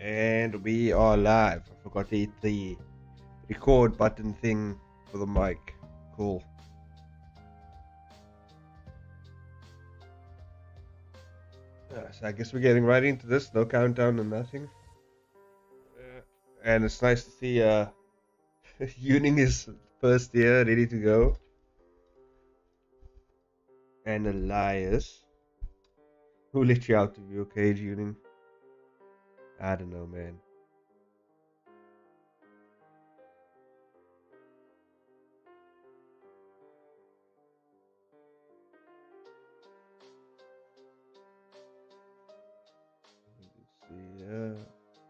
And we are live. I forgot to hit the record button thing for the mic. Cool. So I guess we're getting right into this. No countdown and nothing. And it's nice to see Yuning is first year, ready to go. And Elias. Who let you out of your cage, Yuning? I don't know, man. Let's see,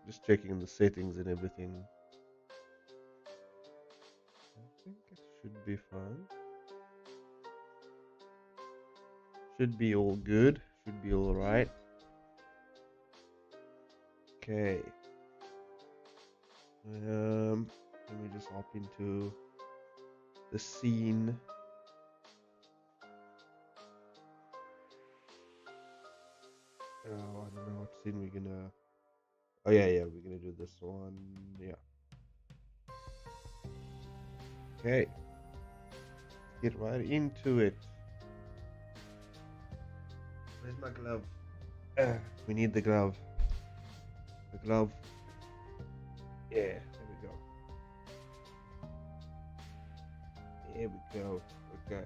just checking the settings and everything. I think it should be fine. Should be all good. Should be all right. Okay. Let me just hop into the scene. Oh, I don't know what scene we're gonna. Oh yeah, we're gonna do this one. Yeah. Okay. Get right into it. Where's my glove? We need the glove. The glove. Yeah, there we go. There we go. Okay.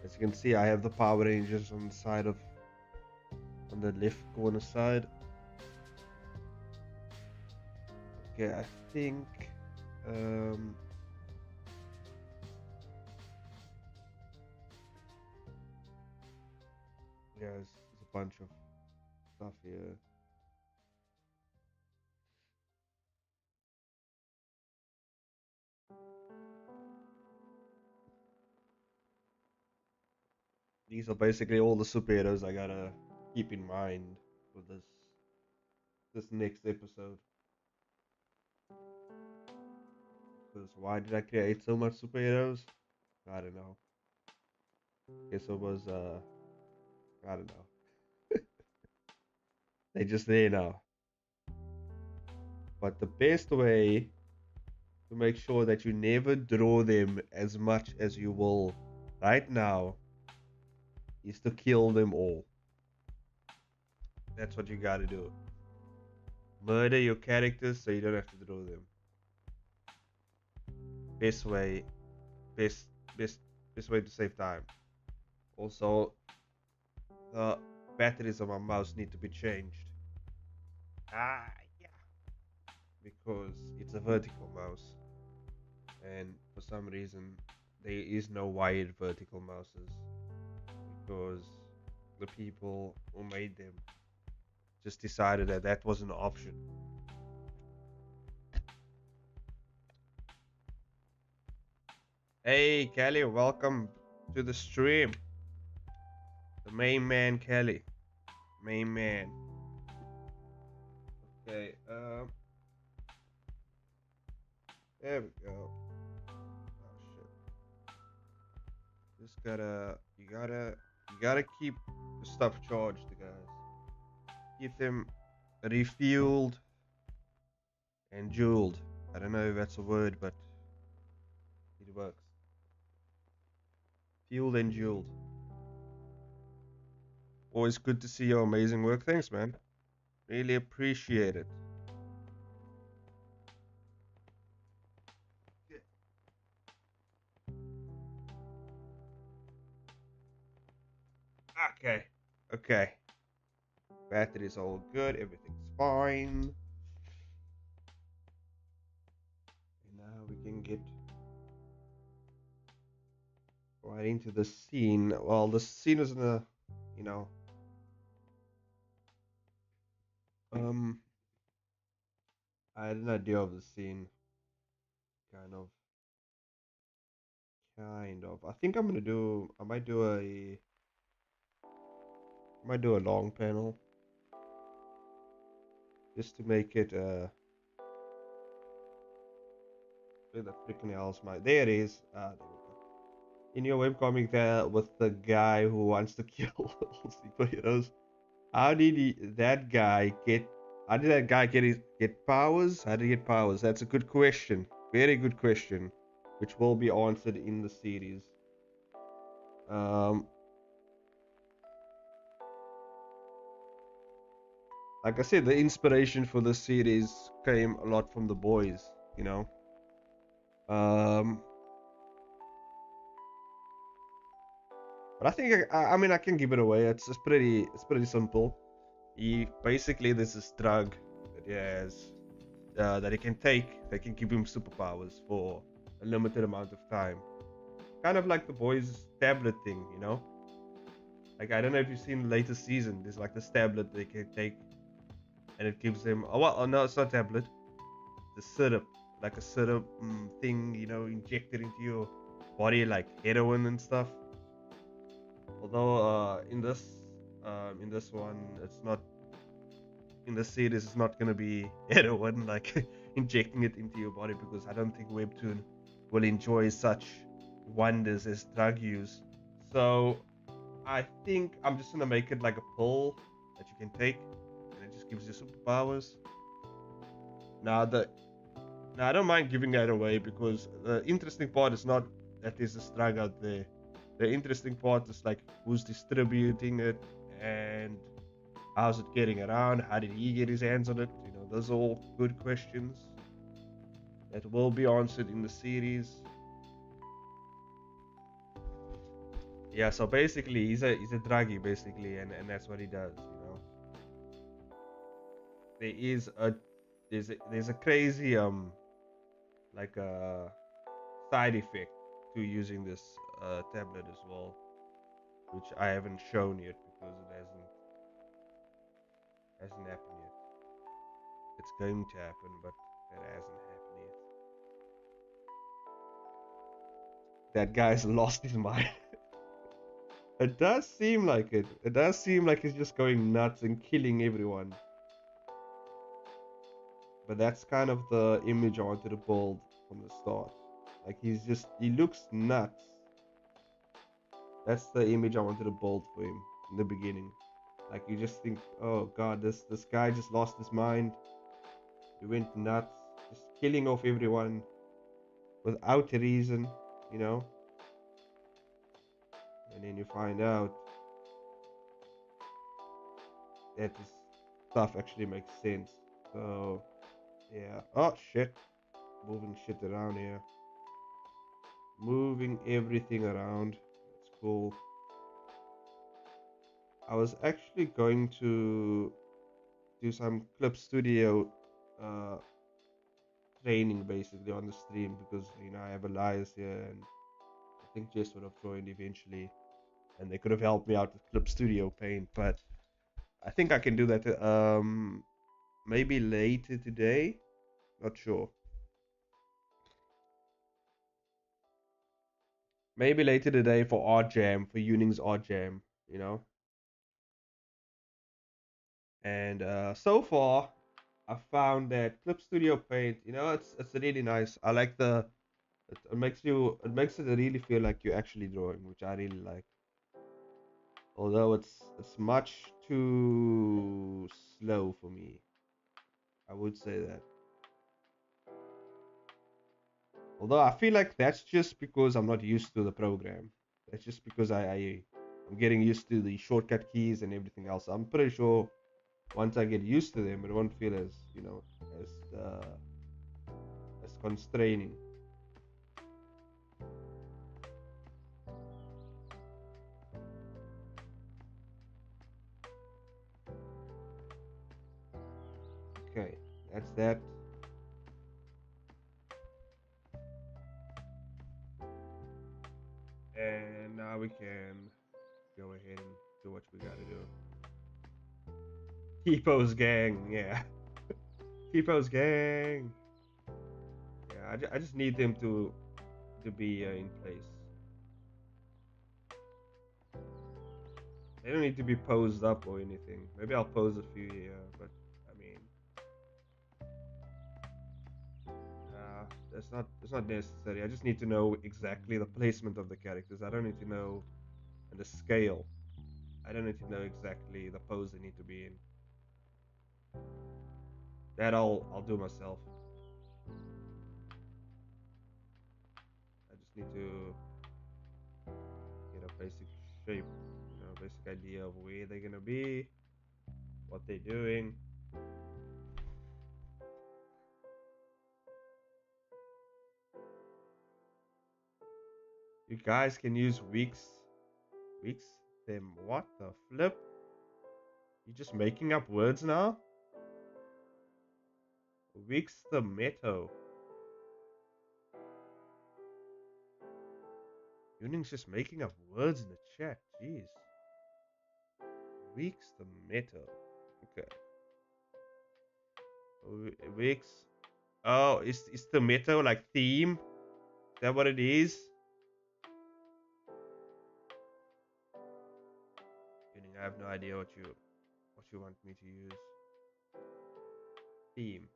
As you can see, I have the Power Rangers on the side of, on the left corner side. Okay, I think, yeah, there's a bunch of stuff here. These are basically all the superheroes I gotta keep in mind for this next episode. Because why did I create so much superheroes? I don't know. Guess it was I don't know. They're just there now. But the best way to make sure that you never draw them as much as you will right now is to kill them all. That's what you gotta do. Murder your characters so you don't have to draw them. Best way, best way to save time. Also, the batteries of my mouse need to be changed. Yeah. Because it's a vertical mouse. And for some reason, there is no wired vertical mouses. Because the people who made them just decided that that was an option. Hey Kelly, welcome to the stream. The main man, Kelly. Main man. Okay, there we go. Oh shit. Just you gotta keep the stuff charged, guys. Keep them refueled and jeweled. I don't know if that's a word, but it works. Fueled and jeweled. Always good to see your amazing work. Thanks, man. Really appreciate it. Okay. Battery's all good. Everything's fine. And now we can get right into the scene. Well, the scene is in a, you know, I had an idea of the scene. Kind of. I think I might do a long panel. Just to make it, where the freaking hell's there it is. There we go. In your webcomic there with the guy who wants to kill all superheroes. How did that guy get? How did that guy get powers? How did he get powers? That's a good question. Very good question, which will be answered in the series. Um, like I said, the inspiration for this series came a lot from the boys. You know. Um, but I think I mean I can give it away. It's pretty simple. He basically there's this drug that he has that he can take. They can give him superpowers for a limited amount of time. Kind of like the boys' tablet thing, you know. Like I don't know if you've seen the latest season. There's like this tablet they can take, and it gives them. Oh well, oh, no, it's not tablet. The syrup, like a syrup thing, you know, injected into your body like heroin and stuff. Although in this one, it's not in the series. It's not gonna be heroin like injecting it into your body because I don't think Webtoon will enjoy such wonders as drug use. So I think I'm just gonna make it like a pill that you can take, and it just gives you superpowers. Now the now I don't mind giving that away because the interesting part is not that there's a drug out there. The interesting part is like who's distributing it and how's it getting around. How did he get his hands on it? You know, those are all good questions that will be answered in the series. Yeah, so basically he's a druggie basically, and that's what he does. You know, there is a there's a crazy like a side effect to using this tablet as well, which I haven't shown yet because it hasn't happened yet. It's going to happen, but it hasn't happened yet. That guy's lost his mind. It does seem like it. It does seem like he's just going nuts and killing everyone. But that's kind of the image I wanted to build from the start. Like he looks nuts. That's the image I wanted to build for him in the beginning. Like you just think, oh god, this guy just lost his mind. He went nuts, just killing off everyone without a reason, you know. And then you find out that this stuff actually makes sense. So yeah. Oh shit. Moving shit around here. Moving everything around. That's cool. I was actually going to do some clip studio uh, training basically on the stream because you know I have Elias here and I think Jess would have joined eventually and they could have helped me out with clip studio paint, but I think I can do that maybe later today. Not sure. Maybe later today for Art Jam, for Uning's Art Jam, you know. And so far, I found that Clip Studio Paint, you know, it's really nice. I like it makes it really feel like you're actually drawing, which I really like. Although it's much too slow for me, I would say that. Although I feel like that's just because I'm not used to the program. That's just because I'm getting used to the shortcut keys and everything else. I'm pretty sure once I get used to them, it won't feel as you know as constraining. Okay, that's that. And now we can go ahead and do what we gotta do. T-Pose gang, yeah. T-Pose gang. Yeah, I just need them to be in place. They don't need to be posed up or anything. Maybe I'll pose a few here, but I mean, that's not necessary. I just need to know exactly the placement of the characters. I don't need to know and the scale. I don't need to know exactly the pose they need to be in. That I'll do myself. I just need to get a basic shape, you know, basic idea of where they're gonna be, what they're doing. You guys can use weeks. Weeks? Them what the flip? You just making up words now? Weeks the meto. Yuning's just making up words in the chat. Jeez. Weeks the meto. Okay. Weeks. Oh, is the meto like theme? Is that what it is? Yuning, I have no idea what you want me to use. Theme.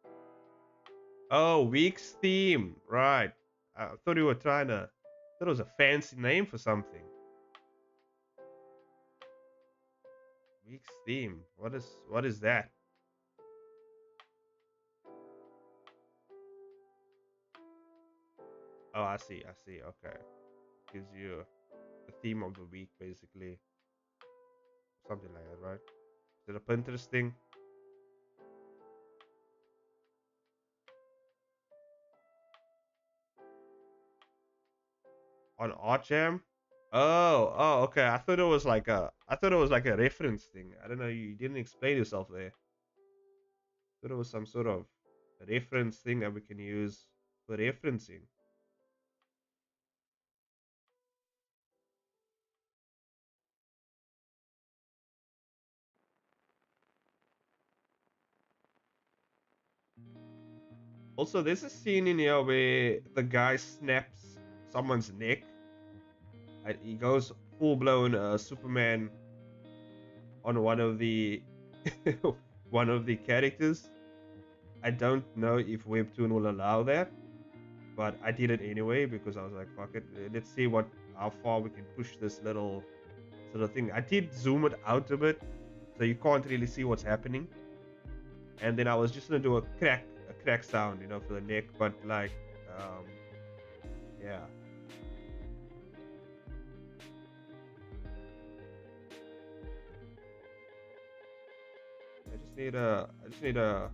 Oh, weeks theme. Right. I thought you were trying to. I thought it was a fancy name for something. Weeks theme. What is that? Oh, I see. Okay. Gives you the theme of the week, basically. Something like that, right? Is it a Pinterest thing? On Archam? Oh, okay. I thought it was like a reference thing. I don't know. You didn't explain yourself there. I thought it was some sort of reference thing that we can use for referencing. Also, there's a scene in here where the guy snaps someone's neck. And he goes full blown Superman on one of the one of the characters. I don't know if Webtoon will allow that, but I did it anyway because I was like, fuck it, let's see how far we can push this little sort of thing. I did zoom it out a bit, so you can't really see what's happening. And then I was just gonna do a crack sound, you know, for the neck, but like, yeah. I just need a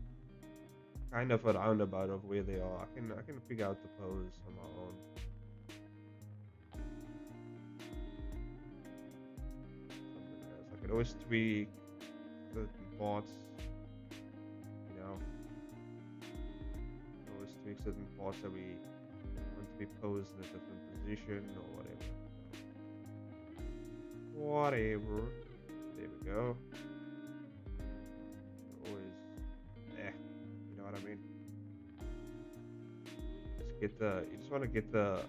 kind of a roundabout of where they are. I can figure out the pose on my own. Something else. I can always tweak certain parts, you know. Always tweak certain parts that we want to be posed in a different position or whatever. Whatever. There we go. I mean, you just want to get the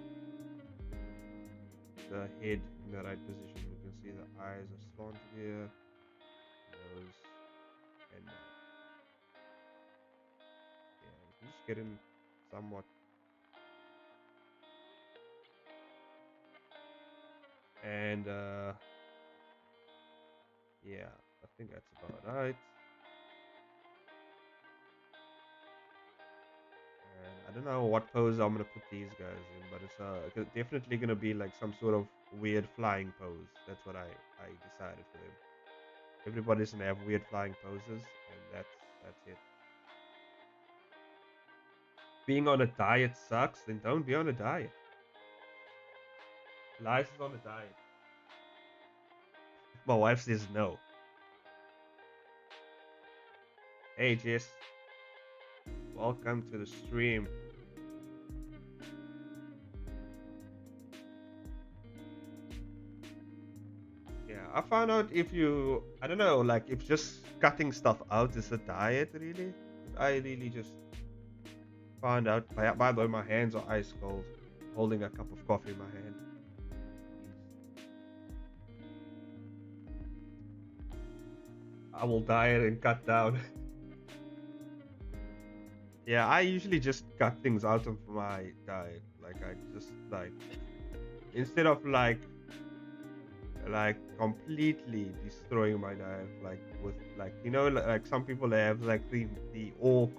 head in the right position. You can see the eyes are slanted here, nose, and mouth. Yeah, you can just get in somewhat. And yeah, I think that's about right. I don't know what pose I'm gonna put these guys in, but it's definitely gonna be like some sort of weird flying pose. That's what I decided for them. Everybody's gonna have weird flying poses, and that's it. Being on a diet sucks, then don't be on a diet. Life is on a diet. My wife says no. Hey Jess, welcome to the stream. Yeah, I found out I don't know, like if just cutting stuff out is a diet really. I really just found out, by the way, my hands are ice cold, holding a cup of coffee in my hand. I will diet and cut down. Yeah, I usually just cut things out of my diet. Like I just like, instead of like like completely destroying my diet. Like with like like some people they have like the all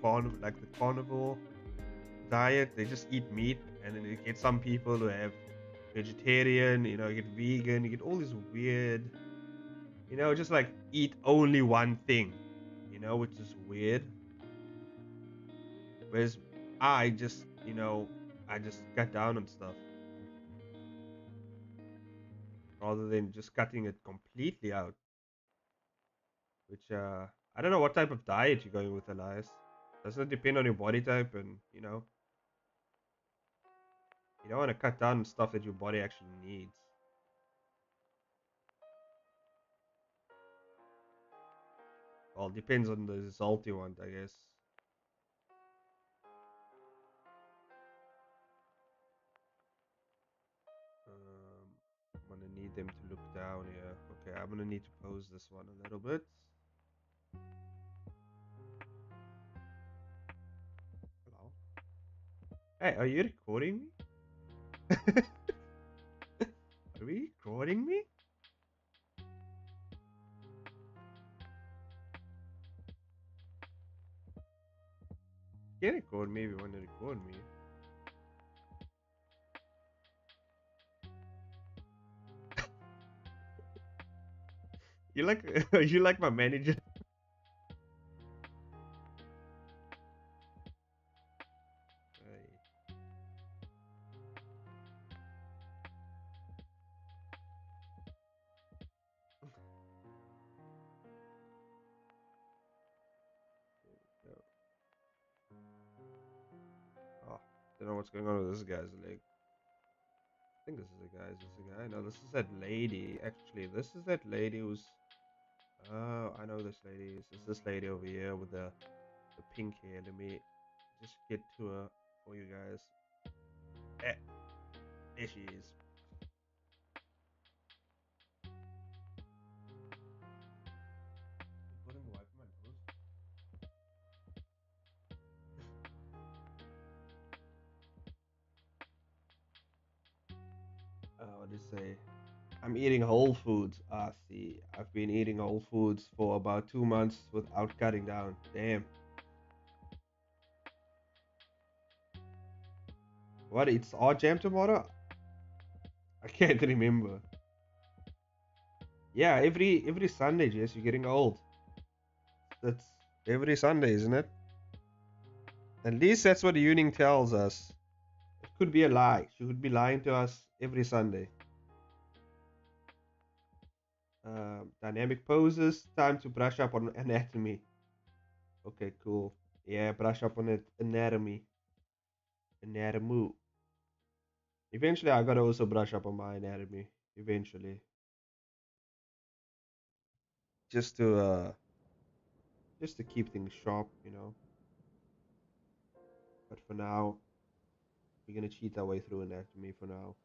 like the carnivore diet. They just eat meat, and then you get some people who have vegetarian. You get vegan. You get all these weird. Just like eat only one thing. Which is weird. Whereas I just I just cut down on stuff rather than just cutting it completely out. Which I don't know what type of diet you're going with, Elias. Doesn't it depend on your body type, and you don't want to cut down on stuff that your body actually needs. Well, it depends on the result you want, I guess. I'm gonna need them to look down here. Okay, I'm gonna need to pose this one a little bit. Hello. Hey, are you recording me? Are we recording me? You can record me if you want to record me. You like you like my manager? Oh, don't know what's going on with this guy's leg. I think this is a guy. Is this a guy? No, this is that lady. Actually, this is that lady who's. Oh, I know this lady. This is this lady over here with the pink hair. Let me just get to her for you guys. Eh, there she is. Putting the wipe on my nose. What did it say? I'm eating whole foods. Ah, see, I've been eating whole foods for about 2 months without cutting down. Damn. What? It's our jam tomorrow? I can't remember. Yeah, every Sunday, Jess. You're getting old. That's every Sunday, isn't it? At least that's what Yuning tells us. It could be a lie. She could be lying to us every Sunday. Dynamic poses. Time to brush up on anatomy. Okay, cool. Yeah, brush up on it. Anatomy. Anatomy. Eventually, I gotta also brush up on my anatomy. Eventually, just to keep things sharp. But for now, we're gonna cheat our way through anatomy for now.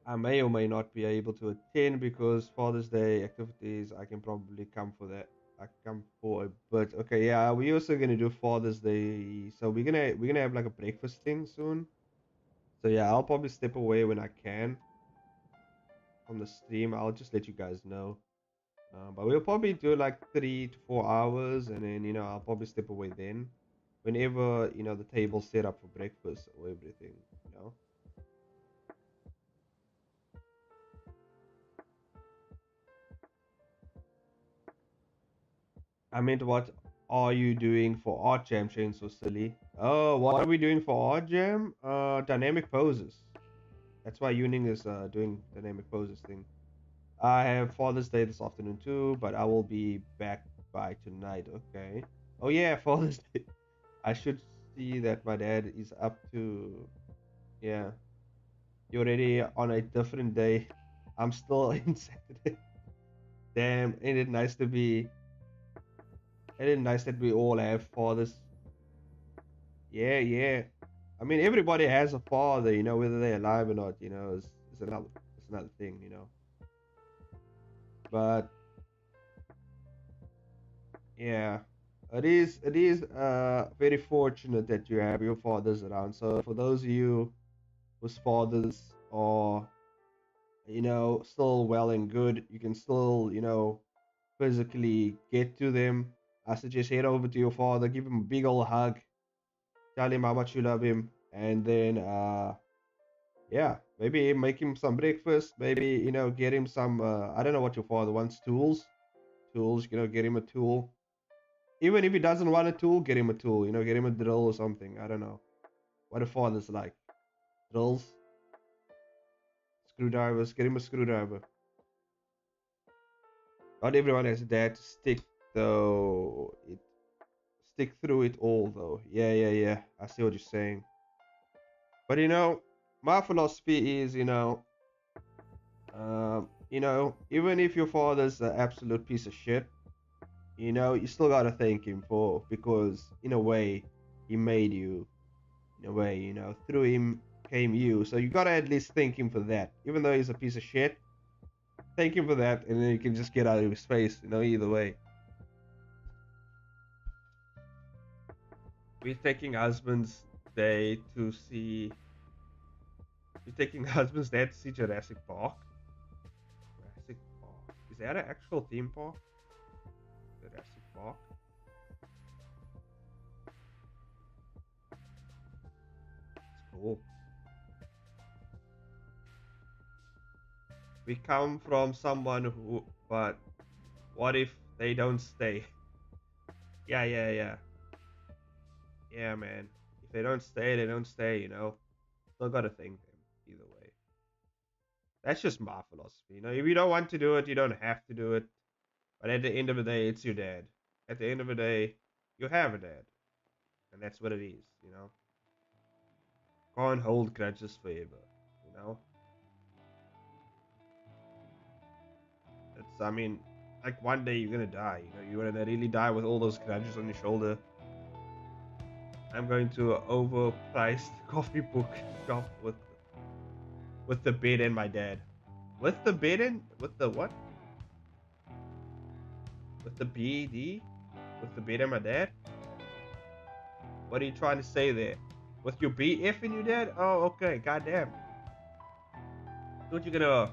I may or may not be able to attend because Father's Day activities. I can probably come for that. I can come for a bit. Okay, yeah, we're also gonna do Father's Day. So we're gonna have like a breakfast thing soon. So yeah, I'll probably step away when I can from the stream. I'll just let you guys know. But we'll probably do like 3 to 4 hours, and then I'll probably step away then, whenever the table's set up for breakfast or everything. I meant, what are you doing for Art Jam, Shane? So silly. Oh, what are we doing for Art Jam? Dynamic poses. That's why Yuning is doing dynamic poses thing. I have Father's Day this afternoon too, but I will be back by tonight. Okay. Oh yeah, Father's Day. I should see that my dad is up to. Yeah. You're already on a different day. I'm still in Saturday. Damn, ain't it nice to be. Ain't it nice that we all have fathers? Yeah, yeah. I mean, everybody has a father, whether they're alive or not. It's another thing. But yeah, It is very fortunate that you have your fathers around. So for those of you whose fathers are, still well and good, you can still, physically get to them. I suggest head over to your father, give him a big old hug, tell him how much you love him, and then yeah, maybe make him some breakfast, maybe, get him some I don't know what your father wants, tools, get him a tool. Even if he doesn't want a tool, get him a tool, get him a drill or something. I don't know. What a father's like. Drills, screwdrivers, get him a screwdriver. Not everyone has a dad to stick through it all though. Yeah. I see what you're saying. But my philosophy is, even if your father's an absolute piece of shit, you still gotta thank him because in a way he made you. In a way, through him came you. So you gotta at least thank him for that. Even though he's a piece of shit, thank him for that, and then you can just get out of his face, either way. We're taking husband's day to see. We're taking husband's day to see Jurassic Park. Jurassic Park. Is that an actual theme park? Jurassic Park. It's cool. We come from someone who, but what if they don't stay? Yeah. Yeah, man. If they don't stay, they don't stay, Still gotta thank them either way. That's just my philosophy. If you don't want to do it, you don't have to do it. But at the end of the day, it's your dad. At the end of the day, you have a dad. And that's what it is. Can't hold grudges forever. I mean, like one day you're gonna die. You're gonna really die with all those grudges on your shoulder. I'm going to overpriced coffee book shop with the bed and my dad. With the bed and with the what? With the BD? With the bed and my dad? What are you trying to say there? With your BF and your dad? Oh, okay. Goddamn. Thought you're gonna,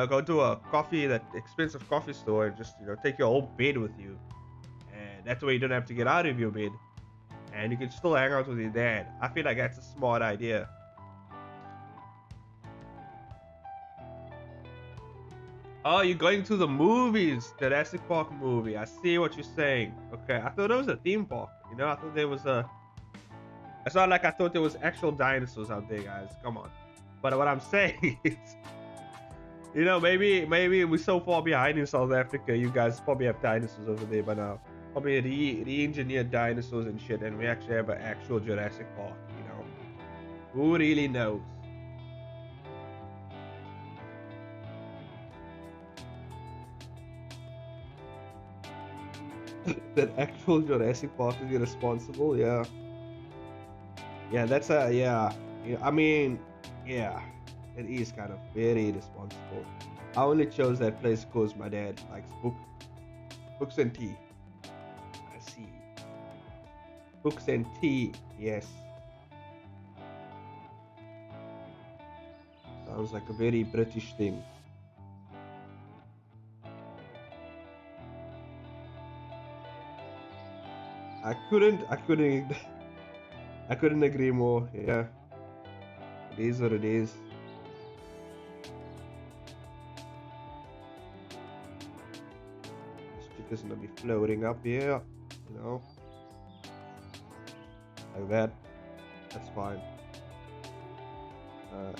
go to that expensive coffee store and just, take your whole bed with you. And that way you don't have to get out of your bed. And you can still hang out with your dad. I feel like that's a smart idea. Oh, you're going to the movies. The Jurassic Park movie. I see what you're saying. Okay, I thought it was a theme park. I thought there was a... It's not like I thought there was actual dinosaurs out there, guys. Come on. But what I'm saying is... maybe we're so far behind in South Africa. You guys probably have dinosaurs over there by now. Probably re-engineered dinosaurs and shit. And we actually have an actual Jurassic Park, Who really knows? That actual Jurassic Park is irresponsible, yeah. Yeah, that's yeah. I mean, yeah, it is kind of very irresponsible. I only chose that place because my dad likes books and tea. I see. Books and tea, yes. Sounds like a very British thing. I couldn't agree more. Yeah, it is what it is. This chick is gonna be floating up here, like that. That's fine.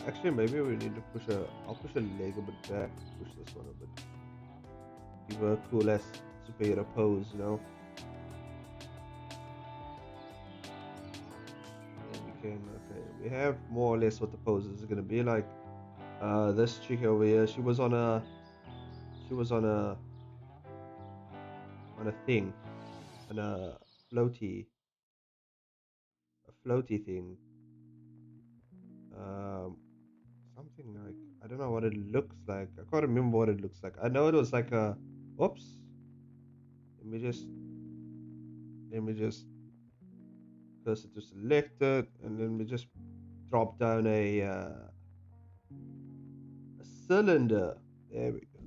Actually, maybe we need to I'll push a leg a bit back. Push this one a bit. Give her a cool ass superhero pose, Okay, we have more or less what the pose is gonna be like. This chick over here, she was on a thing, on a floaty thing. Something like, I don't know what it looks like. I can't remember what it looks like. I know it was like a, oops. Let me just, Let me just cursor to selected, and then we just drop down a cylinder. There we go.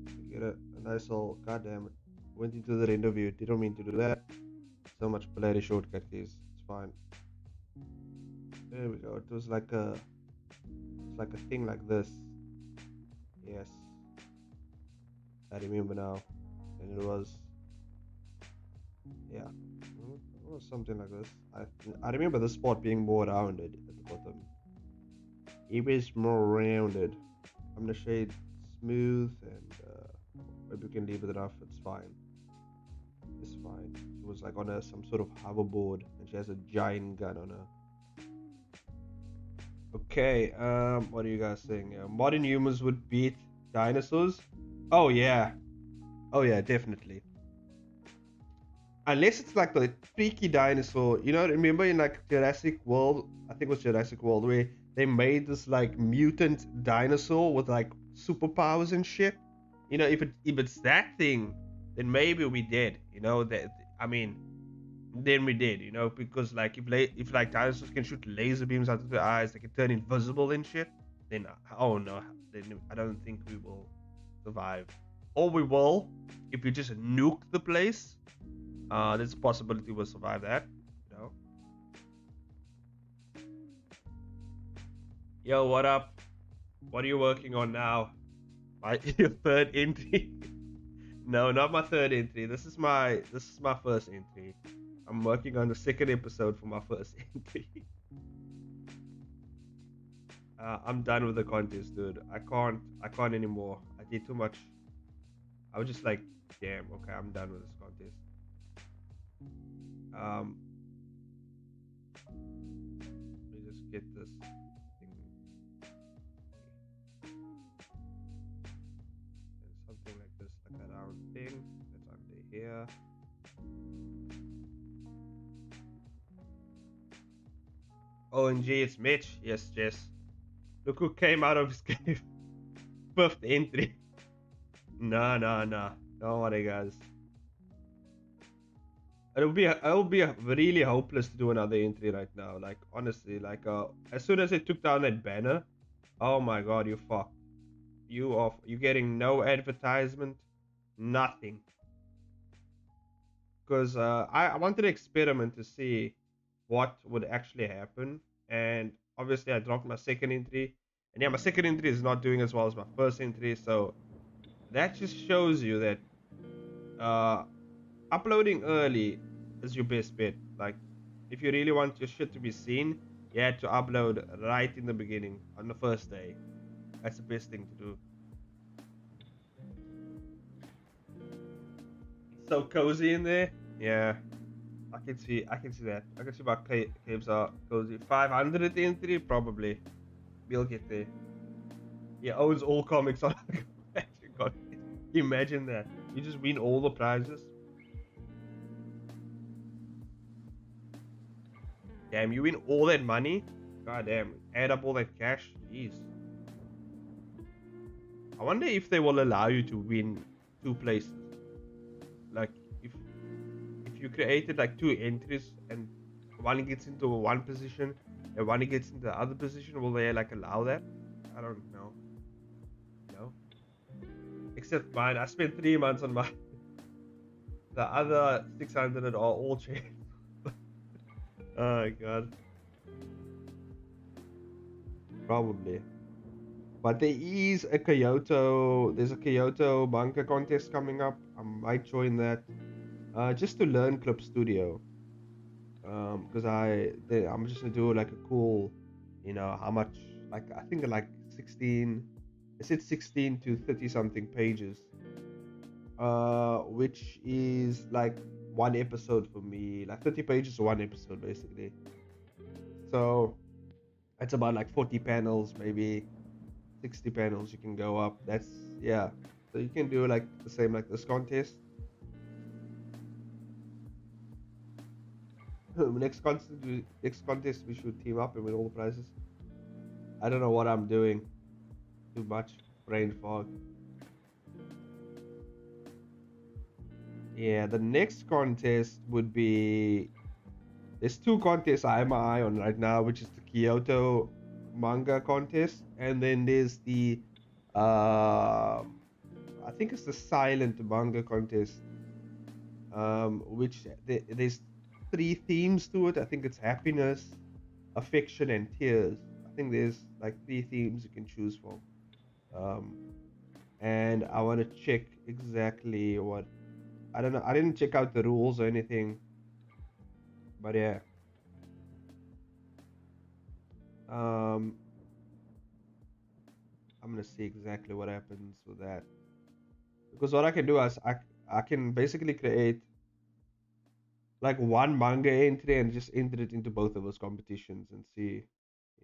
We get a nice old. Goddamn it! Went into the render view. Didn't mean to do that. So much bloody shortcut keys. It's fine. There we go. It was like a. It's like a thing like this. Yes. I remember now. And it was. Yeah. It was something like this. I remember the spot being more rounded at the bottom. It was more rounded. I'm gonna shade smooth, and maybe we can leave it rough. It's fine. It's fine. She was like on some sort of hoverboard, and she has a giant gun on her. Okay, what are you guys saying? Modern humans would beat dinosaurs? Oh yeah. Oh yeah, definitely. Unless it's like the freaky dinosaur, you know, remember in like Jurassic World, I think it was Jurassic World, where they made this like mutant dinosaur with like superpowers and shit. You know, if it's that thing, then maybe we did. You know, that I mean, then we did. You know, because like if like dinosaurs can shoot laser beams out of their eyes, they can turn invisible and shit. Then oh no, then I don't think we will survive. Or we will if we just nuke the place. There's a possibility we'll survive that, you know. Yo, what up? What are you working on now? Your third entry? No, not my third entry. This is my first entry. I'm working on the second episode for my first entry. I'm done with the contest, dude. I can't anymore. I did too much. I was just like, damn, okay, I'm done with this contest. Let me just get this thing. And something like this, like a round thing that's under here. OMG, it's Mitch. Yes, Jess. Look who came out of his cave. Fifth entry. Nah. Don't worry, guys. It would be really hopeless to do another entry right now. Like honestly, like as soon as they took down that banner, oh my god, you fucked. You getting no advertisement, nothing. Because I wanted to experiment to see what would actually happen, and obviously I dropped my second entry, and yeah, my second entry is not doing as well as my first entry, so that just shows you that uploading early is your best bet. Like, if you really want your shit to be seen, you had to upload right in the beginning on the first day. That's the best thing to do. It's so cozy in there. Yeah, I can see that. I can see my caves are cozy. 500 entry probably. We'll get there. He owns all comics on. Imagine that. You just win all the prizes. Damn, you win all that money? God damn, add up all that cash? Jeez. I wonder if they will allow you to win two places. Like, if you created like two entries and one gets into one position and one gets into the other position, will they like allow that? I don't know. No. Except mine, I spent 3 months on mine. The other 600 are all changed. Oh my god. Probably. But there's a Kyoto manga contest coming up. I might join that. Just to learn Clip Studio. Because I'm just gonna do like a cool, you know, how much, like I think like 16, I said 16 to 30 something pages. Which is like one episode for me, like 30 pages one episode basically. So it's about like 40 panels, maybe 60 panels you can go up. That's, yeah, so you can do like the same like this contest. Next contest we should team up and win all the prizes. I don't know what I'm doing. Too much brain fog. Yeah, the next contest would be, there's two contests I have my eye on right now, which is the Kyoto manga contest, and then there's the I think it's the silent manga contest, which there's three themes to it. I think it's happiness, affection, and tears. I think there's like three themes you can choose from. Um, and I want to check exactly what, I don't know. I didn't check out the rules or anything, but yeah. Um, I'm gonna see exactly what happens with that, because what I can do is I can basically create like one manga entry and just enter it into both of those competitions and see,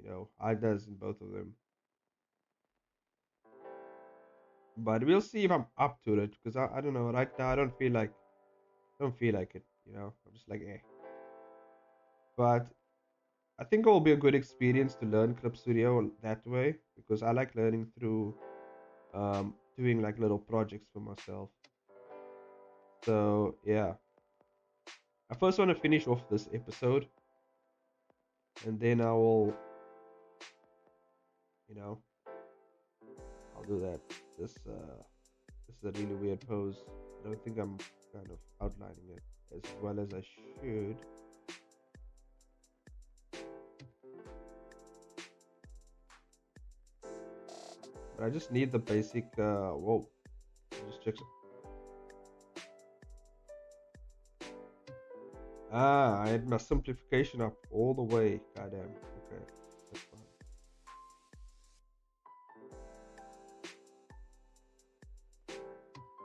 how it does in both of them. But we'll see if I'm up to it, because I don't know, right now I don't feel like it. I'm just like But I think it will be a good experience to learn Clip Studio that way, because I like learning through doing like little projects for myself. So yeah, I first want to finish off this episode, and then I will, you know, I'll do that. This is a really weird pose. I don't think I'm kind of outlining it as well as I should. But I just need the basic. Whoa, just check. I had my simplification up all the way. Goddamn. Okay, that's fine.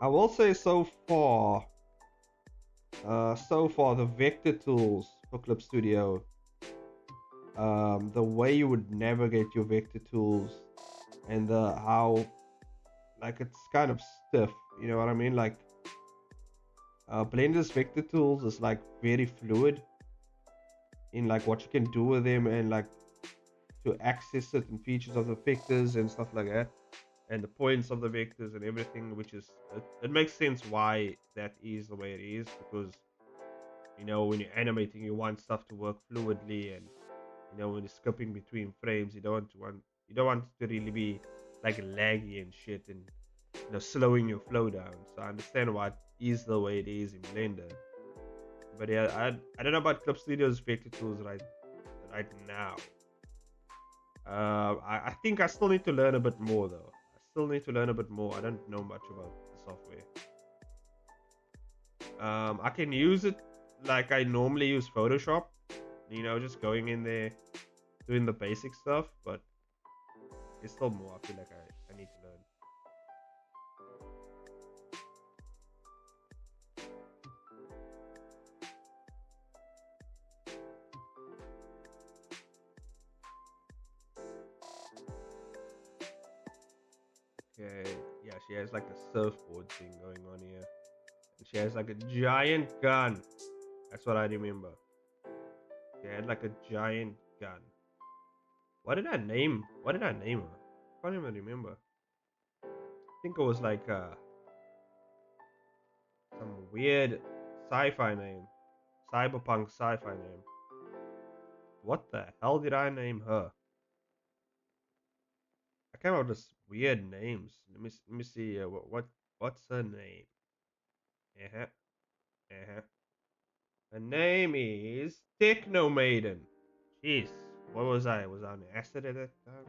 I will say so far the vector tools for Clip Studio, the way you would navigate your vector tools, and the how, like, it's kind of stiff, you know what I mean? Like, Blender's vector tools is like very fluid in like what you can do with them, and like to access certain features of the vectors and stuff like that, and the points of the vectors and everything, which is, it makes sense why that is the way it is, because when you're animating, you want stuff to work fluidly, and when you're skipping between frames, you don't want it to really be like laggy and shit, and slowing your flow down. So I understand why it is the way it is in Blender. But yeah, I don't know about Clip Studio's vector tools right now. I think I still need to learn a bit more though. I still need to learn a bit more. I don't know much about the software. I can use it like I normally use Photoshop, just going in there, doing the basic stuff, but there's still more I feel like I need to learn. Okay, yeah, she has like a surfboard thing going on here. And she has like a giant gun. That's what I remember. She had like a giant gun. What did I name her? I can't even remember. I think it was like some weird sci-fi name. Cyberpunk sci-fi name. What the hell did I name her? I came up with this weird names. Let me see. What's her name? Uh-huh. Uh-huh. Her name is Techno Maiden. Jeez, what was I? Was I on acid at that time?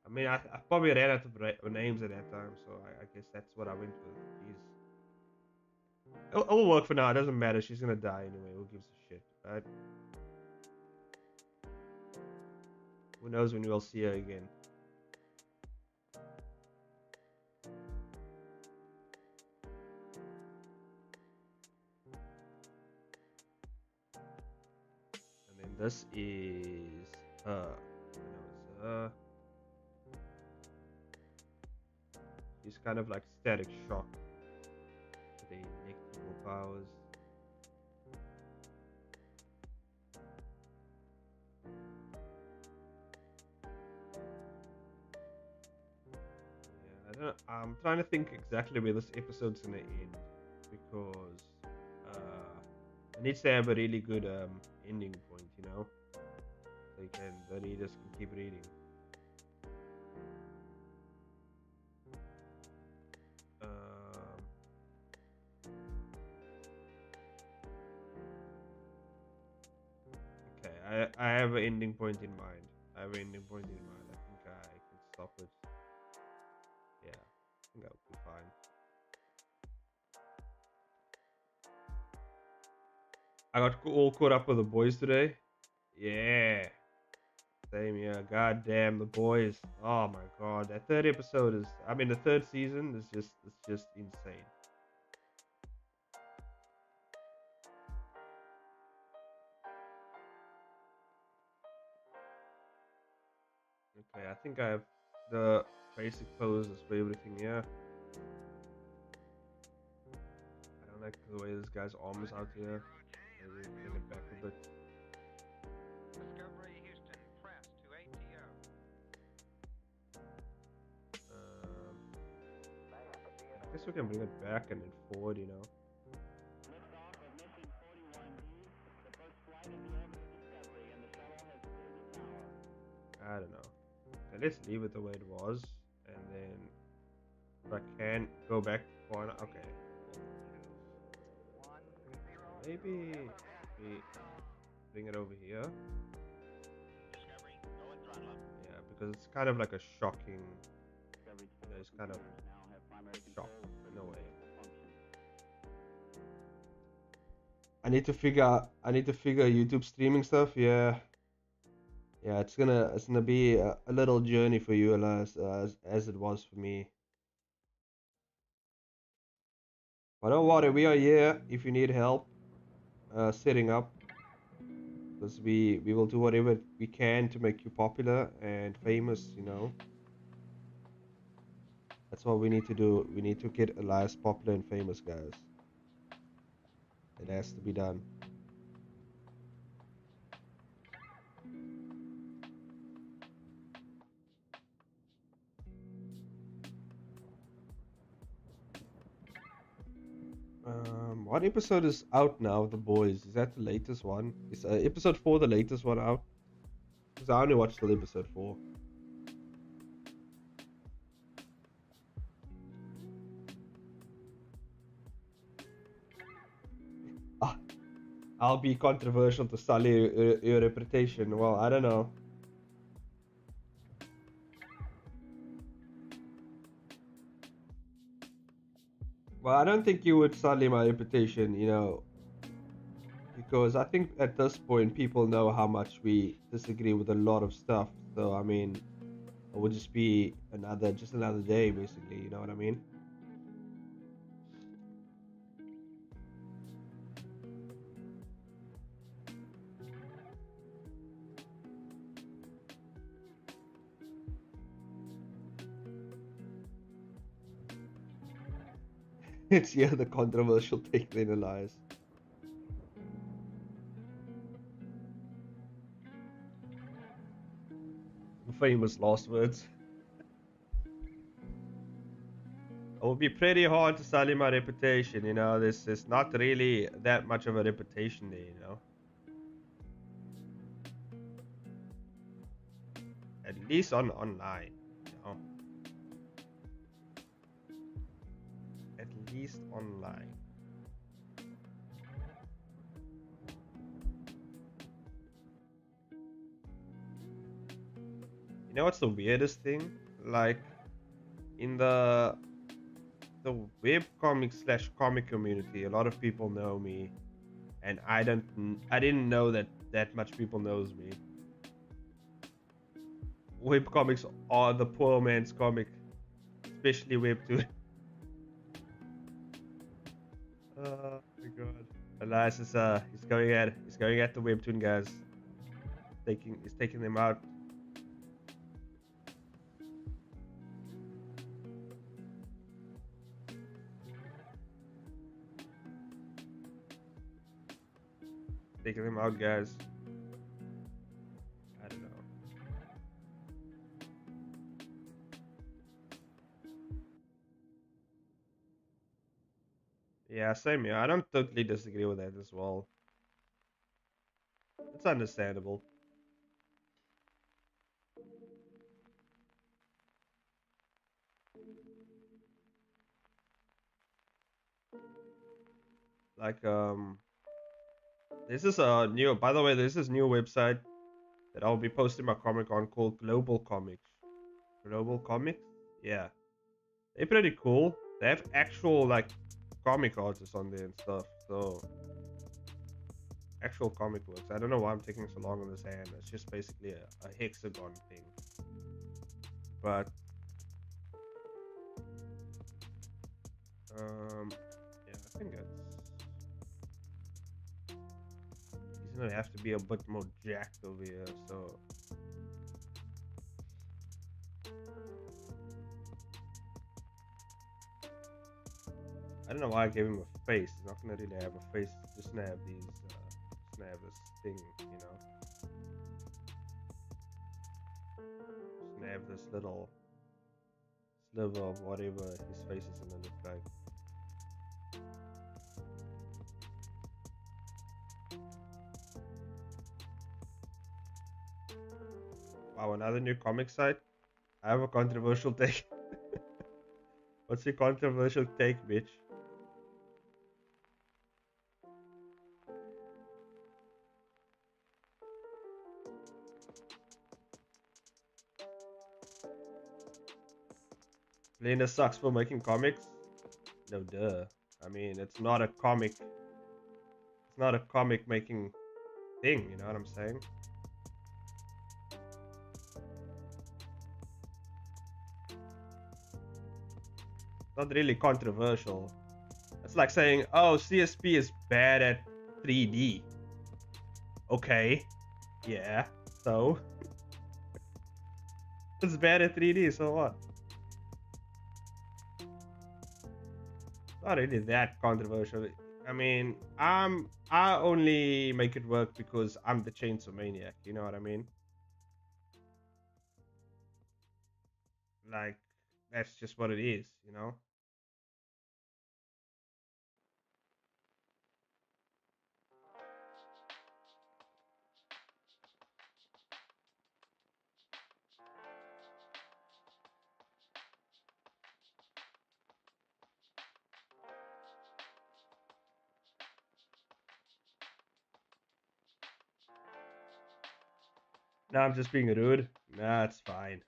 I mean, I probably ran out of names at that time, so I guess that's what I went with. Jeez. It'll work for now. It doesn't matter. She's gonna die anyway. Who gives a shit, right? Who knows when we'll see her again? And then this is her. She's kind of like Static Shock with the electrical powers. Yeah, I don't know. I'm trying to think exactly where this episode's gonna end. because it needs to have a really good ending point, you know, so the readers can keep reading. Okay, I have an ending point in mind. I think I can stop it. Yeah, I think I'll be fine. I got all caught up with the boys today. Yeah. Same, yeah. God damn, the boys. Oh my god. That third episode is, I mean, the third season is just insane. Okay, I think I have the basic poses for everything, yeah. I don't like the way this guy's arm is out here. Maybe bring it back a bit. I guess we can bring it back and then forward, you know. I don't know. Okay, let's leave it the way it was, and then if I can go back one. Okay. Maybe we bring it over here. Yeah, because it's kind of like a shocking. You know, it's kind of shock in a way. I need to figure YouTube streaming stuff. Yeah, it's gonna be a little journey for you, as it was for me. But don't worry, we are here if you need help setting up, because we will do whatever we can to make you popular and famous. You know, that's what we need to do. We need to get Elias popular and famous, guys. It has to be done. What episode is out now? The Boys. Is that the latest one? Is episode 4 the latest one out? Because I only watched till episode 4. I'll be controversial to sully your reputation. Well, I don't know. Well, I don't think you would sully my reputation, you know, because I think at this point people know how much we disagree with a lot of stuff. So I mean, it would just be another day, basically. You know what I mean? It's the controversial take then, Elias. Famous last words. It would be pretty hard to sully my reputation, you know. There's not really that much of a reputation there, you know. At least online, you know. At least online. You know what's the weirdest thing? Like, in the webcomic / comic community, a lot of people know me, and I didn't know that much people knows me. Webcomics are the poor man's comic, especially Webtoon. Oh my god. Elias is he's going at the Webtoon guys. He's taking them out. Taking them out, guys. I don't know. Yeah, same here. I don't totally disagree with that as well. It's understandable. Like, this is a new, by the way, this is new website that I'll be posting my comic on called Global Comics. Global Comics? Yeah. They're pretty cool. They have actual, like, comic artists on there and stuff. So, actual comic works. I don't know why I'm taking so long on this hand. It's just basically a hexagon thing. But, yeah, I think it's. He's gonna have to be a bit more jacked over here, so. I don't know why I gave him a face. He's not gonna really have a face. Just gonna have these, just gonna have this thing, you know. Just gonna have this little sliver of whatever his face is gonna look like. Wow, another new comic site. I have a controversial take. What's your controversial take, bitch? Blender sucks for making comics? No, duh. I mean, it's not a comic. It's not a comic making thing, you know what I'm saying? It's not really controversial. It's like saying, oh, CSP is bad at 3D. Okay. Yeah. So? It's bad at 3D, so what? Not really that controversial. I mean, I only make it work because I'm the Chainsaw Maniac, you know what I mean? Like, that's just what it is, you know? Now I'm just being rude. Nah, it's fine.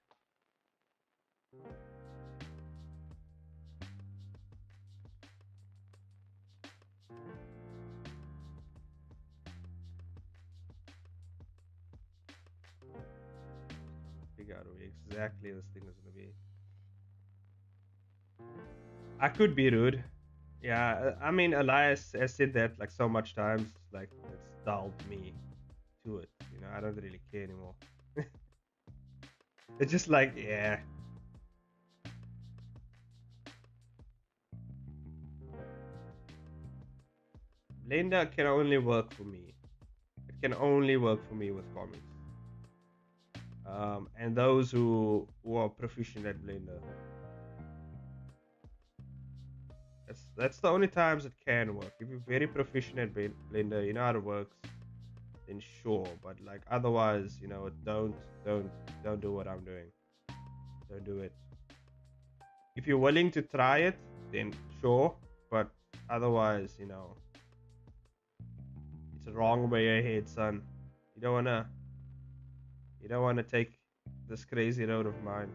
Figure out what exactly this thing is gonna be. I could be rude. Yeah, I mean, Elias has said that like so much times, like it's dulled me to it. You know, I don't really care anymore. It's just like, yeah. Blender can only work for me. It can only work for me with comics. And those who are proficient at Blender. That's the only times it can work. If you're very proficient at Blender, you know how it works, then sure. But like otherwise, you know, don't do what I'm doing. Don't do it. If you're willing to try it, then sure. But otherwise, you know, it's a wrong way ahead, son. You don't wanna you don't wanna take this crazy road of mine.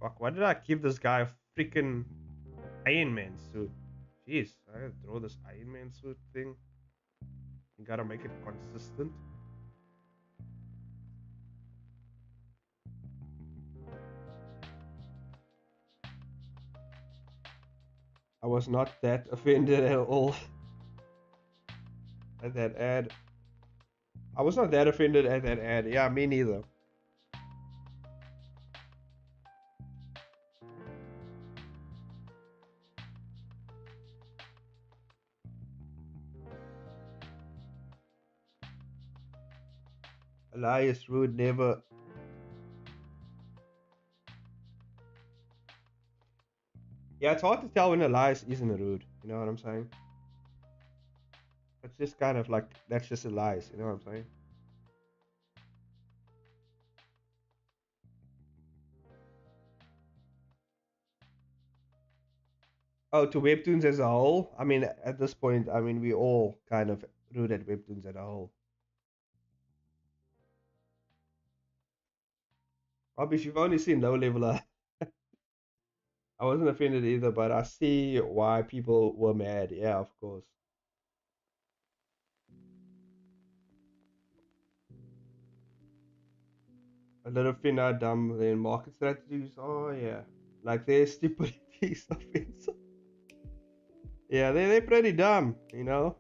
Fuck, why did I give this guy a freaking Iron Man suit? Jeez, I gotta throw this Iron Man suit thing. You gotta make it consistent. I was not that offended at all at that ad. I was not that offended at that ad. Yeah, me neither. Elias would never. Yeah, it's hard to tell when a lie isn't rude. You know what I'm saying? It's just kind of like that's just a lies. You know what I'm saying? Oh, to webtoons as a whole. I mean, at this point, I mean, we all kind of rude at webtoons as a whole. Obviously, you've only seen low level. I wasn't offended either, but I see why people were mad. Yeah, of course. A little Fanart dumb then market strategies. Oh yeah, like their stupidity is offensive. Yeah, they're pretty dumb, you know.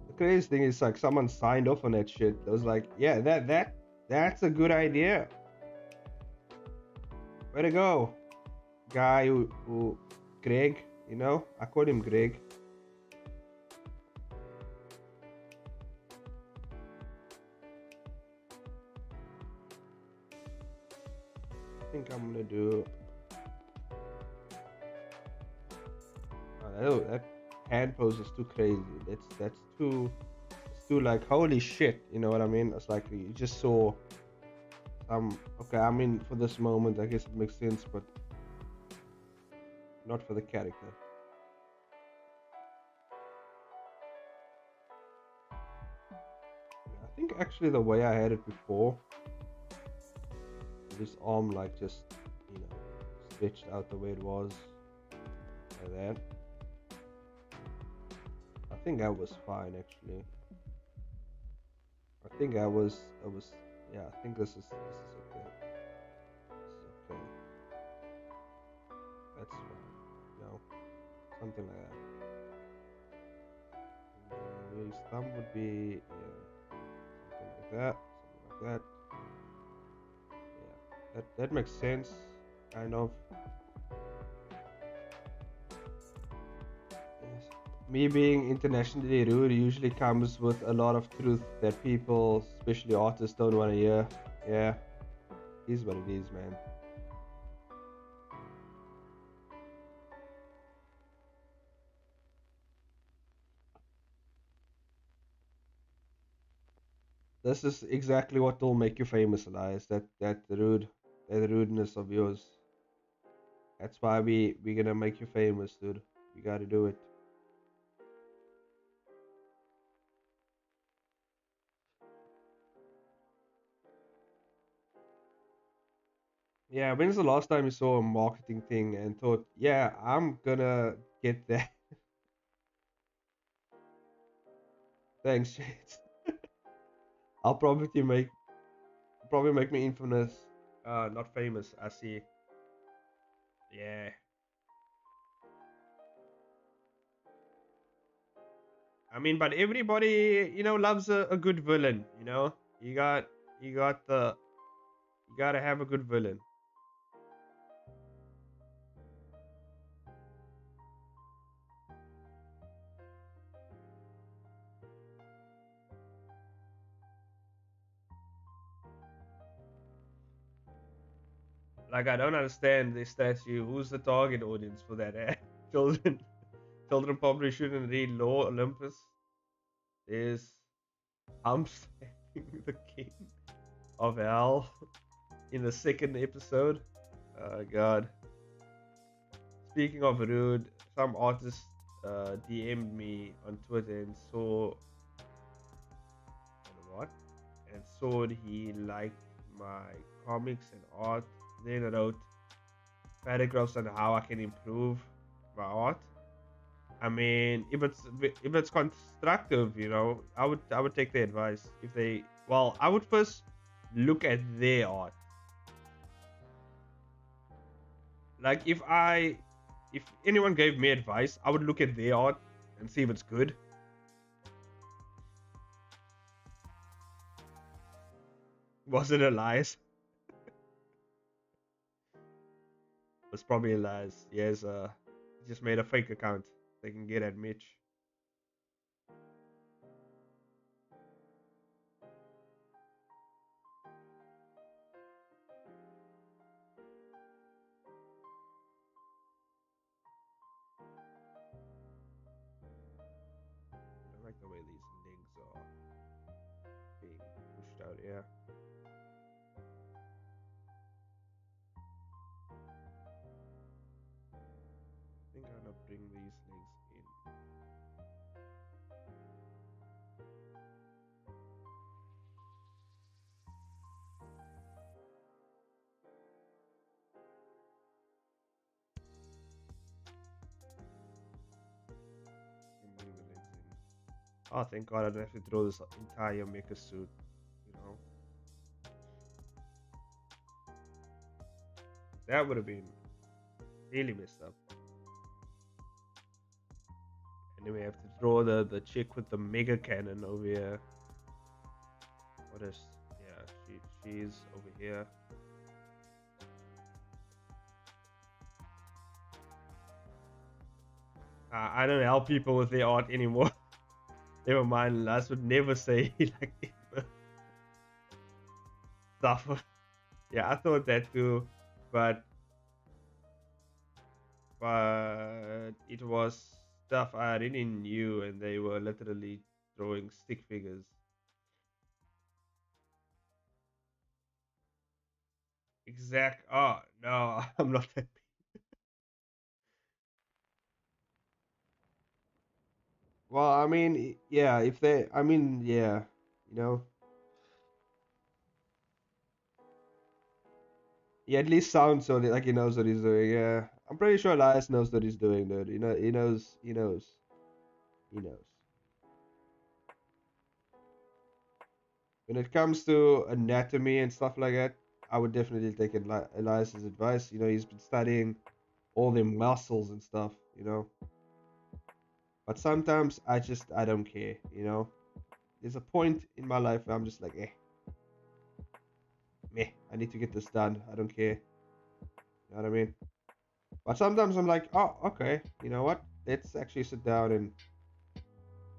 The craziest thing is like someone signed off on that shit. I was like, yeah, that's a good idea. Way to go, guy who Greg. You know, I called him Greg. I think I'm gonna do. Oh, that hand pose is too crazy. That's too. It's too like holy shit. You know what I mean? It's like you just saw. Okay, I mean for this moment, I guess it makes sense, but not for the character. I think actually the way I had it before, this arm like just you know stretched out the way it was, like that. I think I was fine actually. I think I was yeah. I think this is okay. This is okay. That's fine. No, something like that. And his thumb would be yeah, something like that, something like that. Yeah, that makes sense, kind of. Yes. Me being internationally rude usually comes with a lot of truth that people, especially artists, don't want to hear. Yeah, it is what it is, man. This is exactly what will make you famous, Elias. That rudeness of yours. That's why we're gonna make you famous, dude. We gotta do it. Yeah, when's the last time you saw a marketing thing and thought, yeah, I'm gonna get that? Thanks, Shades. I'll probably make me infamous. Not famous. I see. Yeah. I mean, but everybody, loves a good villain. You got, you got the, you gotta have a good villain. Like I don't understand this statue. Who's the target audience for that ad? Children, children probably shouldn't read Law Olympus. There's Humps, the king of hell, in the second episode. Oh God. Speaking of rude, some artist DM'd me on Twitter and saw what? And saw he liked my comics and art. Then wrote paragraphs on how I can improve my art. I mean, if it's constructive, I would take the advice. I would first look at their art. Like if anyone gave me advice, I would look at their art and see if it's good. Was it a lies? It's probably a lies. Yes, he just made a fake account. They can get at Mitch. somewhere these legs are being pushed out here. I think I'm gonna bring these legs in. Bring the legs in. Oh, thank God I don't have to throw this entire mecha suit, you know. That would have been really messed up. And then we have to throw the chick with the mega cannon over here. What is? Yeah, she's over here. I don't help people with their art anymore. Never mind, Lars would never say like stuff. Yeah, I thought that too, but it was stuff I already knew, and they were literally drawing stick figures. Exact. Oh no, I'm not happy. Well, I mean, yeah, if they, I mean, yeah, you know, he at least sounds so like he knows what he's doing. Yeah, I'm pretty sure Elias knows what he's doing, dude. You know, he knows, he knows, he knows. When it comes to anatomy and stuff like that, I would definitely take Elias's advice. You know, he's been studying all them muscles and stuff, you know. But sometimes I don't care, you know. There's a point in my life where I'm just like, meh, I need to get this done. I don't care. You know what I mean? But sometimes I'm like, oh, okay, you know what? Let's actually sit down and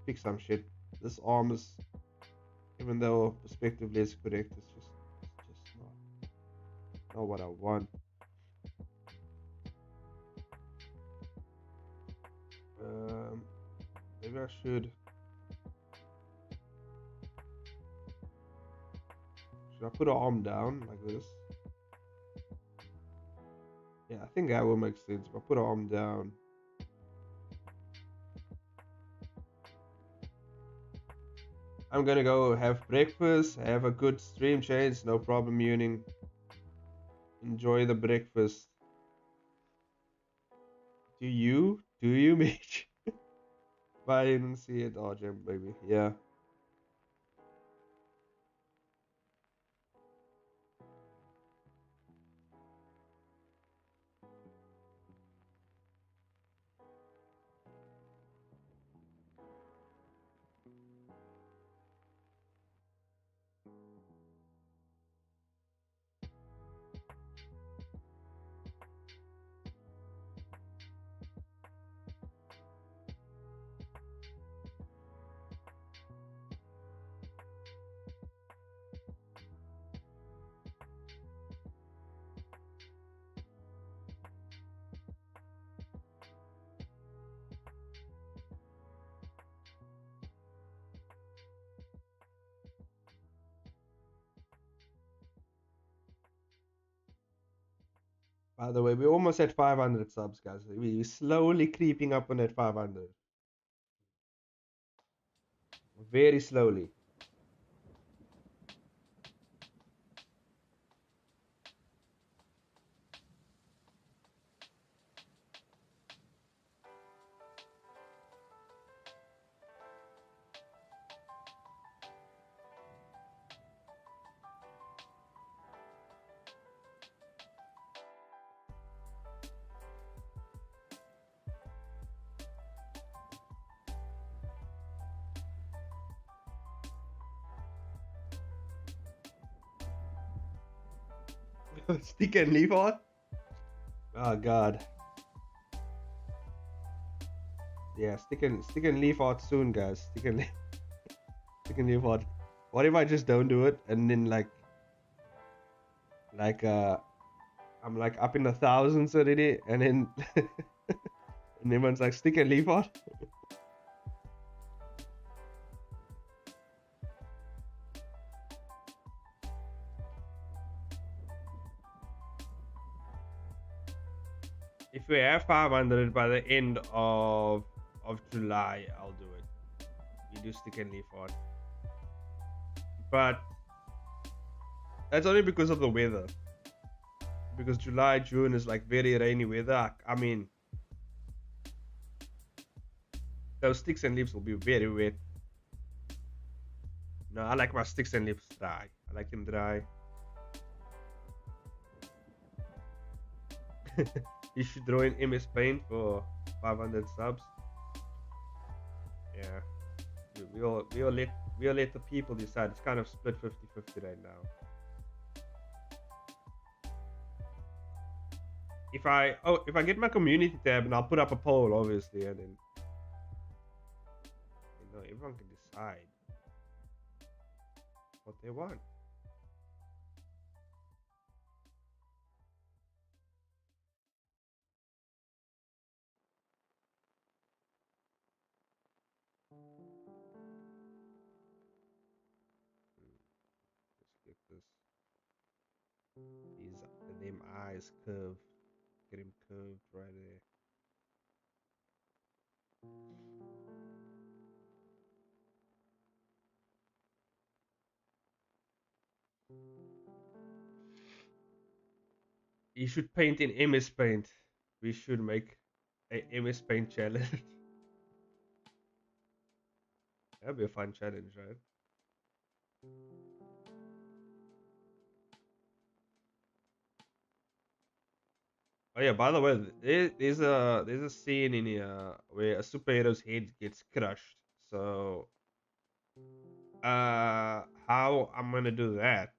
fix some shit. This arm is, even though perspectively it's correct, it's just not what I want. Maybe I should I put an arm down like this? Yeah, I think that will make sense. If I put an arm down. I'm gonna go have breakfast, have a good stream change, no problem, Yuning. Enjoy the breakfast. Do you, Mitch? But I didn't see it. Oh, Jim, baby. Yeah. By the way, we almost at 500 subs, guys. We're slowly creeping up on that 500. Very slowly. Stick and leaf art? Oh god. Yeah, stick and leaf art soon, guys. Stick and leaf art. What if I just don't do it and then I'm like up in the thousands already, and then and everyone's like stick and leaf art? If we have 500 by the end of July, I'll do it. We do stick and leaf on, but that's only because of the weather. Because July, June is like very rainy weather. I mean, those sticks and leaves will be very wet. No, I like my sticks and leaves dry. I like them dry. You should draw in MS Paint for 500 subs. Yeah, we'll let the people decide. It's kind of split 50-50 right now. If I get my community tab, and I'll put up a poll, obviously, and then everyone can decide what they want. Let's get this. Them eyes curved. Get him curved right there. You should paint in MS Paint. We should make a MS Paint challenge. That'd be a fun challenge, right? Oh yeah, by the way, there's a scene in here where a superhero's head gets crushed. So how I'm gonna do that,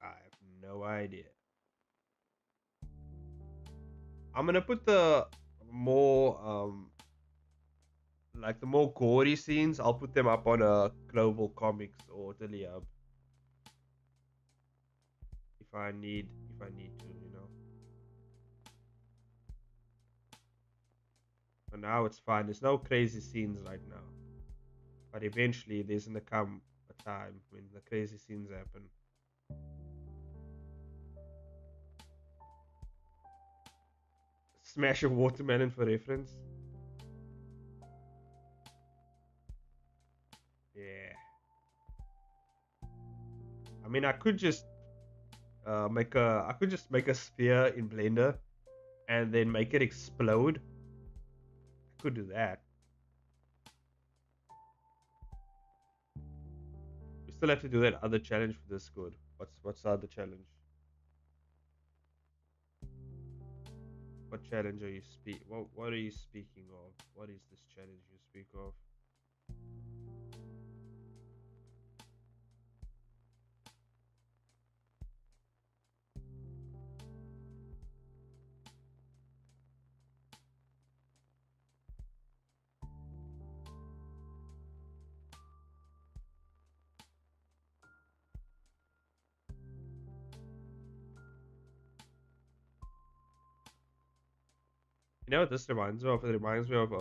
I have no idea. I'm gonna put the more like the more gory scenes, I'll put them up on a Global Comics or Daily Hub if I need to, For now it's fine. There's no crazy scenes right now. But eventually there's gonna come a time when the crazy scenes happen. Smash a watermelon for reference. Yeah. I mean, I could just make a sphere in Blender and then make it explode. I could do that. We still have to do that other challenge for Discord. What's the other challenge? What challenge are you what are you speaking of? What is this challenge you speak of? You know what this reminds me of? It reminds me of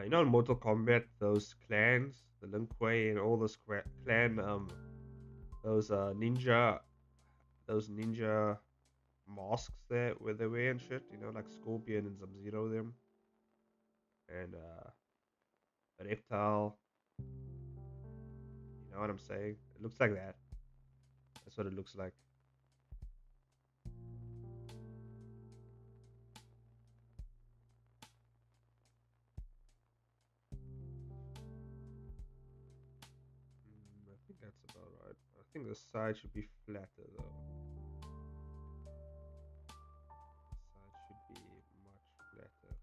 in Mortal Kombat, those clans, the Lin Kuei and all those clan those ninja masks there where they wear and shit, like Scorpion and Sub-Zero them. And Reptile. You know what I'm saying? It looks like that. That's what it looks like. I think that's about right. I think the side should be flatter though. The side should be much flatter.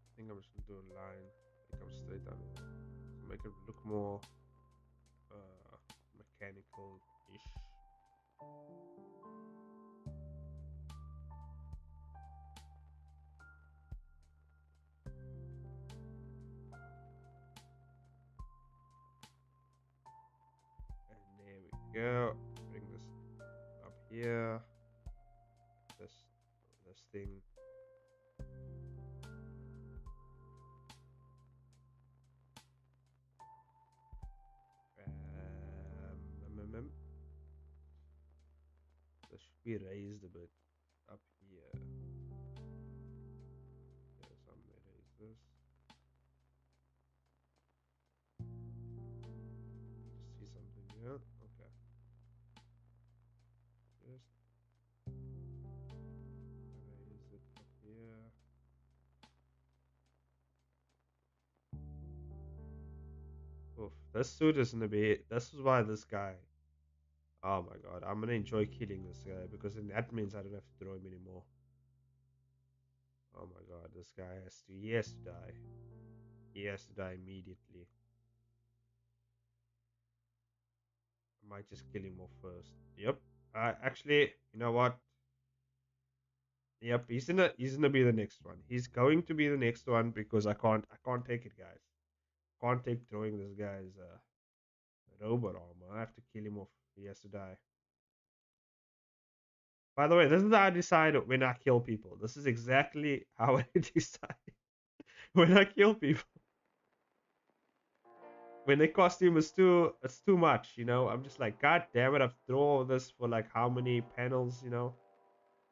I think I'm just gonna do a line. It comes straight down here. So make it look more mechanical-ish. And there we go. Bring this up here. This thing. We raised a bit up here. Okay, so I'm gonna raise this. Just see something here. Okay. Just raise it up here. Oof, this suit is gonna be. This is why this guy. Oh my god, I'm gonna enjoy killing this guy because then that means I don't have to throw him anymore. Oh my god, this guy has to. He has to die. He has to die immediately. I might just kill him off first. Yep. Actually, you know what? Yep, he's gonna be the next one. He's going to be the next one because I can't take it, guys. Can't take throwing this guy's robot armor. I have to kill him off. He has to die. By the way, this is how I decide when I kill people. This is exactly how I decide when I kill people. When the costume is too much, you know. I'm just like, God damn it! I've thrown all this for like how many panels, you know?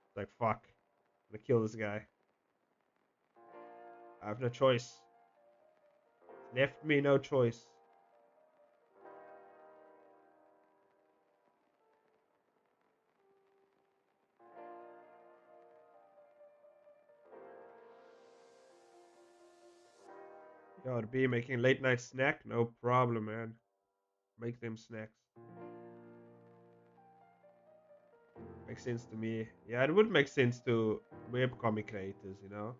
It's like fuck, I'm gonna kill this guy. I have no choice. Left me no choice. Yo, to be making late night snack, no problem, man. Make them snacks. Makes sense to me. Yeah, it would make sense to webcomic creators, you know.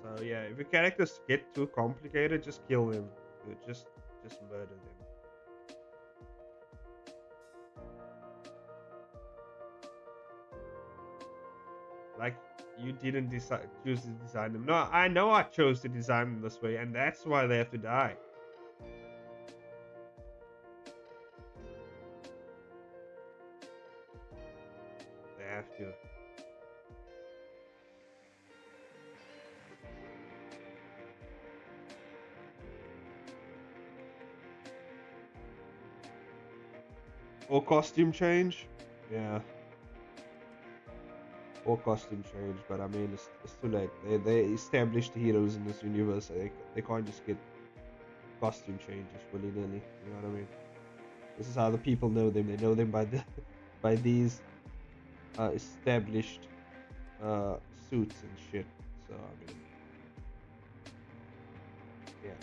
So yeah, if your characters get too complicated, just kill them. Just murder them. Like you didn't choose to design them. No, I know I chose to design them this way, and that's why they have to die. They have to. Or costume change. Yeah. Or costume change, but I mean, it's too late. They established heroes in this universe. They can't just get costume changes willy nilly. You know what I mean? This is how the people know them. They know them by the by these established uh, suits and shit. So I mean, yeah.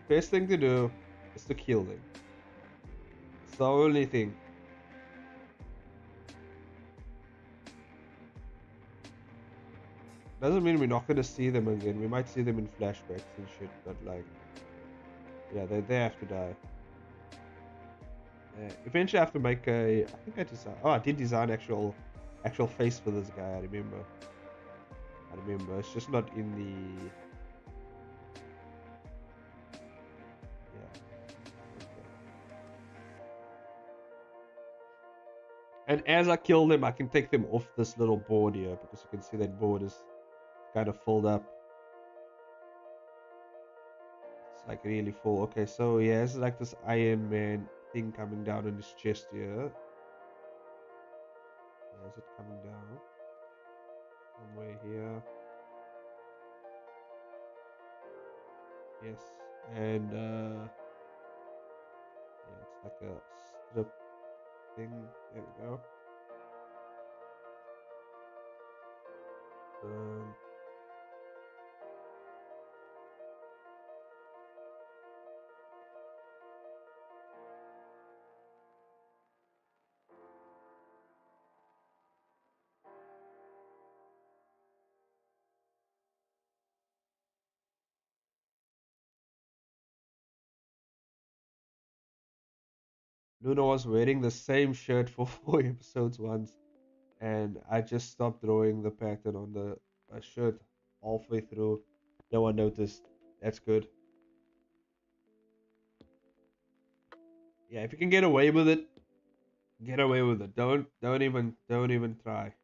Best thing to do is to kill them. It's the only thing. Doesn't mean we're not gonna see them again. We might see them in flashbacks and shit, but like, yeah, they have to die. Eventually, I have to make a. I think I design. Oh, I did design actual face for this guy. I remember. It's just not in the. Yeah. Okay. And as I kill them, I can take them off this little board here because you can see that board is kind of filled up. It's like really full. Okay, so yeah, it's like this Iron Man thing coming down on his chest here. Is it coming down? Somewhere here. Yes. And yeah, it's like a strip thing. There we go. Um, Luna was wearing the same shirt for 4 episodes once, and I just stopped drawing the pattern on the shirt halfway through. No one noticed. That's good. Yeah, if you can get away with it, get away with it. Don't even try.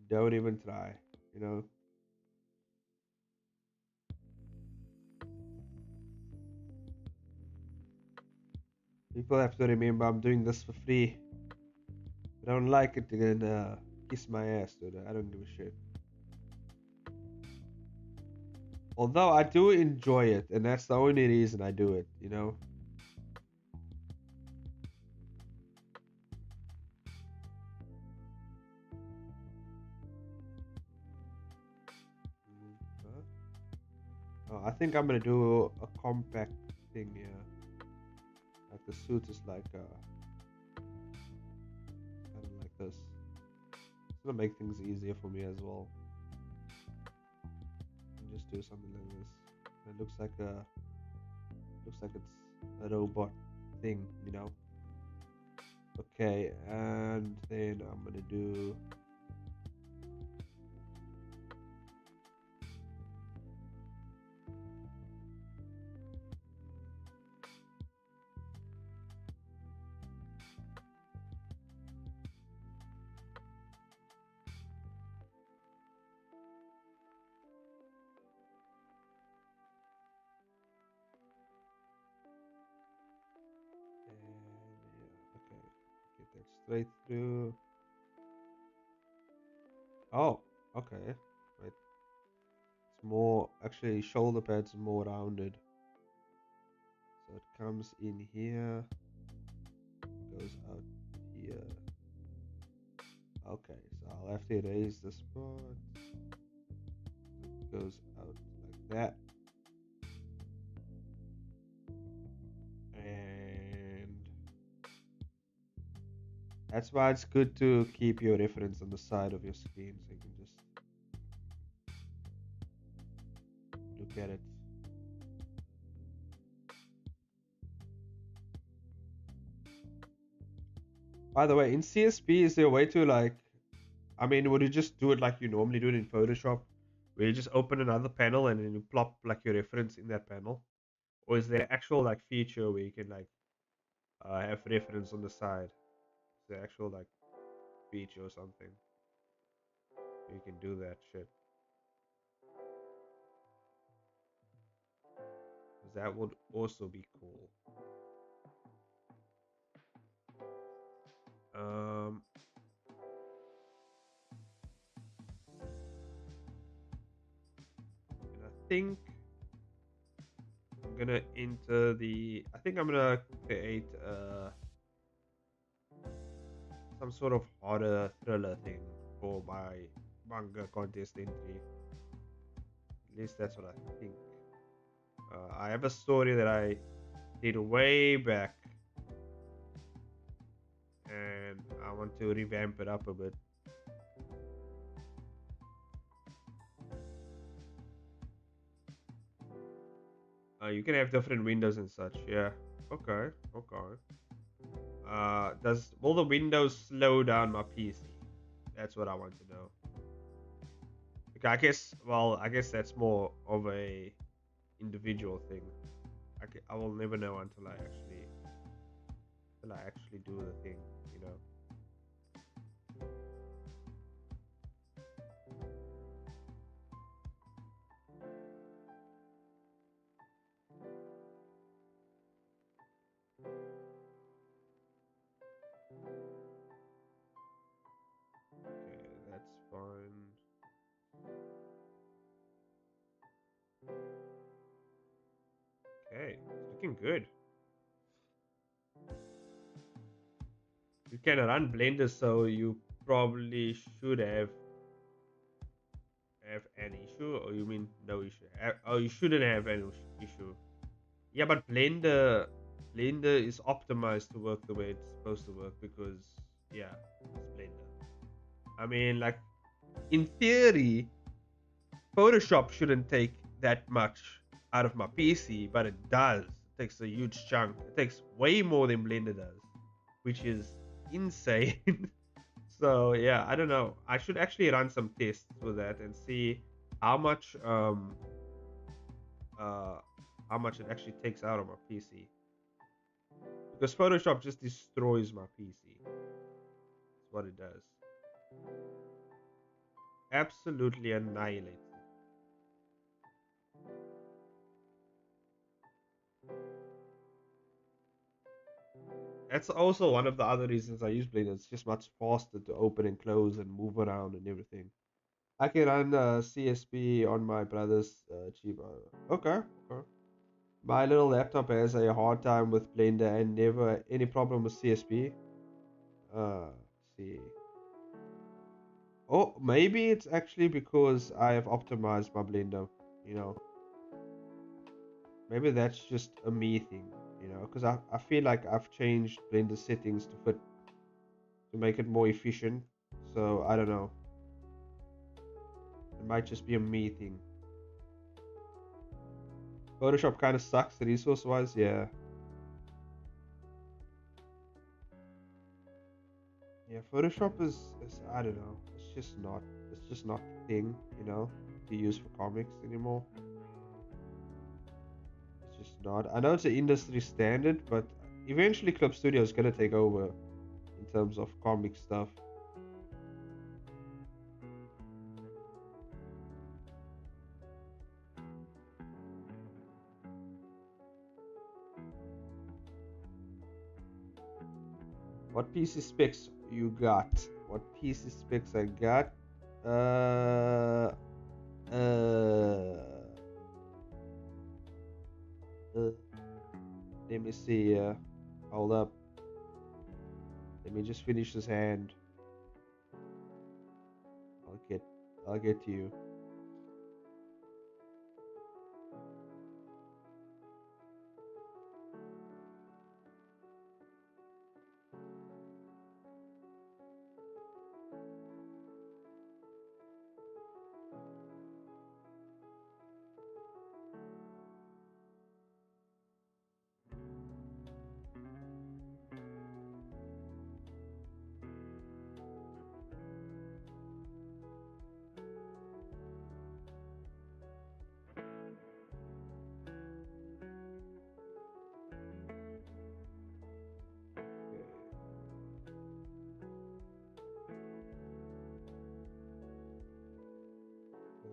Don't even try. You know. People have to remember I'm doing this for free. If I don't like it, then kiss my ass, dude. I don't give a shit. Although I do enjoy it, and that's the only reason I do it, you know? Oh, I think I'm gonna do a compact thing here. Like the suit is like kind of like this. It's gonna make things easier for me as well. And just do something like this. It looks like it's a robot thing, you know. Okay, and then I'm gonna do. Get that straight through. Oh, okay. Right. It's more, actually, shoulder pads are more rounded. So it comes in here, goes out here. Okay, so I'll have to erase this part. It goes out like that. And that's why it's good to keep your reference on the side of your screen so you can just look at it. By the way, in CSP, is there a way to like, I mean, would you just do it like you normally do it in Photoshop, where you just open another panel and then you plop like your reference in that panel? Or is there actual like feature where you can like have reference on the side? Is there actual like feature or something where you can do that shit? Because that would also be cool. And I think I'm gonna enter the. I think I'm gonna create some sort of horror thriller thing for my manga contest entry. At least that's what I think. I have a story that I did way back, and I want to revamp it up a bit. You can have different windows and such. Yeah. Okay. Okay. Will the windows slow down my PC? That's what I want to know. Okay, I guess. Well, I guess that's more of a individual thing. I will never know until I actually do the thing. You know. Okay, that's fine. Okay, it's looking good. You can run Blender, so you probably should have an issue, or you mean no issue? Oh, you shouldn't have an issue. Yeah, but Blender is optimized to work the way it's supposed to work because yeah, it's Blender. I mean, like in theory, Photoshop shouldn't take that much out of my PC, but it does. It takes a huge chunk. It takes way more than Blender does, which is insane. So yeah, I don't know. I should actually run some tests with that and see how much it actually takes out of my PC. Because Photoshop just destroys my PC. That's what it does. Absolutely annihilates it. That's also one of the other reasons I use Blender. It's just much faster to open and close and move around and everything. I can run CSP on my brother's cheap. Okay, okay. My little laptop has a hard time with Blender and never any problem with CSP. See. Oh, maybe it's actually because I have optimized my Blender. You know, maybe that's just a me thing. You know, because I feel like I've changed Blender settings to fit to make it more efficient. So I don't know. It might just be a me thing. Photoshop kind of sucks resource wise, yeah. Yeah, Photoshop is I don't know. It's just not the thing, you know, to use for comics anymore. It's just not. I know it's an industry standard, but eventually Club Studio is gonna take over in terms of comic stuff. What PC specs you got? What PC specs I got? Uh, uh, uh let me see. Hold up. Let me just finish this hand. I'll get, I'll get to you.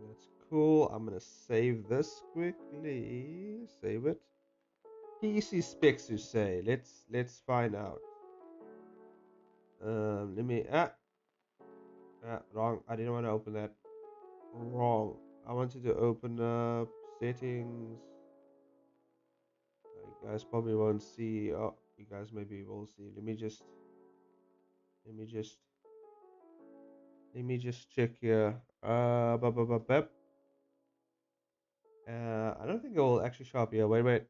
That's cool. I'm gonna save this quickly. Save it. PC specs, you say? Let's find out. Let me wrong. I didn't want to open that. Wrong. I wanted to open up settings. You guys probably won't see. Oh, you guys maybe will see. Let me just let me just check here. I don't think it will actually show up here. Wait.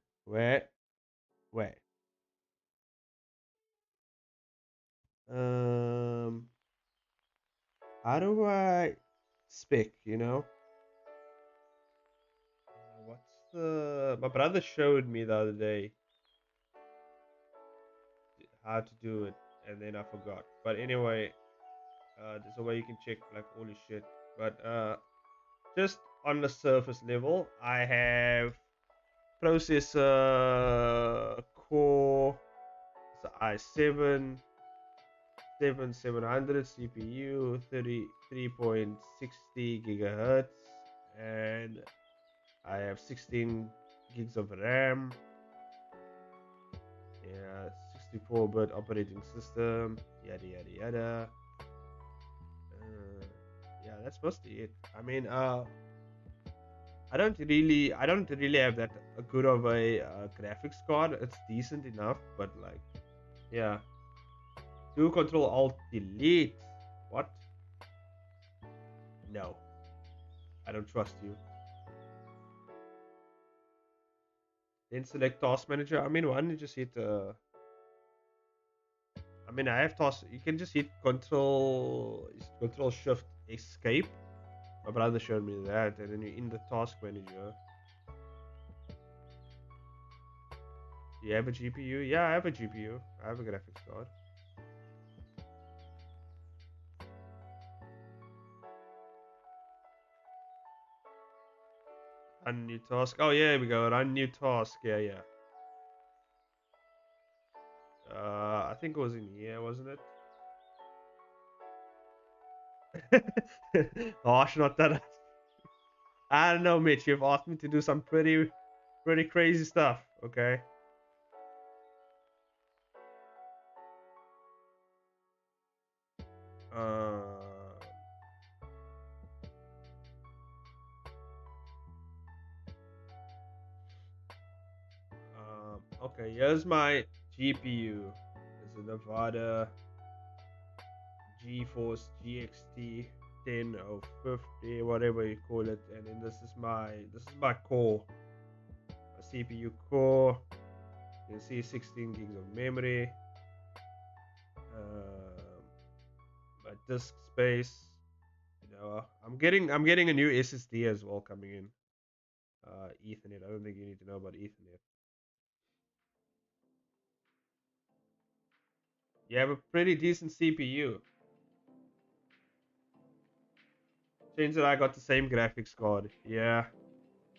Um, how do I spec? You know, what's the? My brother showed me the other day how to do it, and then I forgot. But anyway, there's a way you can check like all this shit. But just on the surface level, I have processor core, it's i7 7700 CPU, 33.60 gigahertz, and I have 16 gigs of RAM. Yeah, 64-bit operating system. Yada yada yada. Yeah, that's mostly it. I mean, I don't really have that good of a graphics card. It's decent enough, but like, yeah. Do Control Alt Delete. What? No, I don't trust you. Then select Task Manager. I mean, why don't you just hit? I mean, I have task. You can just hit Control Shift Escape. My brother showed me that, and then you're in the Task Manager. Do you have a GPU? Yeah, I have a GPU. I have a graphics card. Run new task. Oh yeah, here we go. Run new task. Yeah, yeah. I think it was in here, wasn't it? Gosh, not that. I don't know, Mitch. You've asked me to do some pretty crazy stuff. Okay. Uh, okay, here's my GPU. It's a Nevada GeForce GXT 1050, whatever you call it, and then this is my core, a CPU core. You can see 16 gigs of memory, my disk space. I'm getting a new SSD as well coming in. Ethernet. I don't think you need to know about Ethernet. You have a pretty decent CPU. Change that I got the same graphics card. Yeah.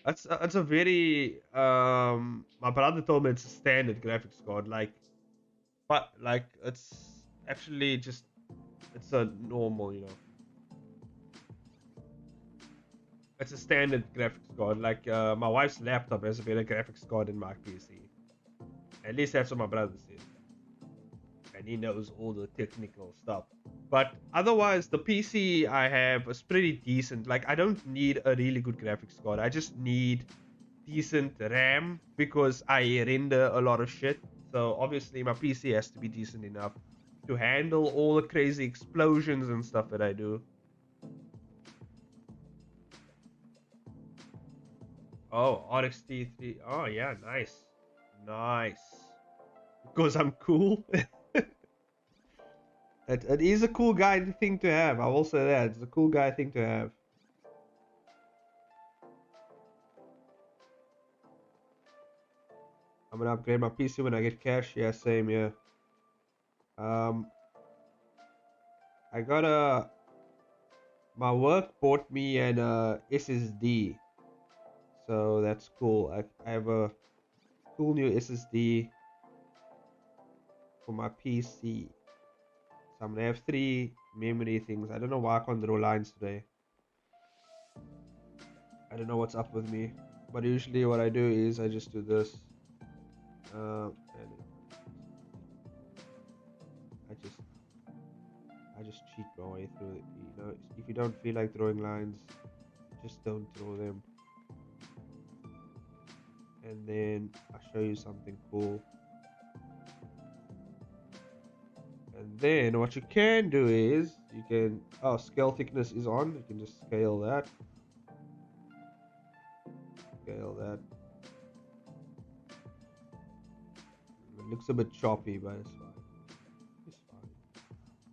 That's a very my brother told me it's a standard graphics card, but like it's actually just it's a normal, it's a standard graphics card. Like my wife's laptop has a better graphics card than my PC. At least that's what my brother said. And he knows all the technical stuff. But otherwise, the PC I have is pretty decent. Like, I don't need a really good graphics card. I just need decent RAM because I render a lot of shit. So obviously, my PC has to be decent enough to handle all the crazy explosions and stuff that I do. Oh, RX T3. Oh, yeah, nice. Nice. Because I'm cool. It is a cool guy thing to have. I will say that. It's a cool guy thing to have. I'm gonna upgrade my PC when I get cash. Yeah, same, yeah. I got my work bought me an SSD. So that's cool. I have a cool new SSD for my PC. So I'm gonna have 3 memory things. I don't know why I can't draw lines today. I don't know what's up with me. But usually what I do is I just do this. And I just cheat my way through it. If you don't feel like drawing lines, just don't draw them. And then I'll show you something cool. And then what you can do is you can scale thickness is on. You can just scale that. Scale that. It looks a bit choppy, but it's fine. It's fine.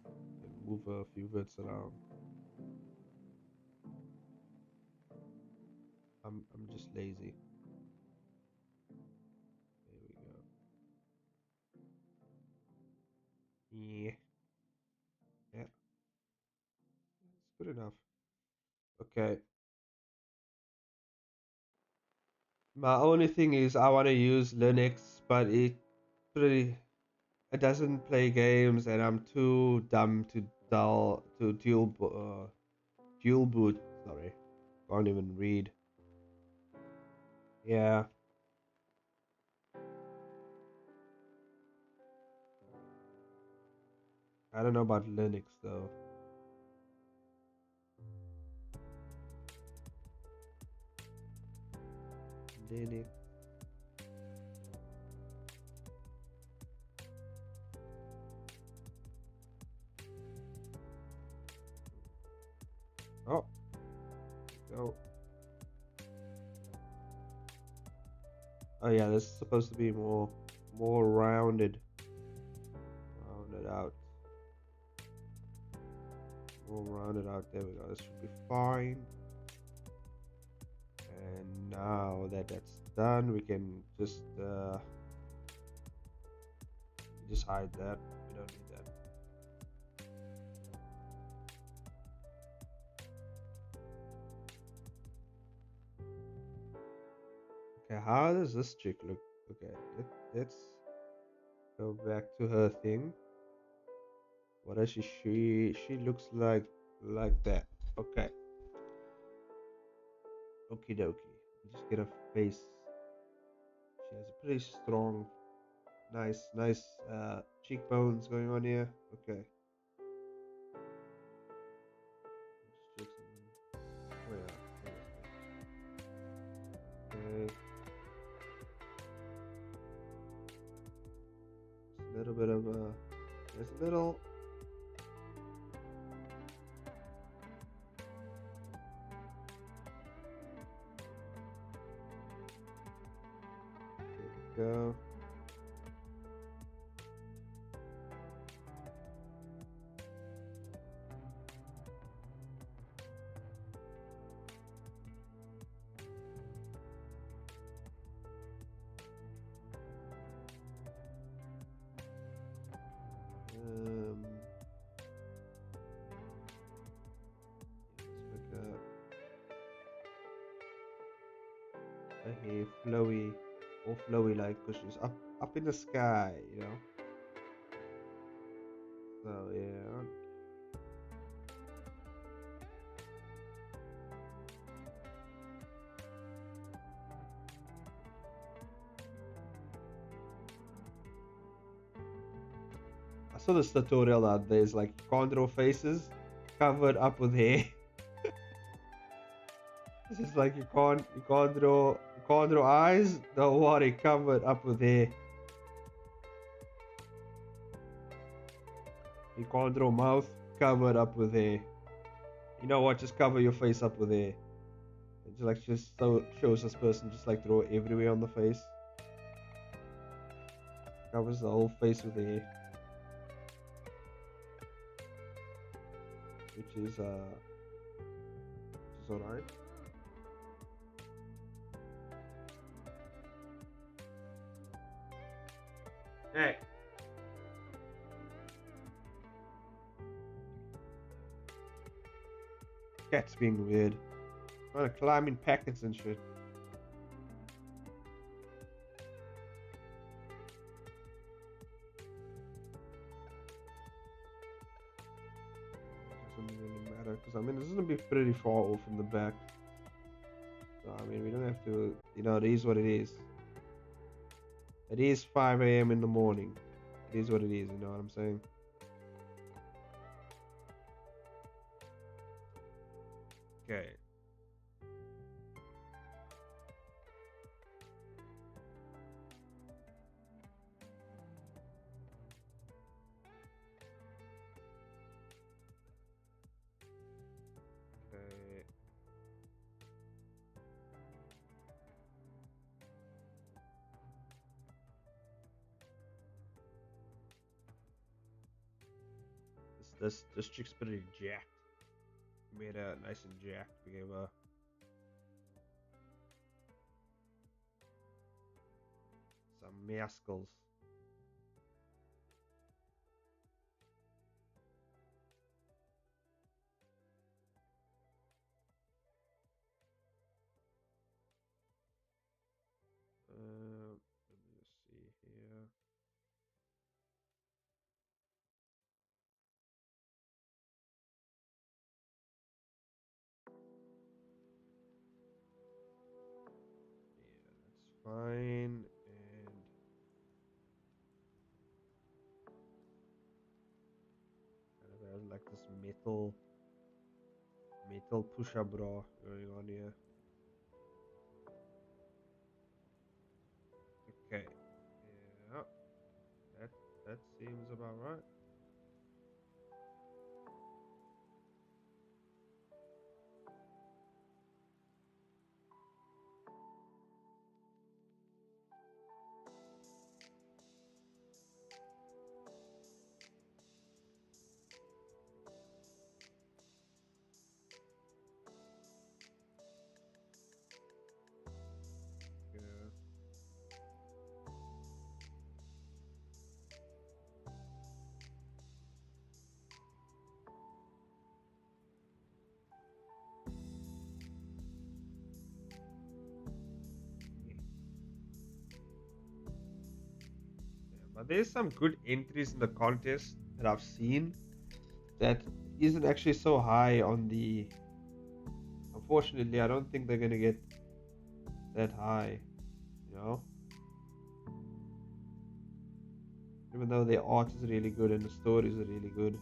You can move a few bits around. I'm just lazy. There we go. Yeah. Yeah. It's good enough. Okay. My only thing is I want to use Linux, but it doesn't play games, and I'm too dumb to dual boot. Sorry, can't even read. Yeah. I don't know about Linux though. Linux. Oh. Go. Oh yeah, this is supposed to be more rounded. Rounded out. More rounded out. There we go. This should be fine. And now that that's done, we can just hide that. We don't need that. Okay, how does this chick look? Okay, let's go back to her thing. What does she looks like that. Okay. Okie dokie. Just get a face. She has a pretty strong, nice cheekbones going on here. Okay. little bit of there's a little. There we go. Hey, flowy, all flowy like, because she's up in the sky, you know. So yeah. I saw this tutorial out there. It's like you can't draw faces covered up with hair. It's just like you can't draw eyes. Don't worry, covered up with hair. You can't draw mouth, covered up with hair. You know what? Just cover your face up with hair. It's like just so shows this person just like draw everywhere on the face. Covers the whole face with hair. Which is alright. Hey. Cat's being weird. Trying to climb in packets and shit. Doesn't really matter because I mean this is gonna be pretty far off from the back. So I mean we don't have to, you know, it is what it is. It is 5 a.m. in the morning. It is what it is, you know what I'm saying? Okay. This chick's pretty jacked. We made her nice and jacked. We gave her some muscles. Let me just see here. Fine, and kind of has like this metal push-up bra going on here. Okay, yeah, that seems about right. But there's some good entries in the contest that I've seen that isn't actually so high on the. Unfortunately, I don't think they're gonna get that high, you know. Even though their art is really good and the stories are really good.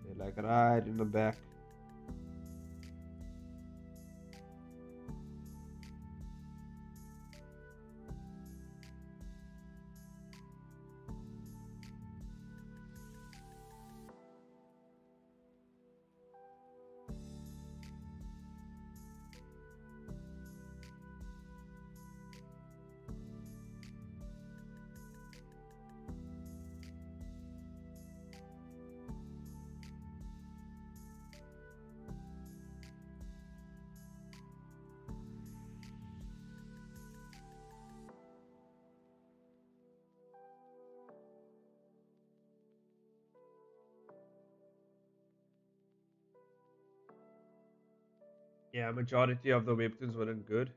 They're like right in the back. Yeah, majority of the webtoons weren't good,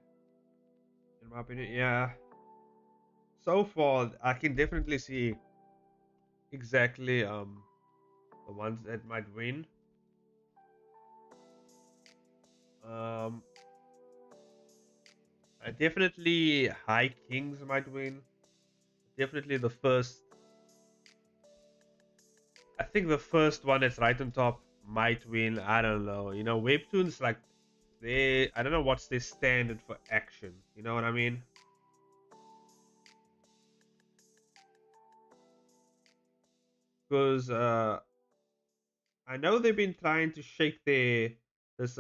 in my opinion. Yeah, so far I can definitely see exactly the ones that might win. Um, definitely High Kings might win. Definitely the first. I think the first one that's right on top might win. I don't know. You know, webtoons like they. I don't know what's their standard for action. You know what I mean? Because I know they've been trying to shake their this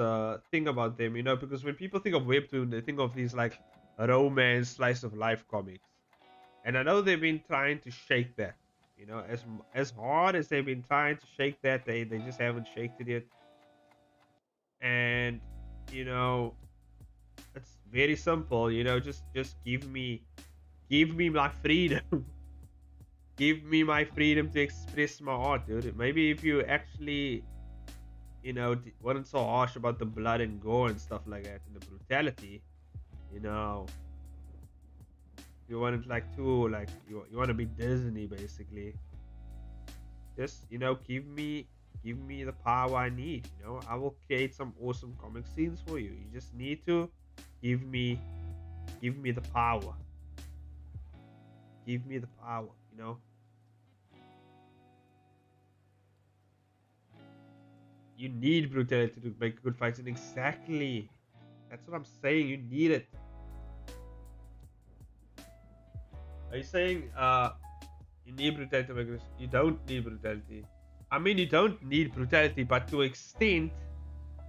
thing about them. You know, because when people think of webtoon, they think of these like romance slice of life comics. And I know they've been trying to shake that. You know, as hard as they've been trying to shake that, they just haven't shaked it yet. And you know, it's very simple. You know, just give me my freedom. Give me my freedom to express my art, dude. Maybe if you actually, you know, weren't so harsh about the blood and gore and stuff like that and the brutality, you know, you want it like too like you want to be Disney basically. Just you know, give me the power I need. You know, I will create some awesome comic scenes for you. You just need to give me give me the power. Give me the power. You know, you need brutality to make good fights, and exactly that's what I'm saying. You need it. Are you saying you need brutality to make this? You don't need brutality. I mean, you don't need brutality, but to extent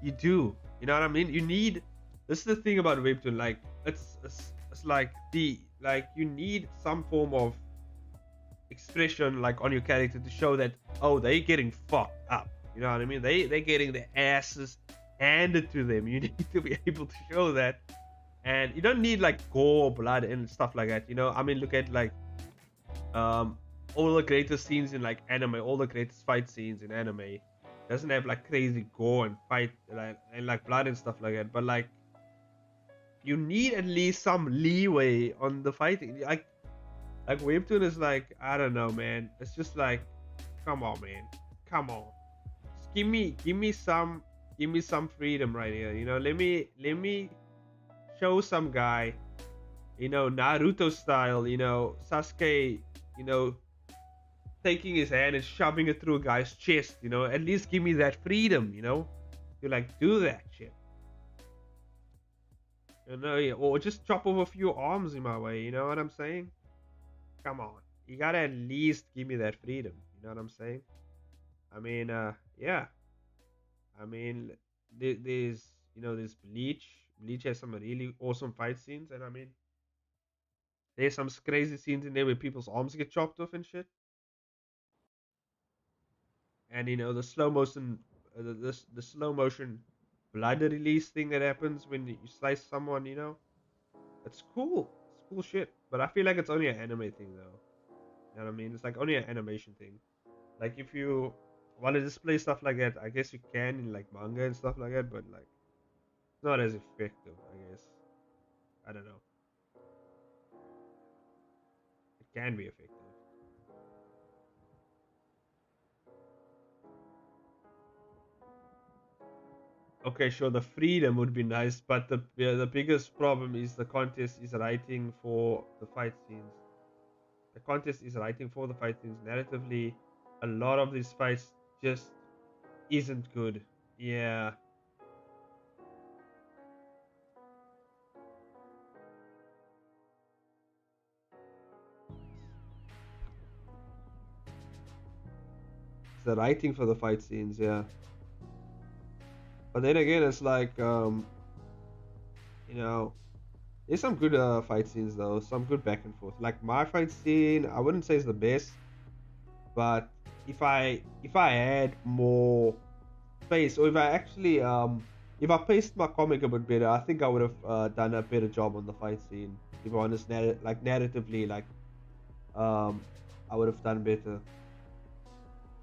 you do. You know what I mean? You need. This is the thing about webtoon. Like it's like the like you need some form of expression like on your character to show that oh they're getting fucked up. You know what I mean? They're getting their asses handed to them. You need to be able to show that, and you don't need like gore, blood, and stuff like that. You know? I mean, look at like um all the greatest scenes in like anime, all the greatest fight scenes in anime doesn't have like crazy gore and fight and like blood and stuff like that, but like you need at least some leeway on the fighting. Like webtoon is like I don't know, man. It's just like, come on, man, come on. Just give me some freedom right here. You know, let me show some guy. You know, Naruto style. You know, Sasuke. You know, taking his hand and shoving it through a guy's chest. You know, at least give me that freedom. You know, you like do that shit. You know, yeah, or just chop off a few arms in my way. You know what I'm saying? Come on, you gotta at least give me that freedom. You know what I'm saying? I mean, yeah. I mean, there's you know there's Bleach. Bleach has some really awesome fight scenes, and I mean, there's some crazy scenes in there where people's arms get chopped off and shit. And you know the slow motion, the slow motion blood release thing that happens when you slice someone. You know, it's cool. It's cool shit. But I feel like it's only an anime thing though. You know what I mean? It's like only an animation thing. Like if you want to display stuff like that, I guess you can in like manga and stuff like that, but like it's not as effective, I guess. I don't know. It can be effective. Okay, sure, the freedom would be nice, but the biggest problem is the contest is writing for the fight scenes. The contest is writing for the fight scenes. Narratively, a lot of these fights just isn't good. Yeah, it's the writing for the fight scenes. Yeah, but then again, it's like you know, there's some good fight scenes though, some good back and forth. Like my fight scene, I wouldn't say it's the best, but if I had more space, or if I paced my comic a bit better, I think I would have done a better job on the fight scene. If I honest, like narratively, like um, I would have done better.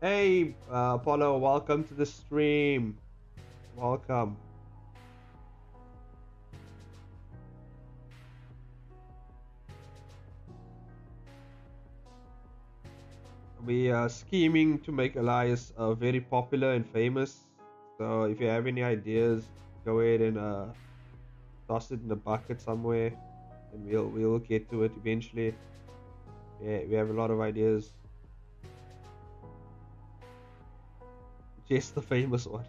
Hey, Apollo, welcome to the stream. Welcome. We are scheming to make Elias very popular and famous. So if you have any ideas, go ahead and toss it in a bucket somewhere, and we'll get to it eventually. Yeah, we have a lot of ideas. Just the famous one.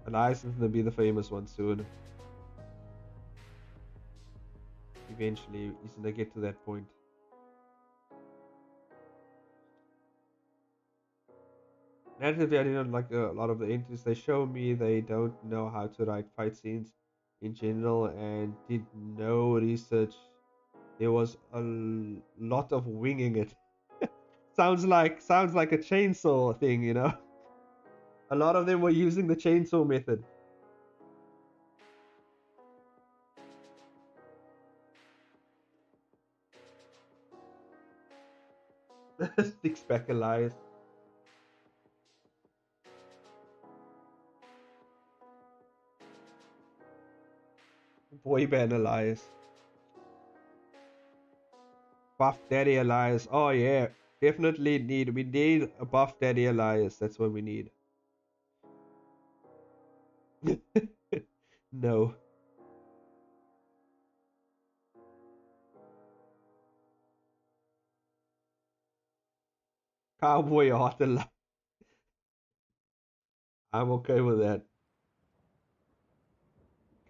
Elias is gonna be the famous one soon. Eventually, he's gonna get to that point. Narratively, I didn't like a lot of the entries they show me. They don't know how to write fight scenes in general and did no research. There was a lot of winging it. sounds like a chainsaw thing, you know. A lot of them were using the chainsaw method. Six pack Elias. Boy band Elias. Buff Daddy Elias. Oh yeah. Definitely we need a Buff Daddy Elias. That's what we need. No. Cowboy Heart Elias. I'm okay with that.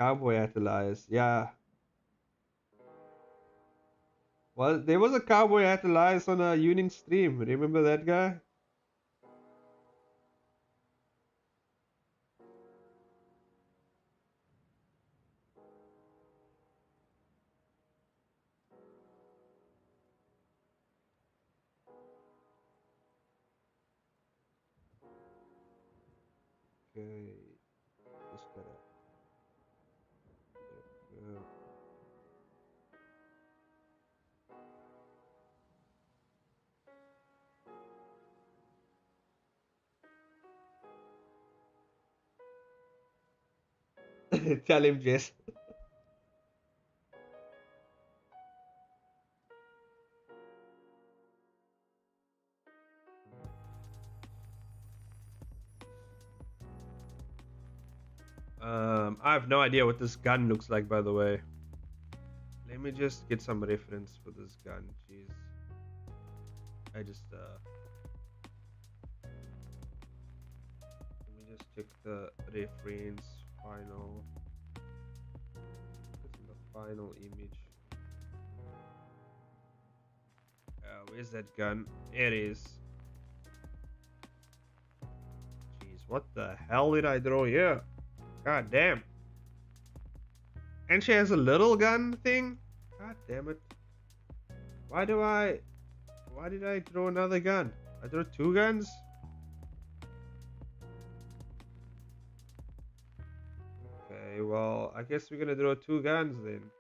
Cowboy Heart Elias. Yeah. Well, there was a Cowboy Heart Elias on a Union stream. Remember that guy? Okay. Just gotta go. Tell him, Jess. I have no idea what this gun looks like, by the way. Let me just get some reference for this gun. Jeez. I just let me just check the reference final. This is the final image. Where's that gun? There it is. Jeez, what the hell did I draw here? God damn. And she has a little gun thing? God damn it. Why did I draw another gun? I drew two guns? Okay, well, I guess we're gonna draw two guns then.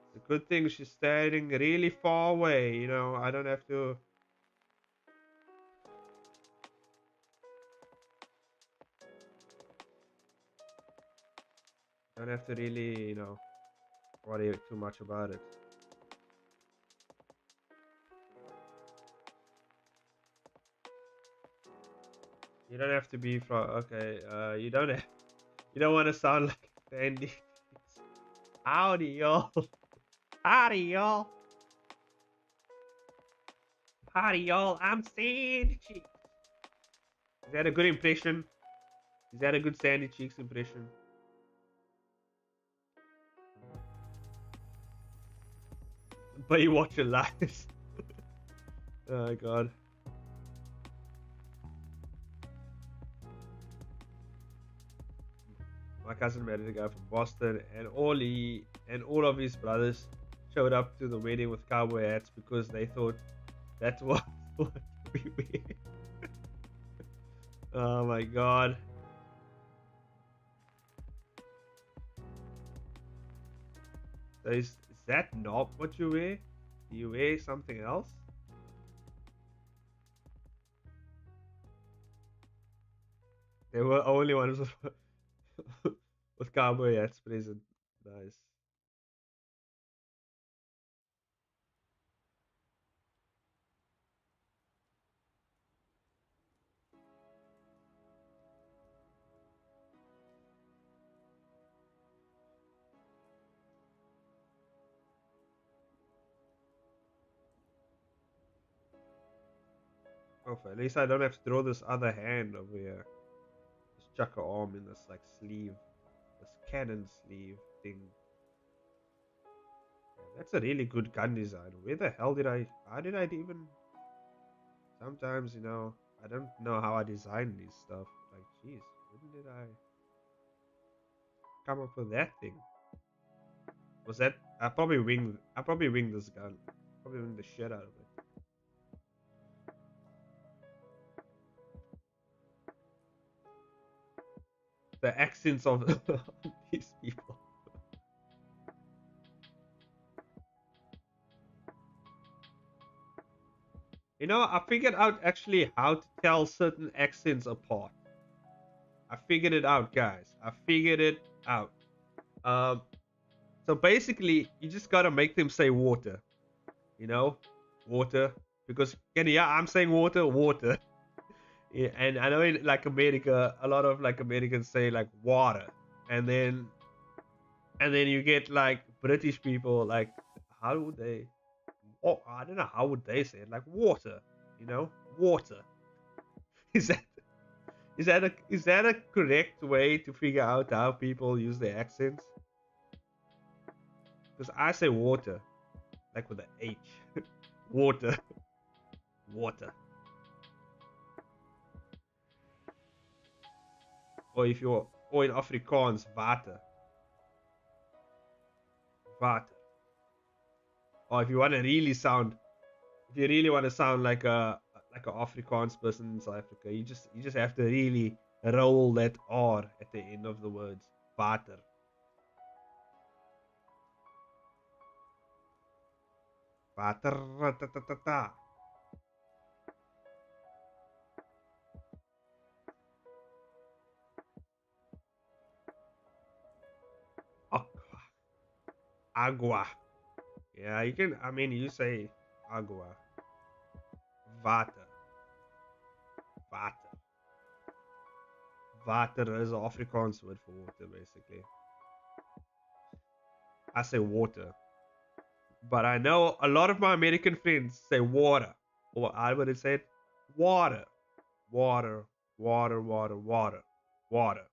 It's a good thing she's standing really far away, you know, I don't have to... Don't have to really, you know, worry too much about it. You don't have to be from... Okay, you don't want to sound like Sandy. Howdy, y'all. Howdy, y'all. Howdy, y'all. I'm Sandy Cheeks. Is that a good impression? Is that a good Sandy Cheeks impression? But you watch your lives. Oh, God. My cousin married a guy from Boston, and all of his brothers showed up to the wedding with cowboy hats because they thought that was what we wear. Oh my God. So is that not what you wear? Do you wear something else? There were only ones with cowboy hats present. Nice. at least I don't have to draw this other hand over here. Just chuck her arm in this like sleeve, this cannon sleeve thing. That's a really good gun design. Where the hell did how did I even... Sometimes, you know, I don't know how I design these stuff. Like, jeez, when did I come up with that thing? Was that... I probably winged this gun. Probably winged the shit out of it. The accents of these people. You know, I figured out actually how to tell certain accents apart. I figured it out, guys. I figured it out. So basically, you just gotta make them say water. You know, water. Because yeah, I'm saying water, water. Yeah, and I know in like America, a lot of like Americans say like water, and then you get like British people like, how would they? Oh, I don't know how would they say it, like water, you know, water. Is that a correct way to figure out how people use their accents? Because I say water, like with an H, water, water. Or if you're, or in Afrikaans, water, water. Or if you want to really sound, if you really want to sound like an Afrikaans person in South Africa, you just have to really roll that R at the end of the words. Water. Water. Ta, ta, ta, ta. Aqua. Agua. Yeah, you can. I mean, you say agua. Water. Water. Water is an Afrikaans word for water, basically. I say water. But I know a lot of my American friends say water. Or I would have said water. Water. Water, water, water. Water.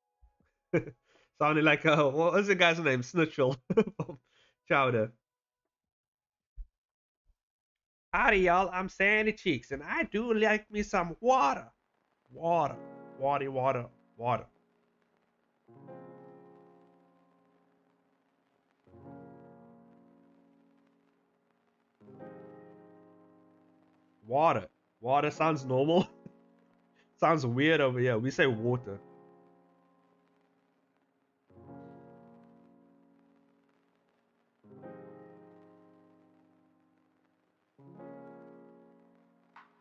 Sounded like, what was the guy's name? Snitchell from Chowder. Howdy, y'all. I'm Sandy Cheeks, and I do like me some water. Water. Water, water, water. Water. Water sounds normal. Sounds weird over here. We say water.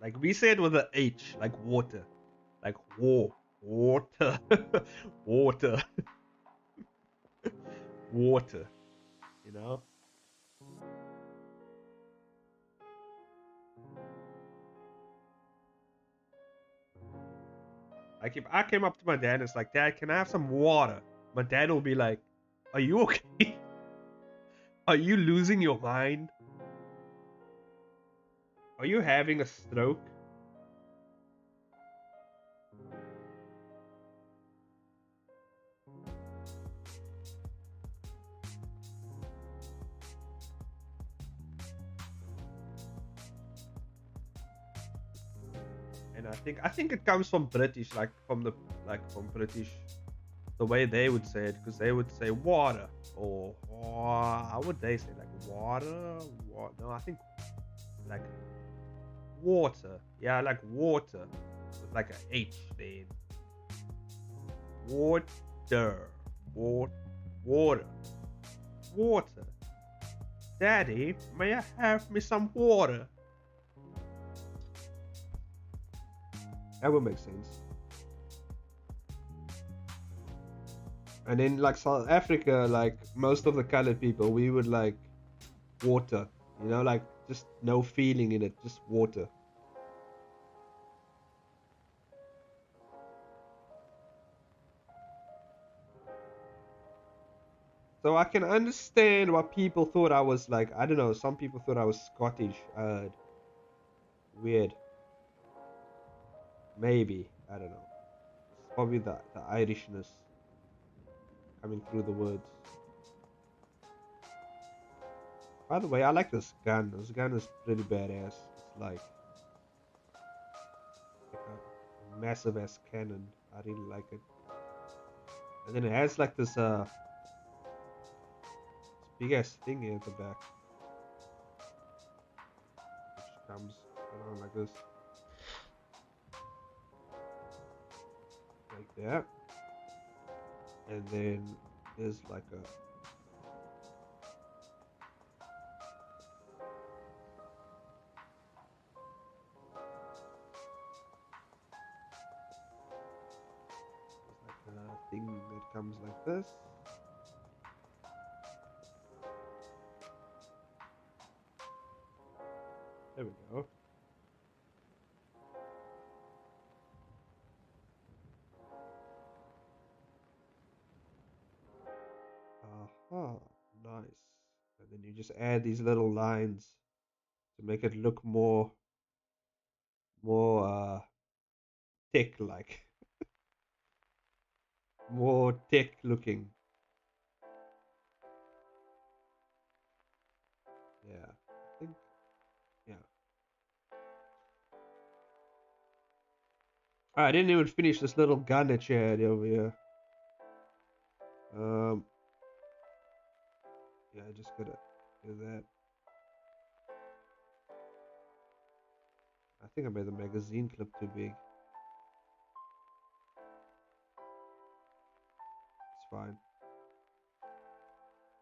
Like we say it with an H, like water. Like water. Water. Water. You know? Like if I came up to my dad and it's like, Dad, can I have some water? My dad will be like, are you okay? Are you losing your mind? Are you having a stroke? And I think it comes from British, like from British, the way they would say it, because they would say water or how would they say like water? No, I think like water. Yeah, like water with like a H there. Water, water, water. Daddy, may I have me some water? That would make sense. And in like South Africa, like most of the colored people, we would like water, you know, like just no feeling in it, just water. So I can understand why people thought I was like, I don't know, some people thought I was Scottish. Weird. Maybe, I don't know. It's probably the Irishness coming through the words. By the way, I like this gun. This gun is pretty badass. It's like a massive ass cannon. I really like it. And then it has like this big ass thing here at the back, which comes around like this, like that. And then there's like a thing that comes like this. There we go. Aha, nice. And then you just add these little lines to make it look more tech like, more tech looking. Yeah, I think, yeah. I didn't even finish this little gun that you had over here. Yeah, I just gotta do that. I think I made the magazine clip too big. It's fine.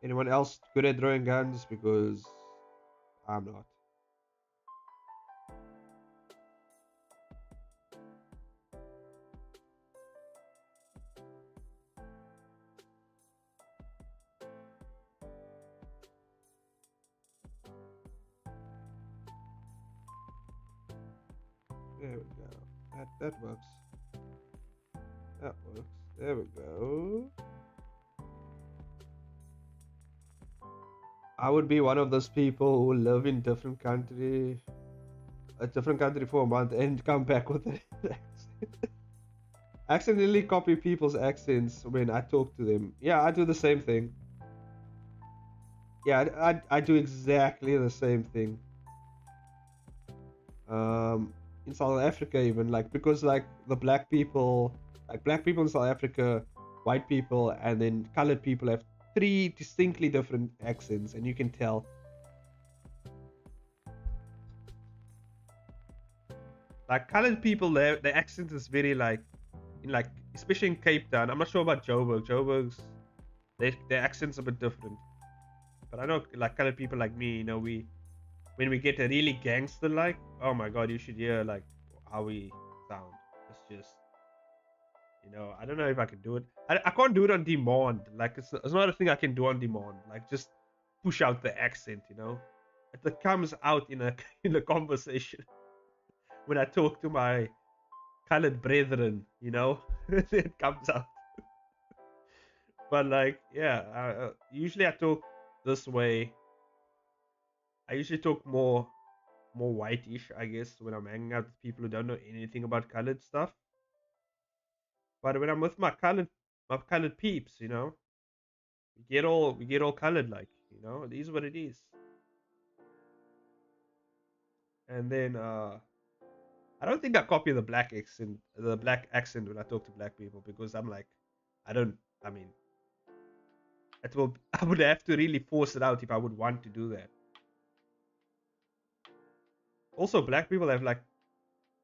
Anyone else good at drawing guns? Because I'm not. There we go. That works. That works. There we go. I would be one of those people who live in a different country for a month and come back with an accent. Accidentally copy people's accents when I talk to them. Yeah, I do the same thing. Yeah, I do exactly the same thing. In South Africa even, like, because like the black people in South Africa, white people, and then colored people have three distinctly different accents, and you can tell. Like colored people, their accent is very like, especially in Cape Town. I'm not sure about Joburg. Joburg's their accent's a bit different. But I know like colored people like me, you know, when we get a really gangster like, oh my god, you should hear like how we sound. It's just, you know, I don't know if I can do it. I can't do it on demand. Like it's not a thing I can do on demand. Like just push out the accent, you know. It comes out in a in a conversation when I talk to my colored brethren, you know. It comes out. But like, yeah, usually I talk this way. I usually talk more whitish, I guess, when I'm hanging out with people who don't know anything about colored stuff. But when I'm with my colored peeps, you know, we get all colored, like, you know, it is what it is. And then I don't think I copy the black accent when I talk to black people, because I'm like, I mean, I would have to really force it out if I would want to do that. Also, black people have like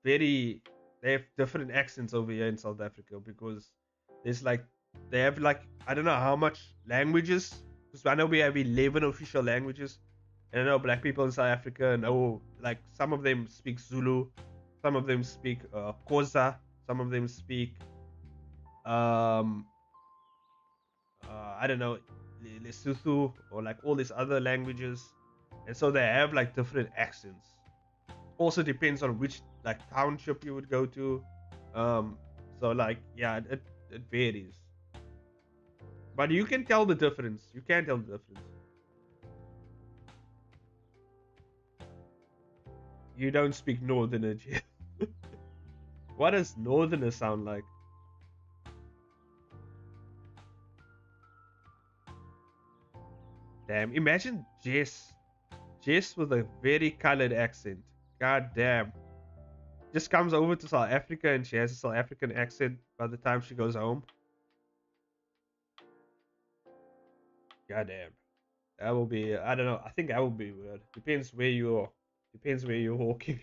they have different accents over here in South Africa, because there's like, they have like, I don't know how much languages, because I know we have 11 official languages, and I know black people in South Africa know, like, some of them speak Zulu, some of them speak Xhosa, some of them speak um I don't know, Lesotho, or like all these other languages, and so they have like different accents. Also depends on which like township you would go to. Um, so like, yeah, it varies. But you can tell the difference. You can tell the difference. You don't speak Northern, What does Northerner sound like? Damn, imagine Jess. Jess with a very colored accent. God damn. Just comes over to South Africa and she has a South African accent by the time she goes home. God damn. That will be, I don't know. I think that will be weird. Depends where you are. Depends where you're walking.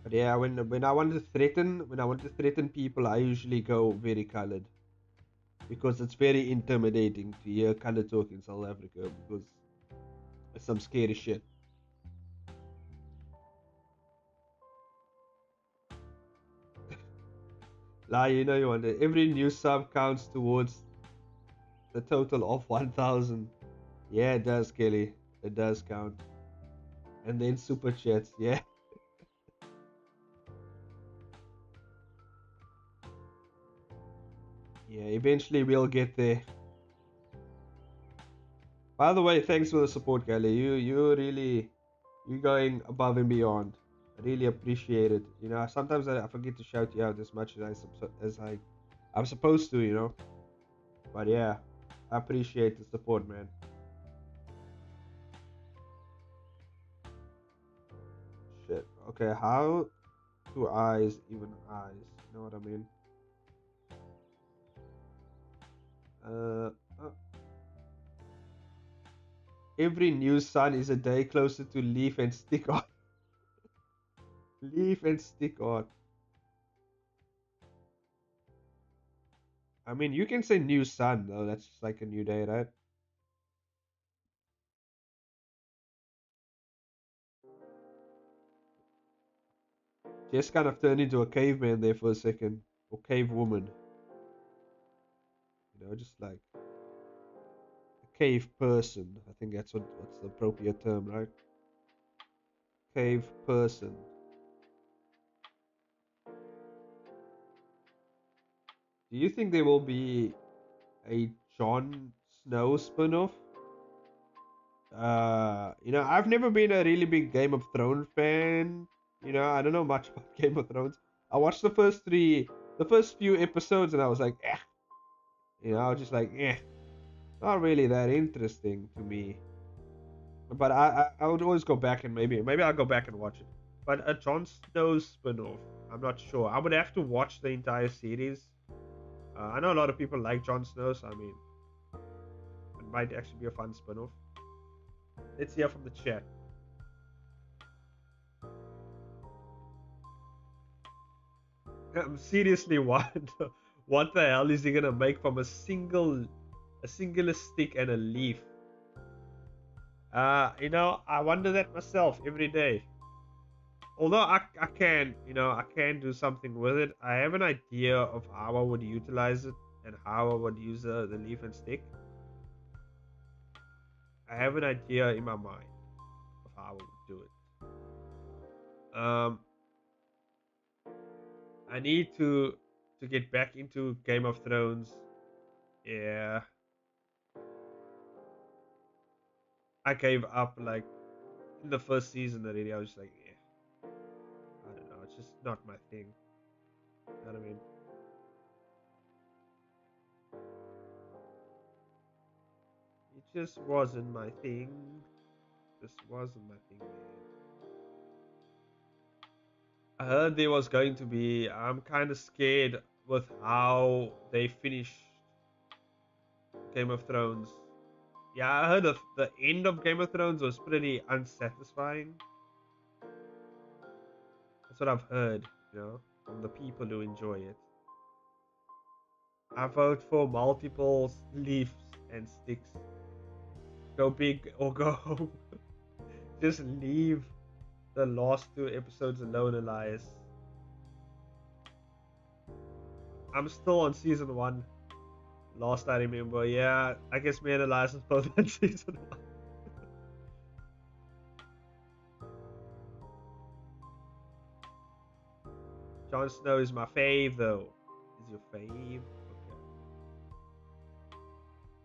But yeah, when I want to threaten people, I usually go very colored because it's very intimidating to hear color talk in South Africa because it's some scary shit. Like you wonder every new sub counts towards the total of 1,000. Yeah, it does, Kelly. It does count. And then super chats. Yeah. Yeah, eventually we'll get there. By the way, thanks for the support, Kelly. You going above and beyond. I really appreciate it. Sometimes I forget to shout you out as much as I'm supposed to. But yeah, I appreciate the support, man. Shit. Okay, how do eyes even eyes? You know what I mean? Uh, uh, every new sun is a day closer to leaf and stick art. Leaf and stick art. I mean, you can say new sun though. That's just like a new day, right? Just kind of turned into a caveman there for a second, or cave woman. Just like a cave person. I think what's the appropriate term, right? Cave person. Do you think there will be a Jon Snow spin-off? I've never been a really big Game of Thrones fan. I don't know much about Game of Thrones. I watched the first few episodes, and I was like, eh. I was just like, eh, not really that interesting to me. But I would always go back and maybe I'll go back and watch it. But a Jon Snow spin-off, I'm not sure. I would have to watch the entire series. I know a lot of people like Jon Snow, so I mean, it might actually be a fun spin-off. Let's hear from the chat. I'm seriously what the hell is he gonna make from a singular stick and a leaf? I wonder that myself every day. Although I can do something with it. I have an idea of how I would utilize it and how I would use the leaf and stick. I have an idea in my mind of how I would do it. I need to get back into Game of Thrones. Yeah, I gave up like in the first season already. I was just like, yeah, I don't know. It's just not my thing. You know what I mean? It just wasn't my thing. Just wasn't my thing, man. I heard there was going to be. I'm kind of scared with how they finished Game of Thrones. Yeah, I heard the end of Game of Thrones was pretty unsatisfying. That's what I've heard, from the people who enjoy it. I vote for multiple leaves and sticks. Go big or go home. Just leave the last 2 episodes alone, Elias. I'm still on season 1. Last I remember. Yeah, I guess me and Elias is both on season 1. Jon Snow is my fave, though. Is your fave? Okay.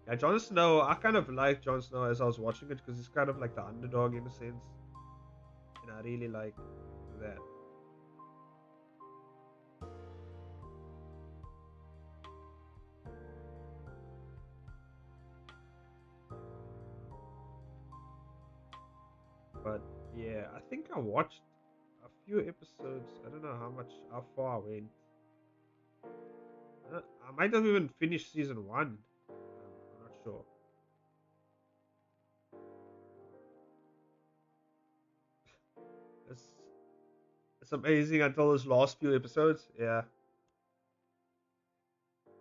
Yeah, Jon Snow, I kind of like Jon Snow as I was watching it because he's kind of like the underdog in a sense. And I really like that. But yeah, I think I watched a few episodes. I don't know how far I went. I might have even finished season 1. I'm not sure. It's it's amazing until those last few episodes. Yeah.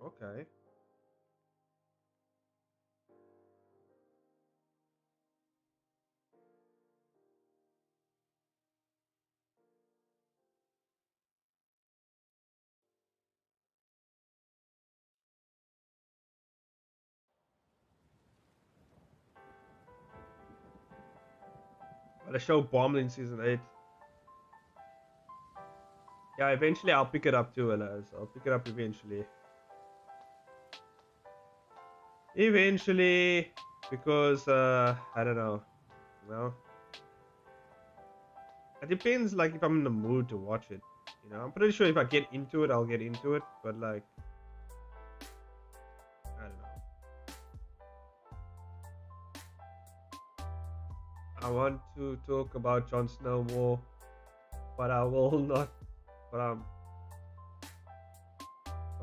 Okay. But the show bombed in season 8. Yeah, eventually I'll pick it up too, Elias. I'll pick it up eventually. Eventually, because I don't know. Well, it depends. Like if I'm in the mood to watch it, I'm pretty sure if I get into it, I'll get into it. But like, I don't know. I want to talk about Jon Snow more, but I will not. But I'm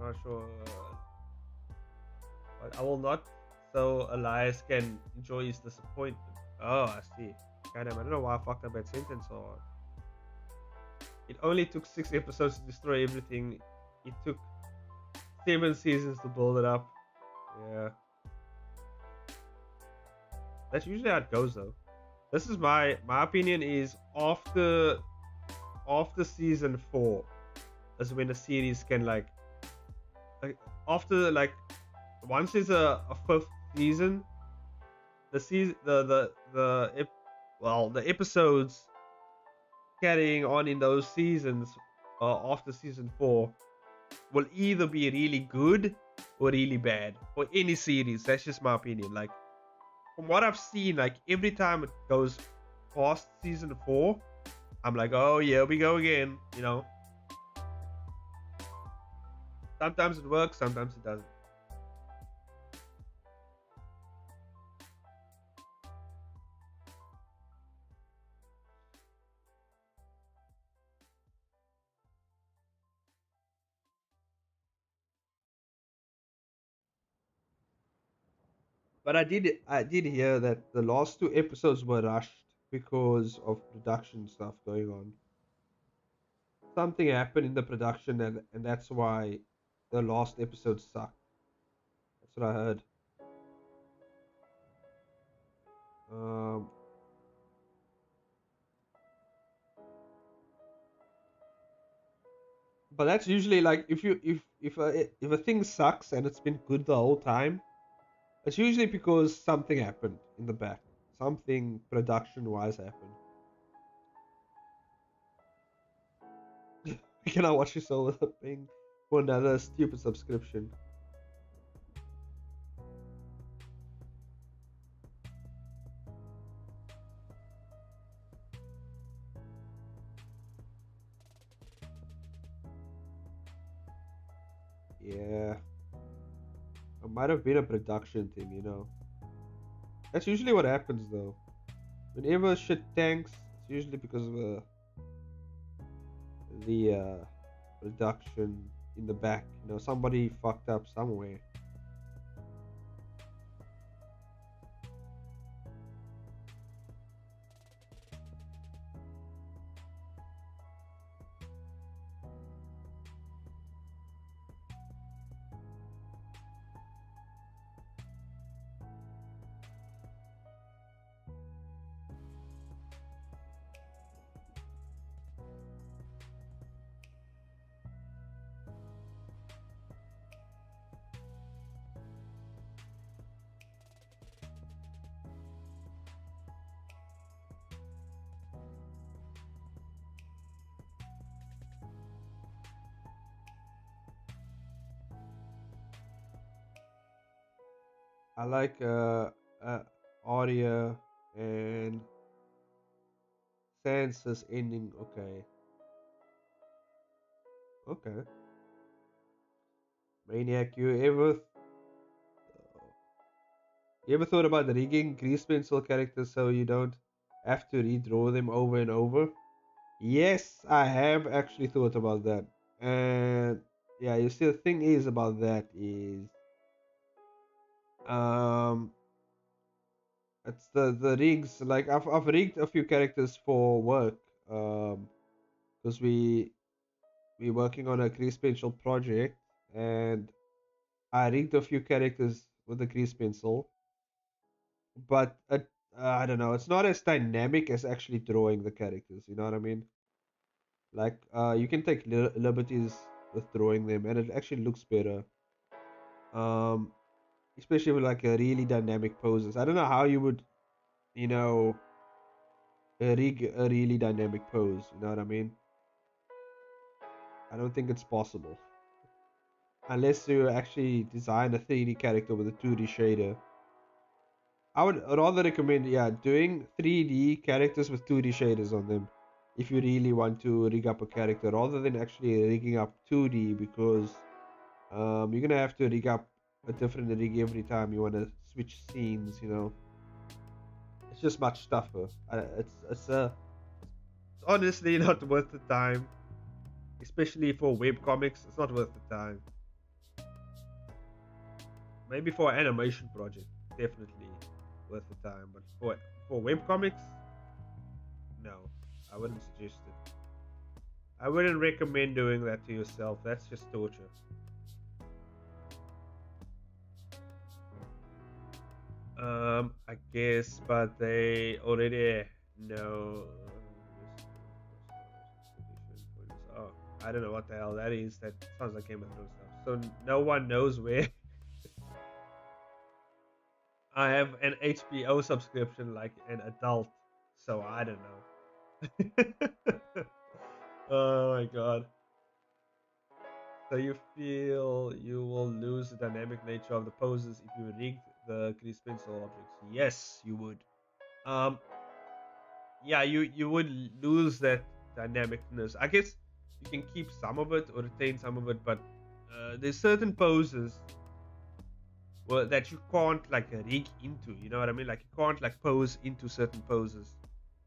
not sure. But I will not, so Elias can enjoy his disappointment. Oh, I see. God damn, I don't know why I fucked up that sentence so hard. It only took 6 episodes to destroy everything. It took 7 seasons to build it up. Yeah. That's usually how it goes though. This is my opinion is after season 4 is when the series can like after like once there's a 5th season, the season the episodes carrying on in those seasons after season 4 will either be really good or really bad for any series. That's just my opinion. Like from what I've seen, like every time it goes past season 4, I'm like, oh yeah, we go again. Sometimes it works, sometimes it doesn't. But I did hear that the last 2 episodes were rushed because of production stuff going on. Something happened in the production, and that's why the last episode sucked. That's what I heard. Um, but that's usually like if a thing sucks and it's been good the whole time, it's usually because something happened in the back. Something production wise happened. Can I watch this all paying for another stupid subscription? Yeah. It might have been a production thing. That's usually what happens though. Whenever shit tanks, it's usually because of the production in the back. Somebody fucked up somewhere. I like Aria and Sansa's ending. Okay, okay. Maniac, you ever thought about rigging grease pencil characters so you don't have to redraw them over and over? Yes, I have actually thought about that. And yeah, you see, the thing is about that is, um, it's the rigs. Like I've rigged a few characters for work, because we're working on a grease pencil project, and I rigged a few characters with a grease pencil, but I don't know, it's not as dynamic as actually drawing the characters. You know what I mean? Like you can take liberties with drawing them, and it actually looks better. Um, Especially with like a really dynamic poses. I don't know how you would, you know, rig a really dynamic pose. You know what I mean? I don't think it's possible unless you actually design a 3D character with a 2D shader. I would rather recommend, yeah, doing 3D characters with 2D shaders on them if you really want to rig up a character rather than actually rigging up 2D, because you're gonna have to rig up a different rig every time you want to switch scenes. You know, it's just much tougher. It's honestly not worth the time, especially for web comics. It's not worth the time. Maybe for an animation project, definitely worth the time. But for web comics, no, I wouldn't suggest it. I wouldn't recommend doing that to yourself. That's just torture. I guess, but they already know. Oh, I don't know what the hell that is. That sounds like Game of Thrones stuff. So no one knows where. I have an HBO subscription like an adult, so I don't know. Oh my god. So you feel you will lose the dynamic nature of the poses if you rigged the grease pencil objects? Yes, you would. Um, yeah, you would lose that dynamicness. I guess you can keep some of it or retain some of it, but there's certain poses that you can't like rig into. You know what I mean? Like you can't like pose into certain poses,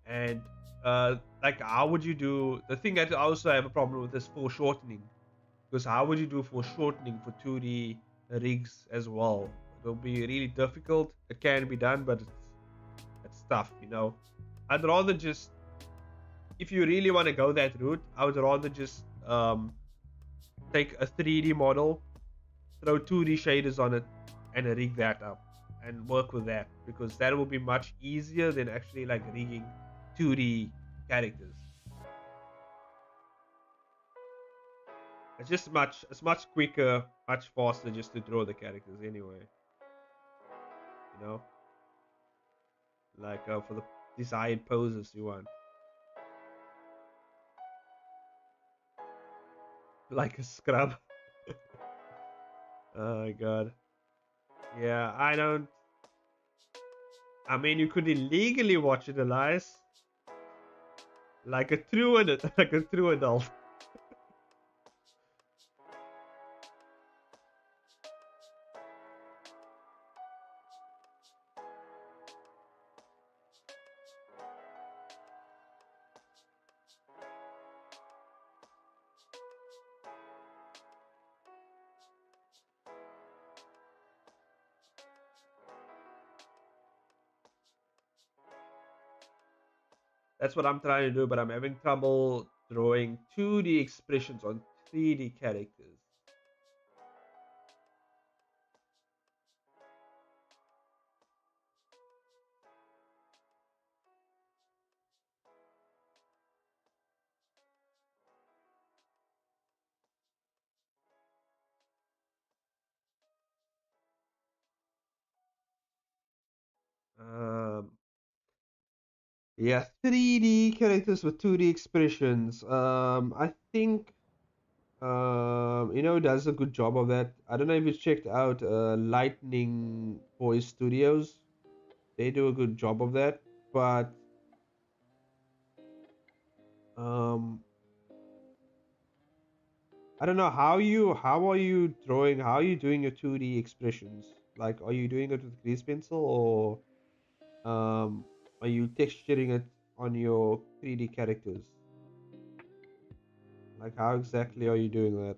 and like how would you do the thing that I also have a problem with is foreshortening, because how would you do foreshortening for 2D rigs as well? It'll be really difficult. It can be done, but it's tough. You know, I'd rather just, if you really want to go that route, I would rather just take a 3D model, throw 2D shaders on it, and rig that up and work with that, because that will be much easier than actually like rigging 2D characters. It's much quicker, much faster just to draw the characters anyway. You know, like for the desired poses you want, like a scrub. Oh my god. Yeah, I don't. I mean, you could illegally watch it, Elias, like a true like a true adult. That's what I'm trying to do, but I'm having trouble drawing 2D expressions on 3D characters. Um, yeah, 3D characters with 2D expressions. I think You know, who does a good job of that. I don't know if you checked out Lightning Voice Studios. They do a good job of that, but um, I don't know how are you drawing? How are you doing your 2D expressions? Like, are you doing it with grease pencil or are you texturing it on your 3D characters? Like, how exactly are you doing that?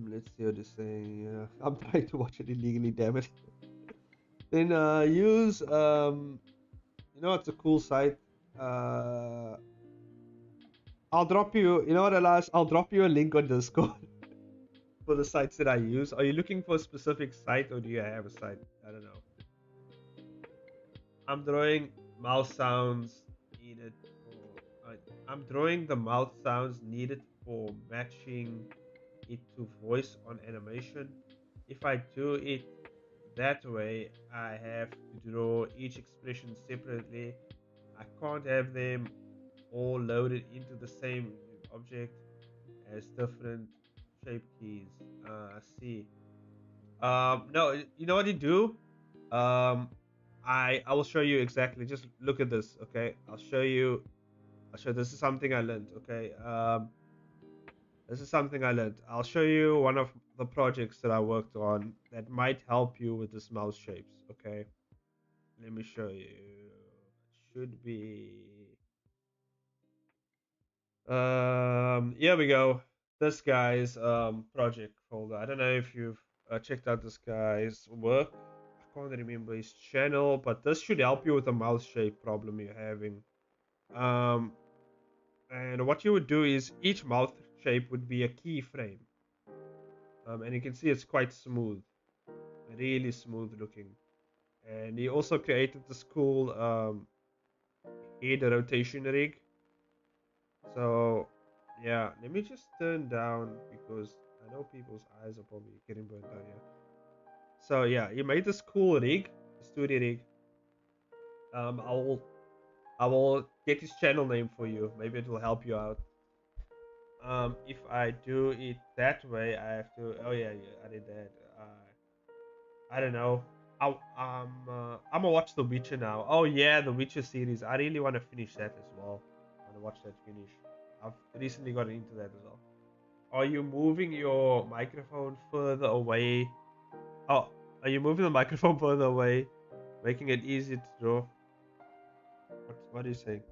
Let's see what it's saying. I'm trying to watch it illegally, damn it. Then use you know, it's a cool site. Uh, I'll drop you. You know what, Elias? I'll drop you a link on Discord for the sites that I use. Are you looking for a specific site or do you have a site? I don't know. I'm drawing mouse sounds needed for. I'm drawing the mouth sounds needed for matching it to voice on animation. If I do it that way, I have to draw each expression separately. I can't have them all loaded into the same object as different shape keys. I see. No, you know what you do? Um, I will show you exactly. Just look at this, okay? I'll show you. I'll show. This is something I learned, okay? This is something I learned. I'll show you one of the projects that I worked on that might help you with this mouse shapes, okay? Let me show you. It should be. Here we go. This guy's project folder. I don't know if you've checked out this guy's work. I can't remember his channel, but this should help you with the mouse shape problem you're having. Um, and what you would do is each mouth shape would be a keyframe. And you can see it's quite smooth, really smooth looking. And he also created this cool head rotation rig. So yeah, let me just turn down because I know people's eyes are probably getting burnt out here. So yeah, he made this cool rig, studio rig. I will get his channel name for you. Maybe it will help you out. If I do it that way, I have to. Oh yeah, yeah, I did that. I don't know. I'm gonna watch The Witcher now. Oh yeah, The Witcher series. I really want to finish that as well. I want to watch that finish. I've recently gotten into that as well. Are you moving your microphone further away? Oh, are you moving the microphone further away, making it easier to draw? What are you saying?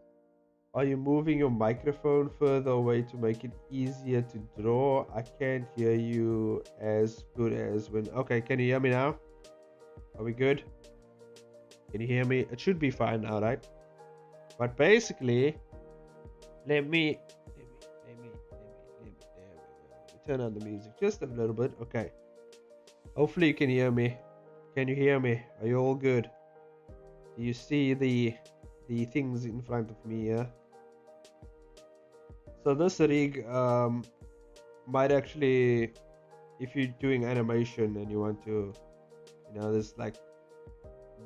Are you moving your microphone further away to make it easier to draw? I can't hear you as good as when. Okay, can you hear me now? Are we good? Can you hear me? It should be fine now, right? But basically, there we go. Turn on the music just a little bit. Okay. Hopefully you can hear me. Can you hear me? Are you all good? Do you see the things in front of me here? So this rig might actually, if you're doing animation and you want to, there's like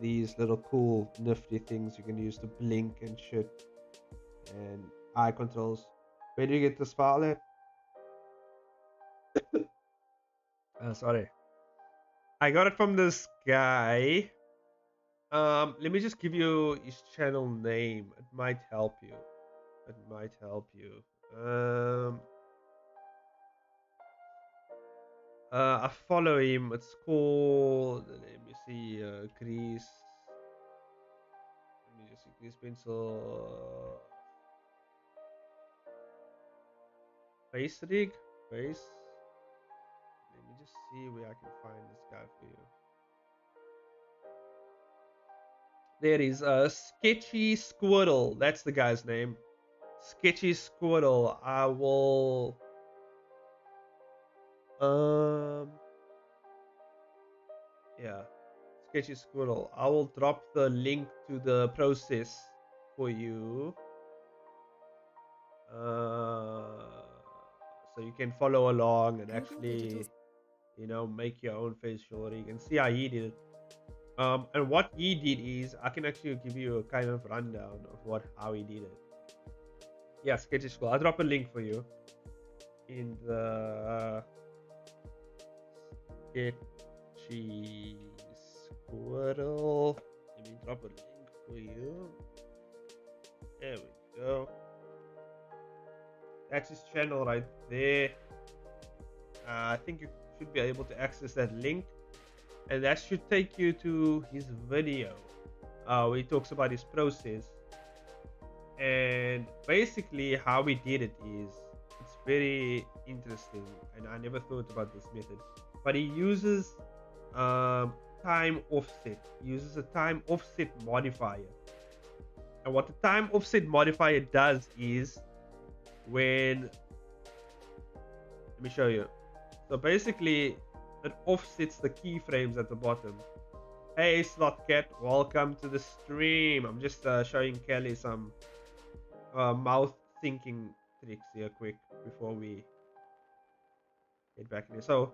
these little cool nifty things you can use to blink and shit, and eye controls. Where do you get this file at? Sorry. I got it from this guy. Let me just give you his channel name. It might help you. It might help you. I follow him. It's called. Let me see. Grease. Let me just see. Grease pencil. Face rig. Face. Let me just see where I can find this guy for you. There is a Sketchy Squirtle. That's the guy's name. Sketchy Squirtle. I will. Yeah. Sketchy Squirtle. I will drop the link to the process for you. So you can follow along and actually, make your own facial rig and see how he did it. And what he did is, I can actually give you a kind of rundown of how he did it. Yeah, Sketchy Squirtle. I'll drop a link for you in the Sketchy Squirtle. Let me drop a link for you. There we go. That's his channel right there. I think you should be able to access that link, and that should take you to his video where he talks about his process. And basically how he did it is, it's very interesting, and I never thought about this method, but he uses time offset. He uses a time offset modifier, and what the time offset modifier does is, let me show you. So basically it offsets the keyframes at the bottom. Hey Slotcat, welcome to the stream. I'm just showing Kelly some mouth thinking tricks here quick before we get back in here. So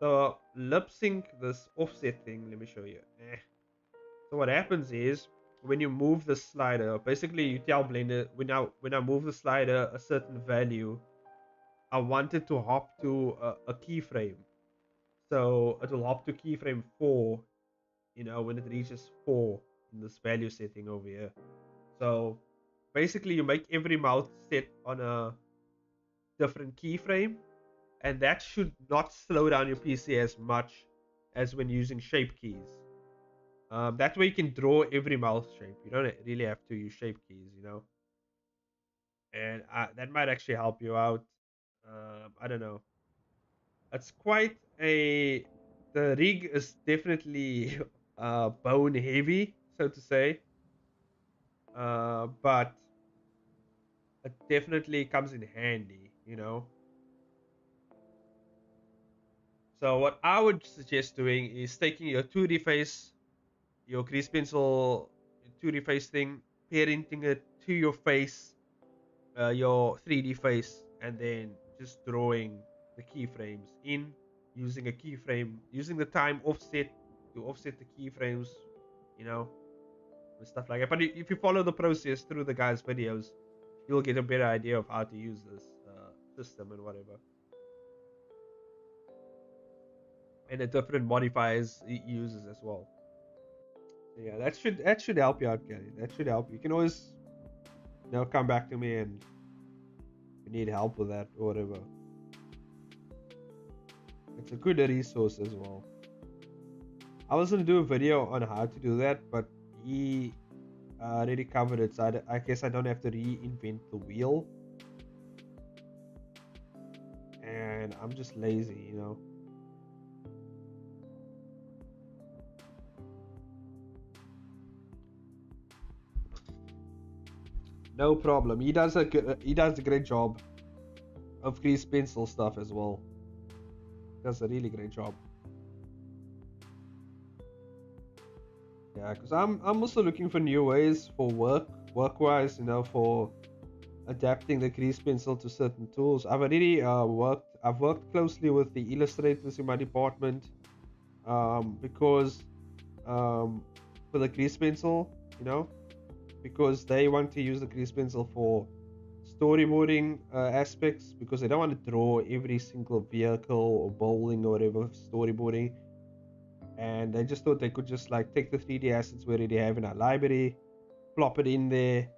the lip sync, this offset thing, let me show you. So what happens is, when you move the slider, basically you tell Blender, when I move the slider a certain value, I want it to hop to a keyframe. So it will hop to keyframe 4, when it reaches 4 in this value setting over here. So basically you make every mouth set on a different keyframe, and that should not slow down your PC as much as when using shape keys. That way you can draw every mouth shape. You don't really have to use shape keys, and that might actually help you out. I don't know. It's quite the rig is definitely bone heavy, so to say, but it definitely comes in handy. So what I would suggest doing is taking your 2D face, your grease pencil 2D face thing, parenting it to your face, your 3D face, and then just drawing the keyframes in, using a keyframe, using the time offset to offset the keyframes, and stuff like that. But if you follow the process through the guy's videos, you'll get a better idea of how to use this system and whatever, and the different modifiers it uses as well. So yeah, that should help you out, Gary. That should help you. You can always come back to me and if you need help with that or whatever. It's a good resource as well. I was gonna do a video on how to do that, but he already covered it, so I guess I don't have to reinvent the wheel. And I'm just lazy, No problem. He does a great job of grease pencil stuff as well. Does a really great job. Yeah, because I'm also looking for new ways for work-wise, for adapting the grease pencil to certain tools. I've already worked closely with the illustrators in my department, because for the grease pencil, because they want to use the grease pencil for storyboarding aspects, because they don't want to draw every single vehicle or bowling or whatever storyboarding. and they just thought they could just like take the 3D assets we already have in our library, plop it in there,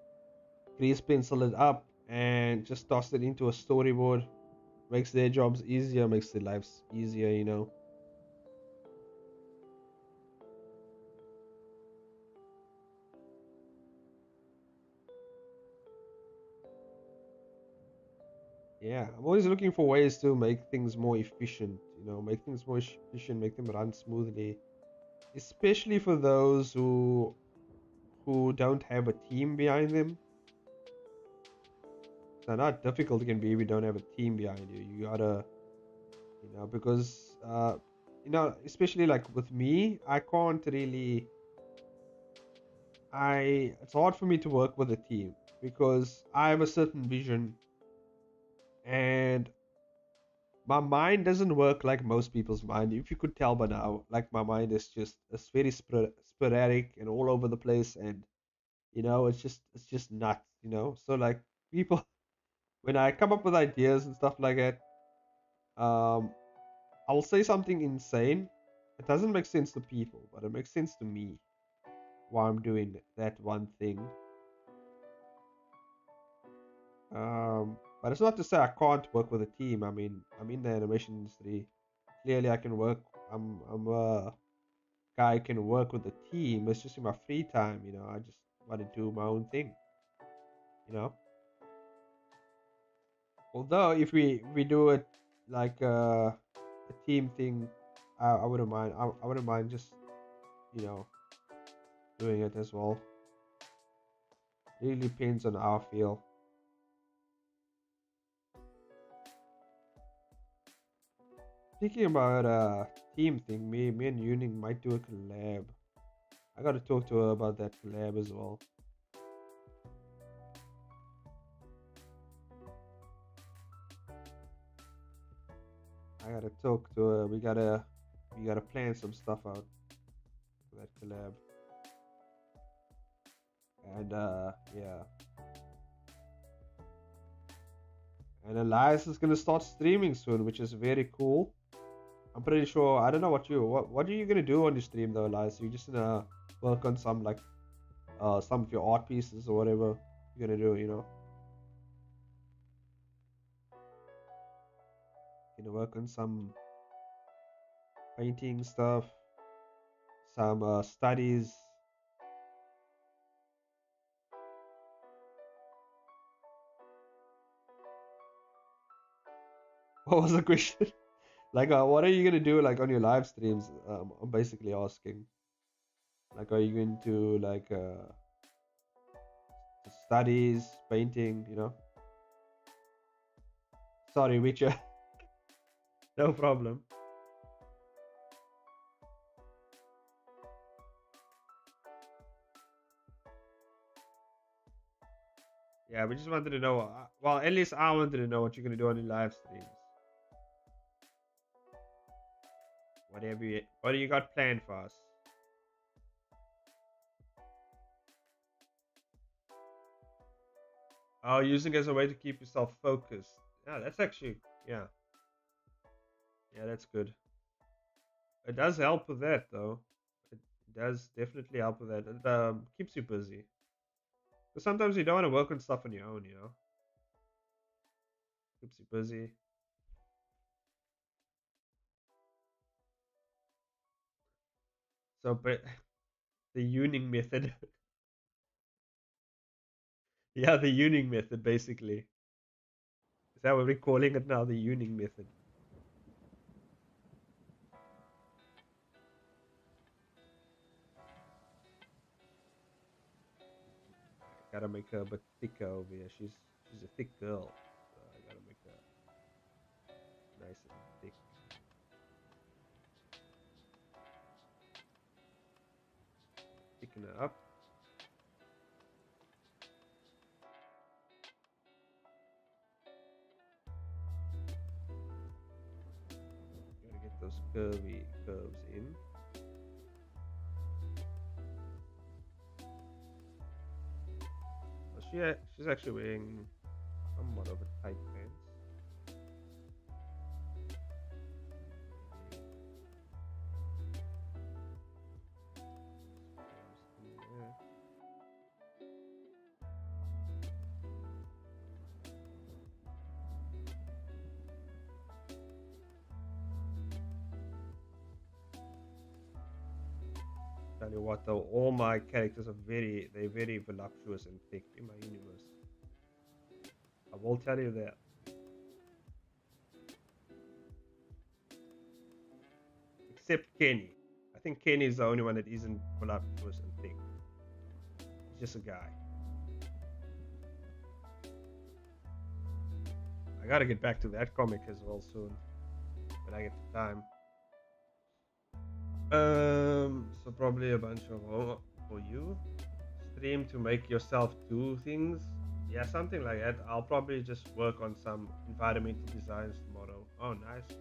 grease pencil it up, and just toss it into a storyboard. Makes their jobs easier, makes their lives easier, you know. Yeah, I'm always looking for ways to make things more efficient, you know, make things more efficient, make them run smoothly, especially for those who don't have a team behind them. So not difficult it can be if you don't have a team behind you. You gotta, you know, because you know, especially like with me, I can't really. It's hard for me to work with a team because I have a certain vision, and my mind doesn't work like most people's mind. If you could tell by now, like my mind is just it's very sporadic and all over the place, and you know, it's just nuts, you know. So like people, when I come up with ideas and stuff like that, um, I'll say something insane. It doesn't make sense to people, but it makes sense to me why I'm doing that one thing. But it's not to say I can't work with a team. I mean, I'm in the animation industry. Clearly, I can work. I'm a guy who can work with a team. It's just in my free time, you know. I just want to do my own thing, you know. Although if we do it like a team thing, I wouldn't mind. I wouldn't mind just you know doing it as well. It really depends on how I feel. Speaking about team thing, me and Yuning might do a collab. I gotta talk to her about that collab as well. I gotta talk to her. We gotta plan some stuff out for that collab. And yeah. And Elias is gonna start streaming soon, which is very cool. I'm pretty sure. I don't know what are you gonna do on your stream though, Elias? You just gonna work on some like some of your art pieces or whatever you're gonna do, you know? You're gonna work on some painting stuff, some studies. What was the question? Like, what are you gonna do like on your live streams? I'm basically asking. Like, are you going to like studies, painting? You know? Sorry, Witcher. No problem. Yeah, we just wanted to know. Well, at least I wanted to know what you're gonna do on your live streams. What do you got planned for us? Oh, using it as a way to keep yourself focused. Yeah, that's actually yeah. Yeah, that's good. It does help with that though. It does definitely help with that. It keeps you busy. Because sometimes you don't want to work on stuff on your own, you know. Keeps you busy. So, but the Uning method. Yeah, the Uning method basically. Is that what we're calling it now? The Uning method. I gotta make her a bit thicker over here. She's a thick girl. So I gotta make her nice and thick. Thicken her up. Gotta get those curvy curves in. She's actually wearing somewhat of a tight pants. tell you what though, all my characters are they're very voluptuous and thick in my universe. I will tell you that. Except Kenny. I think Kenny is the only one that isn't voluptuous and thick. He's just a guy. I gotta get back to that comic as well soon when I get the time. So probably a bunch of homework for you. Stream to make yourself do things. Yeah, something like that. I'll probably just work on some environmental designs tomorrow. Oh, nice.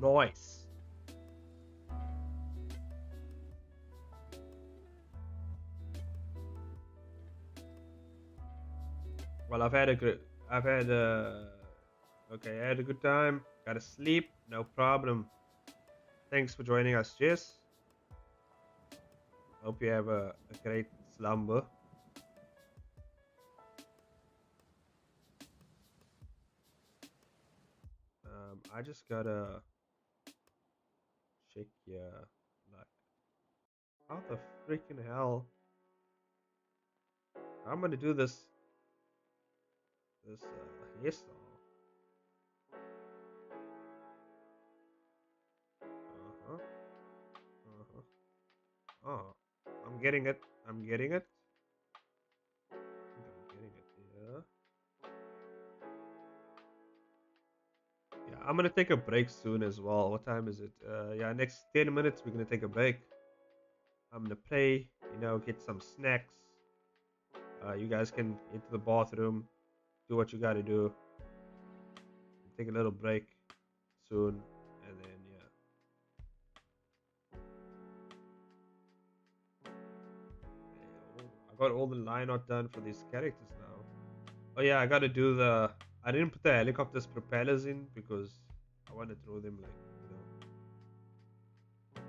Nice. Well, I had a good time. Gotta sleep. No problem. Thanks for joining us, Jess. Hope you have a great slumber. I just gotta check here, like, how the freaking hell I'm gonna do this hairstyle. Oh, I'm getting it. I'm getting it. Yeah. Yeah, I'm gonna take a break soon as well. What time is it? Yeah, next 10 minutes we're gonna take a break. I'm gonna play, get some snacks. You guys can into the bathroom, do what you gotta do. Take a little break soon, and then yeah. I got all the line art done for these characters now. Oh yeah, I gotta do I didn't put the helicopter's propellers in because I want to throw them like, I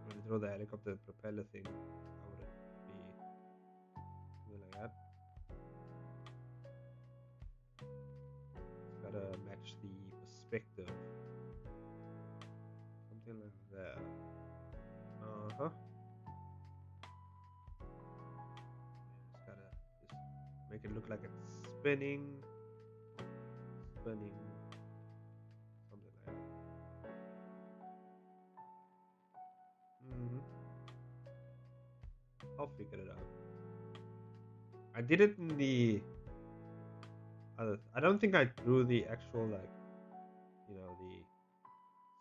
want to throw the helicopter propeller thing. How would it be? Something like that. It's gotta match the perspective. Something like that. Uh-huh. Just gotta make it look like it's spinning. Something like that. I'll figure it out. I did it in the I don't think I drew the actual, like, the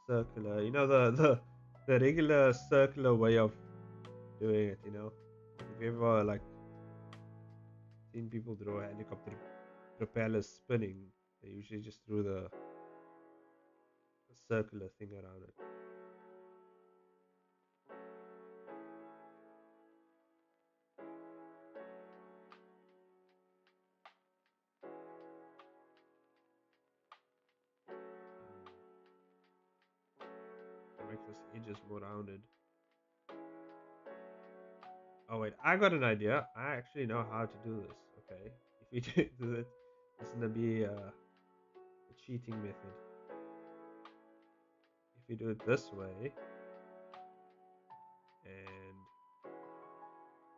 circular, the regular circular way of doing it, If you ever, like, seen people draw a helicopter propellers spinning, they usually just drew the circular thing around it. To make this edges more rounded. Oh wait, I got an idea. I actually know how to do this. Okay, if you do it, it's gonna be a cheating method. If you do it this way, and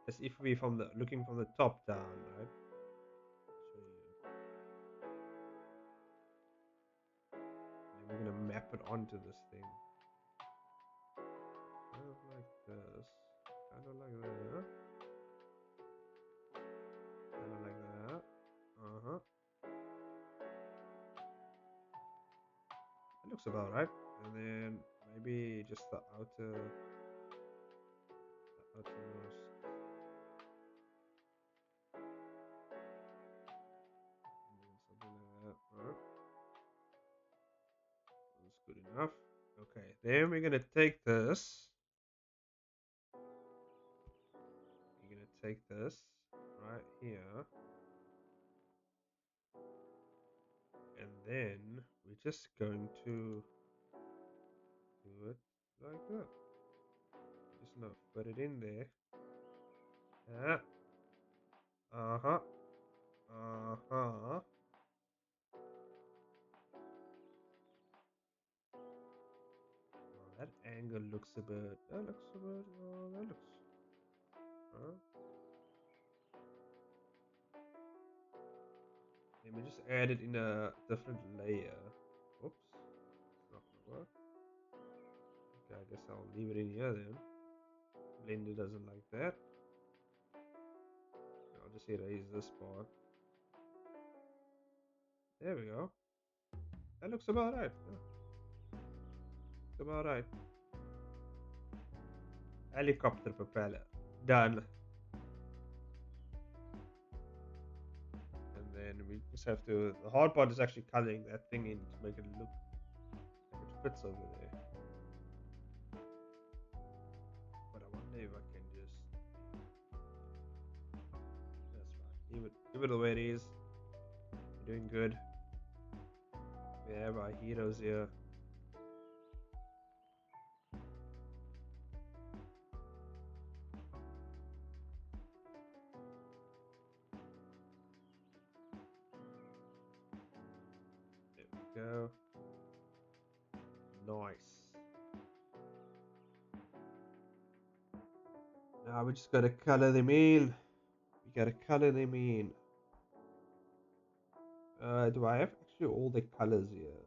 as if we looking from the top down, right? And we're gonna map it onto this thing. Kind of like this. Kind of like that. Kind of like that. Uh-huh. It looks about right. And then maybe just the outermost. Something like that. Alright. That's good enough. Okay, then we're gonna take this. We're gonna take this right here. And then we're just going to do it like that. Just not put it in there. Yeah. Uh-huh. Uh-huh. That angle looks a bit. That looks a bit. Oh, that looks. Huh? Let me just add it in a different layer. Whoops, it's not gonna work. Okay, I guess I'll leave it in here then. Blender doesn't like that. I'll just erase this part. There we go. That looks about right. Yeah. Looks about right. Helicopter propeller. Done. And then we just have to. The hard part is actually coloring that thing in to make it look like it fits over there. But I wonder if I can just. That's fine. Leave it the way it is. We're doing good. We have our heroes here. There we go. Nice. Now we just gotta color them in. We gotta color them in. Do I have actually all the colors here?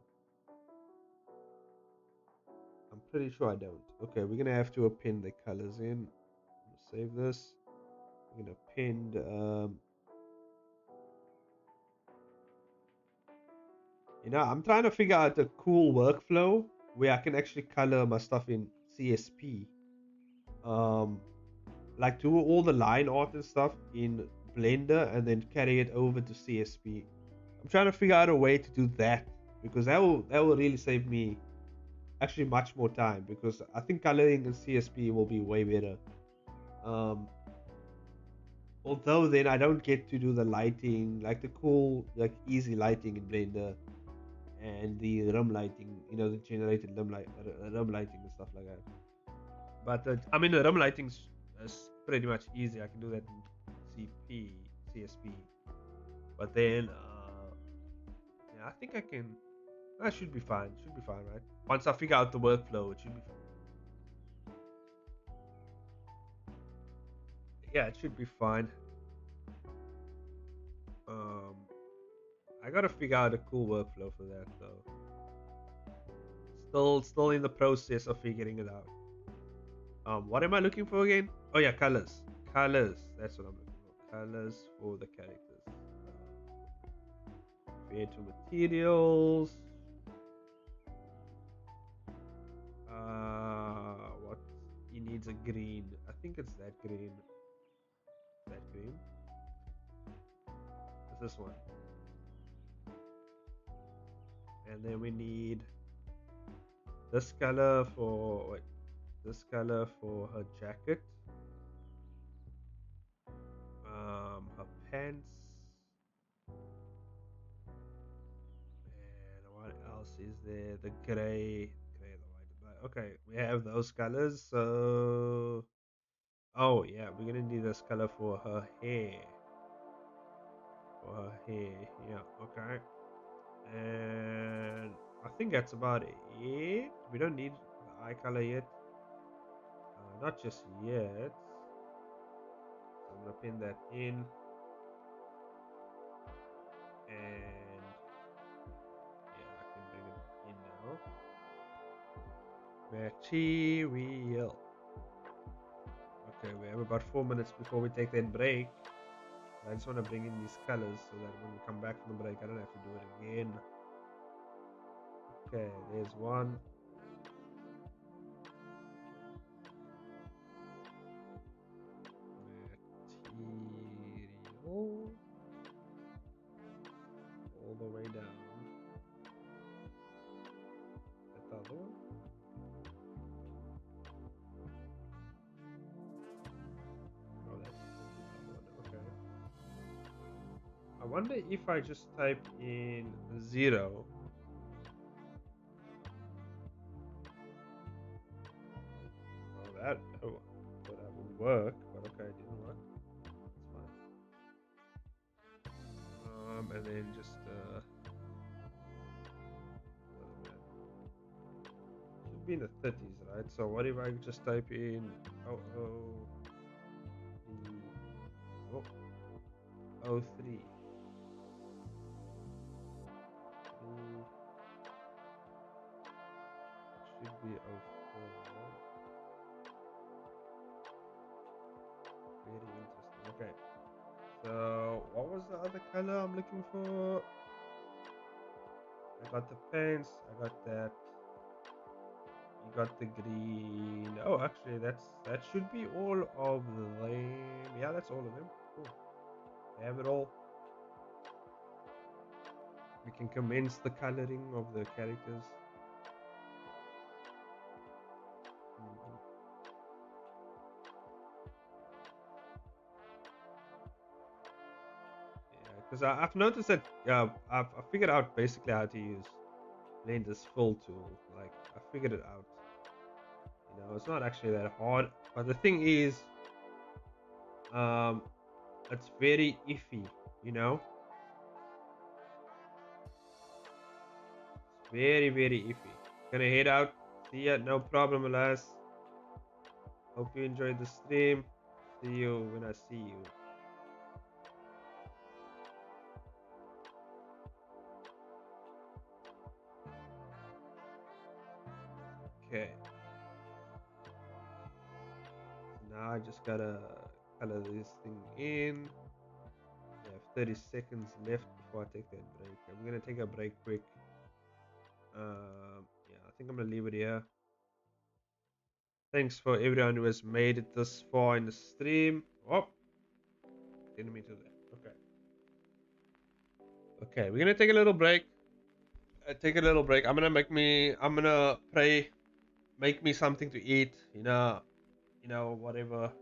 I'm pretty sure I don't. Okay, we're gonna have to append the colors in. Save this. We're gonna append. I'm trying to figure out a cool workflow where I can actually color my stuff in CSP. Like do all the line art and stuff in Blender and then carry it over to CSP. I'm trying to figure out a way to do that because that will really save me actually much more time because I think coloring in CSP will be way better. Although then I don't get to do the lighting, like the cool, like easy lighting in Blender and the room lighting, the generated room lighting and stuff like that. But the room lighting is pretty much easy. I can do that in CSP. But then, yeah, I think I can. That should be fine. Should be fine, right? Once I figure out the workflow, it should be fine. Yeah, it should be fine. I gotta figure out a cool workflow for that though. Still in the process of figuring it out. What am I looking for again? Oh yeah, colors. Colors. That's what I'm looking for. Colors for the characters. Create materials. What? He needs a green. I think it's that green. That green. It's this one. And then we need this color for this color for her jacket. Her pants. And what else is there? The gray, the white. Okay, we have those colors. So, oh yeah, we're gonna need this color for her hair. For her hair, yeah. Okay. And I think that's about it. We don't need the eye color yet. Not just yet. So I'm gonna pin that in. And yeah, I can bring it in now. Material. Okay, we have about 4 minutes before we take that break. I just want to bring in these colors so that when we come back from the break, I don't have to do it again. Okay, there's one. Material. All the way down. That the other one? Oh, that's the other one. Okay. I wonder if I just type in 0. Oh, that would work, but okay, it didn't work. That's fine. And then just be in the 30s, right? So what if I just type in 03? Should be 04. Very interesting. Okay. So what was the other color I'm looking for? I got the pants. I got that. You got the green. Oh, actually, that should be all of them. Yeah, that's all of them. Cool. I have it all. We can commence the coloring of the characters. Because I've noticed that I figured out basically how to use Blender's fill tool. Like I figured it out. You know, it's not actually that hard. But the thing is, it's very iffy. You know, it's very very iffy. Gonna head out. See ya. No problem, alas. Hope you enjoyed the stream. See you when I see you. Okay. Now I just gotta color this thing in. I have 30 seconds left before I take that break. I'm gonna take a break quick. Yeah, I think I'm gonna leave it here. Thanks for everyone who has made it this far in the stream. Oh, didn't mean to do that. Okay. Okay, we're gonna take a little break. Take a little break. I'm gonna pray, make me something to eat. Whatever.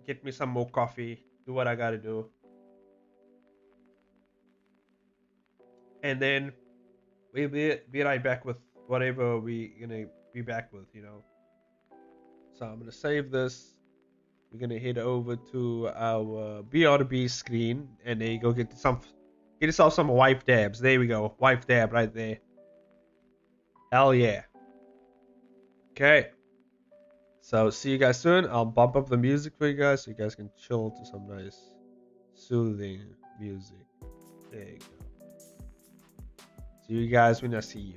Get me some more coffee. Do what I gotta do. And then we'll be right back with whatever we gonna be back with. So I'm gonna save this. We're gonna head over to our BRB screen, and there you go. Get yourself some wipe dabs. There we go, wipe dab right there. Hell yeah. Okay. So see you guys soon. I'll bump up the music for you guys so you guys can chill to some nice, soothing music. There you go. See you guys when I see you.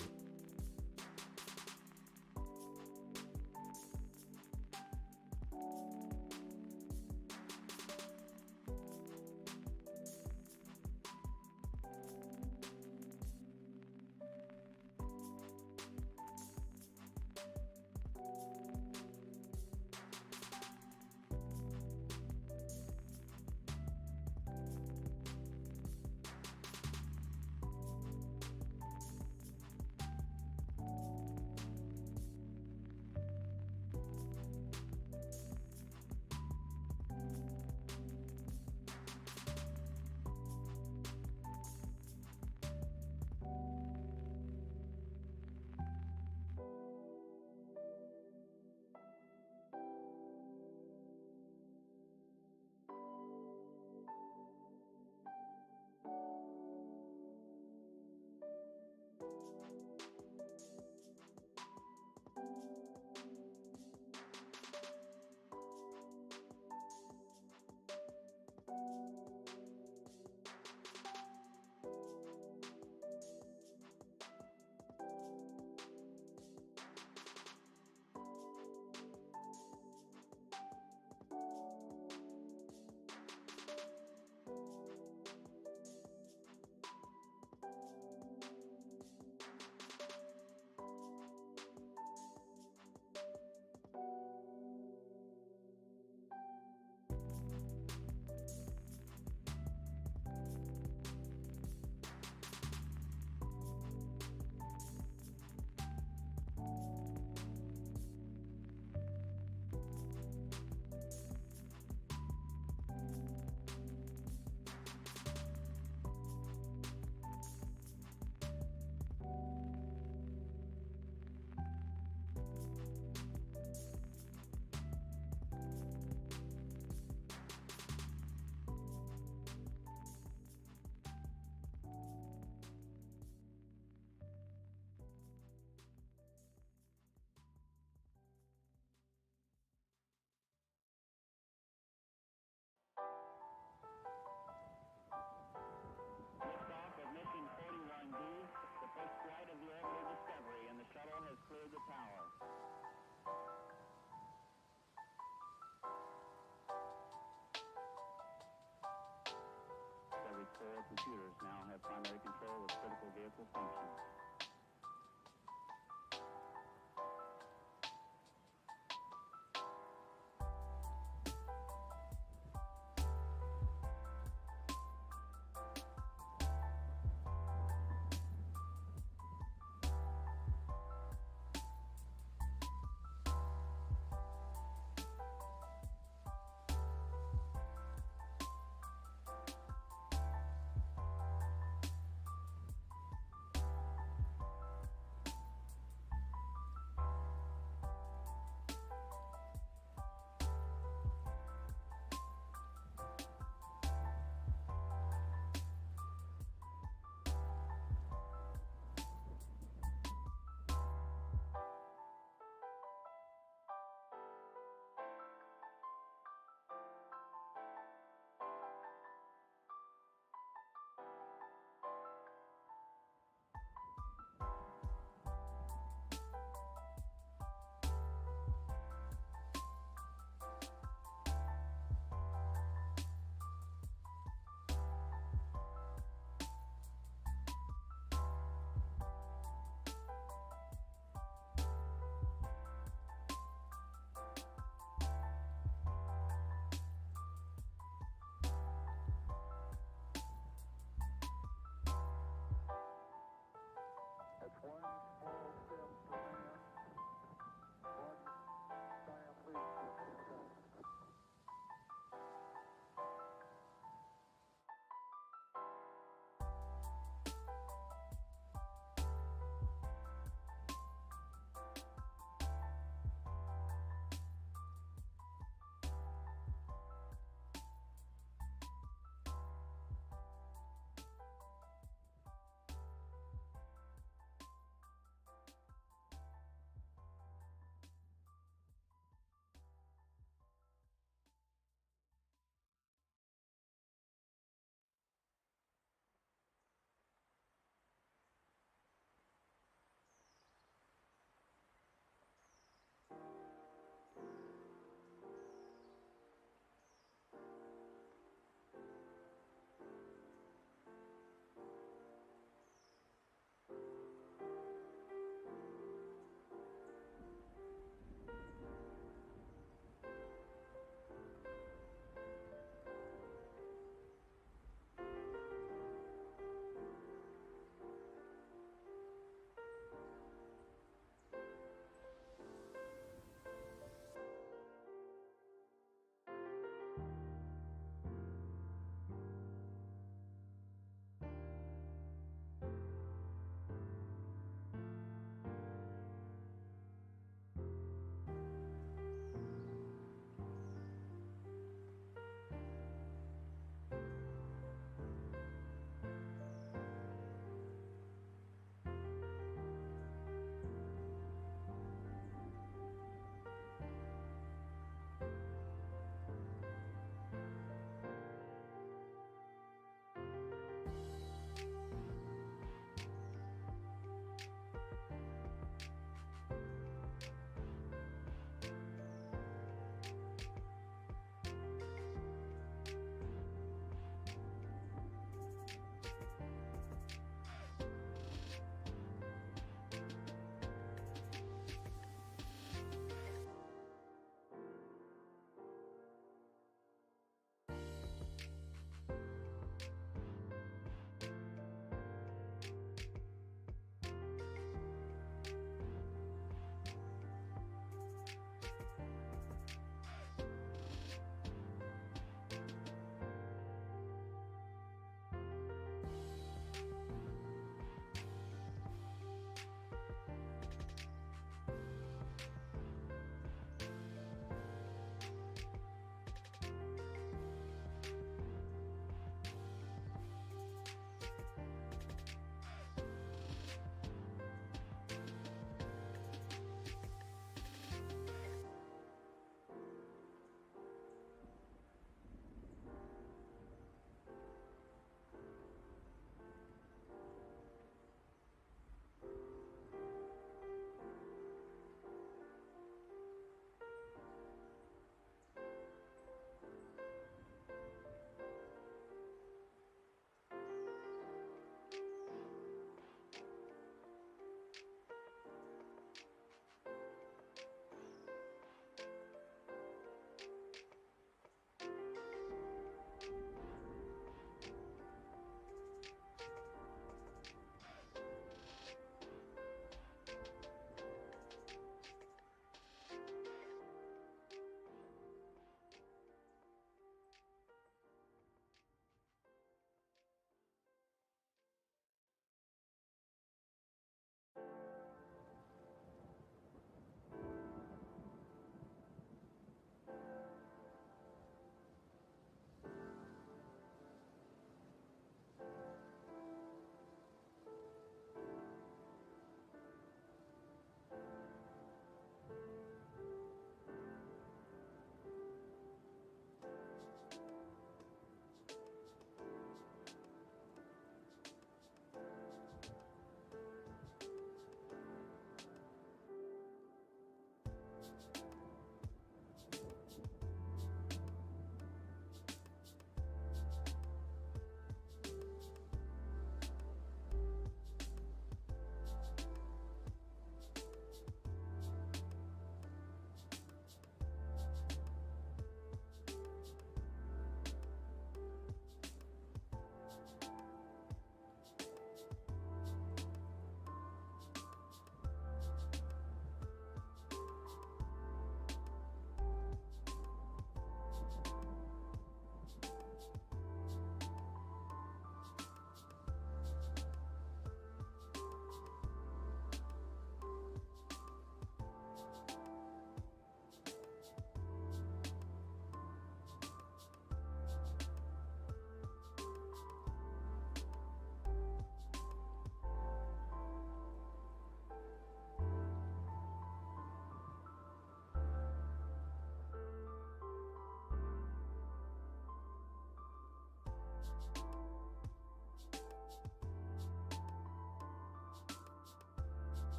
computers now have primary control of critical vehicle functions.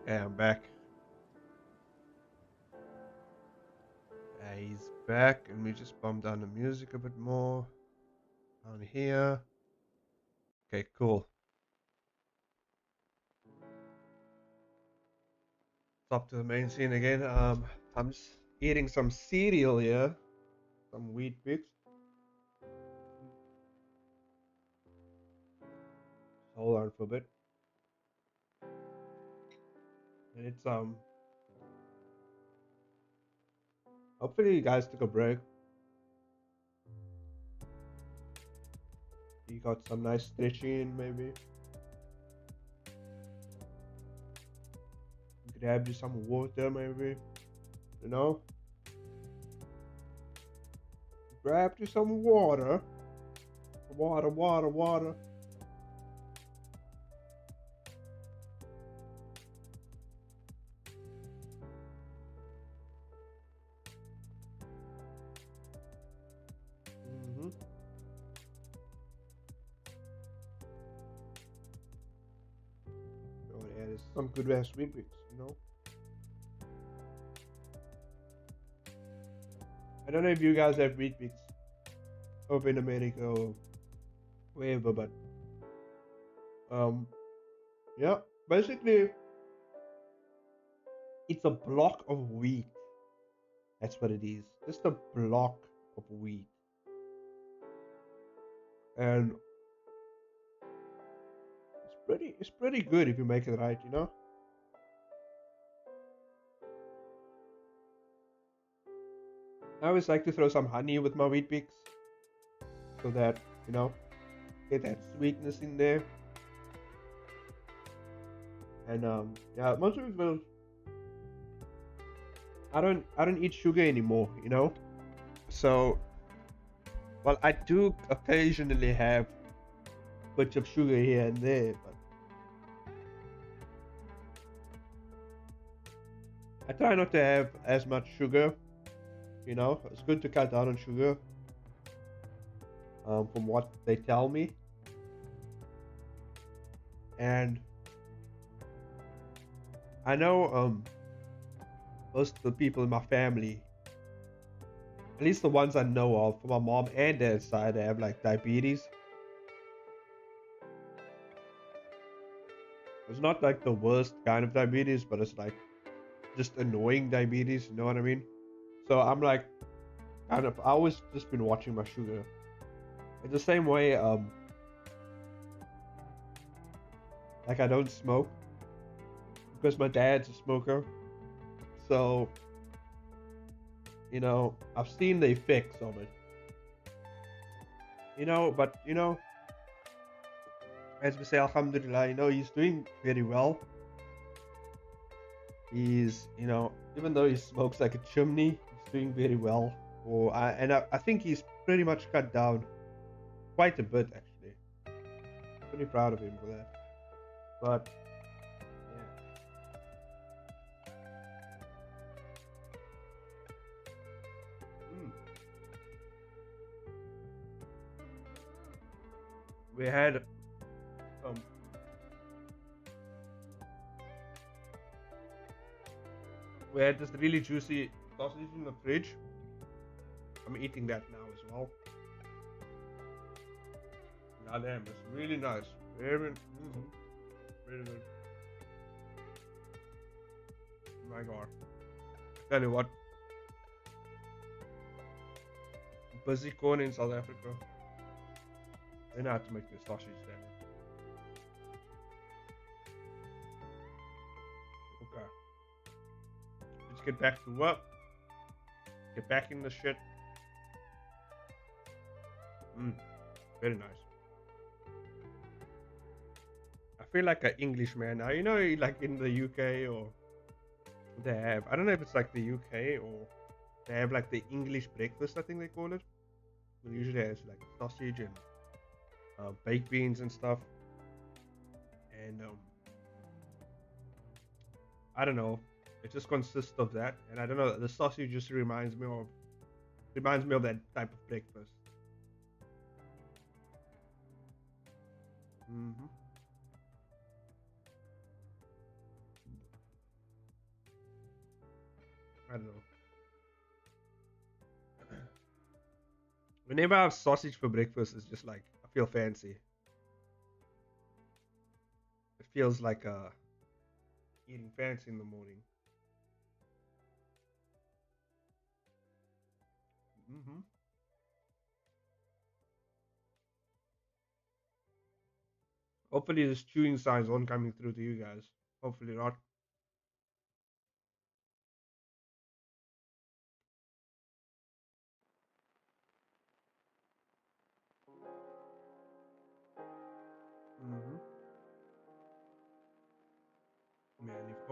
Okay, I'm back. He's back, and we just bump down the music a bit more. Down here. Okay, cool. Up to the main scene again. I'm just eating some cereal here. Some wheat bix. Hold on for a bit. And it's hopefully you guys took a break. You got some nice stretching maybe. Grab you some water maybe. You know? Grab you some water. Water. Oh yeah, there's some good ass wheat bix, you know? I don't know if you guys have wheat bix over in America or wherever, but yeah, basically it's a block of wheat. That's what it is. Just a block of wheat. And it's pretty good if you make it right, you know? I always like to throw some honey with my wheat bix so that, you know, get that sweetness in there. And yeah, most of it will. I don't eat sugar anymore, you know. So, well, I do occasionally have a bunch of sugar here and there, but I try not to have as much sugar. You know, it's good to cut down on sugar. From what they tell me, and I know most of the people in my family, at least the ones I know of, from my mom and dad's side, they have like diabetes. It's not like the worst kind of diabetes, but it's like just annoying diabetes, you know what I mean? So I'm like, I always just been watching my sugar. It's the same way, like I don't smoke because my dad's a smoker. So, you know, I've seen the effects of it. You know, but you know, as we say, Alhamdulillah, you know, he's doing very well. He's, you know, even though he smokes like a chimney, he's doing very well. I think he's pretty much cut down quite a bit, actually. Pretty proud of him for that. But yeah. We had this really juicy sausage in the fridge. I'm eating that now as well. Goddamn, it's really nice. Very good. My God. Tell you what. Busy corn in South Africa. They know how to make the sausage there. Okay. Let's get back to work. Get back in the shit. Very nice. I feel like an Englishman now. You know, like in the UK, or they have, I don't know if it's like the UK or they have like the English breakfast, I think they call it. It usually has like sausage and baked beans and stuff. And I don't know. It just consists of that, and I don't know. The sausage just reminds me of that type of breakfast. I don't know. Whenever I have sausage for breakfast, it's just like I feel fancy. It feels like eating fancy in the morning. Hmm. Hopefully, this chewing signs aren't coming through to you guys. Hopefully not. Hmm. Man, if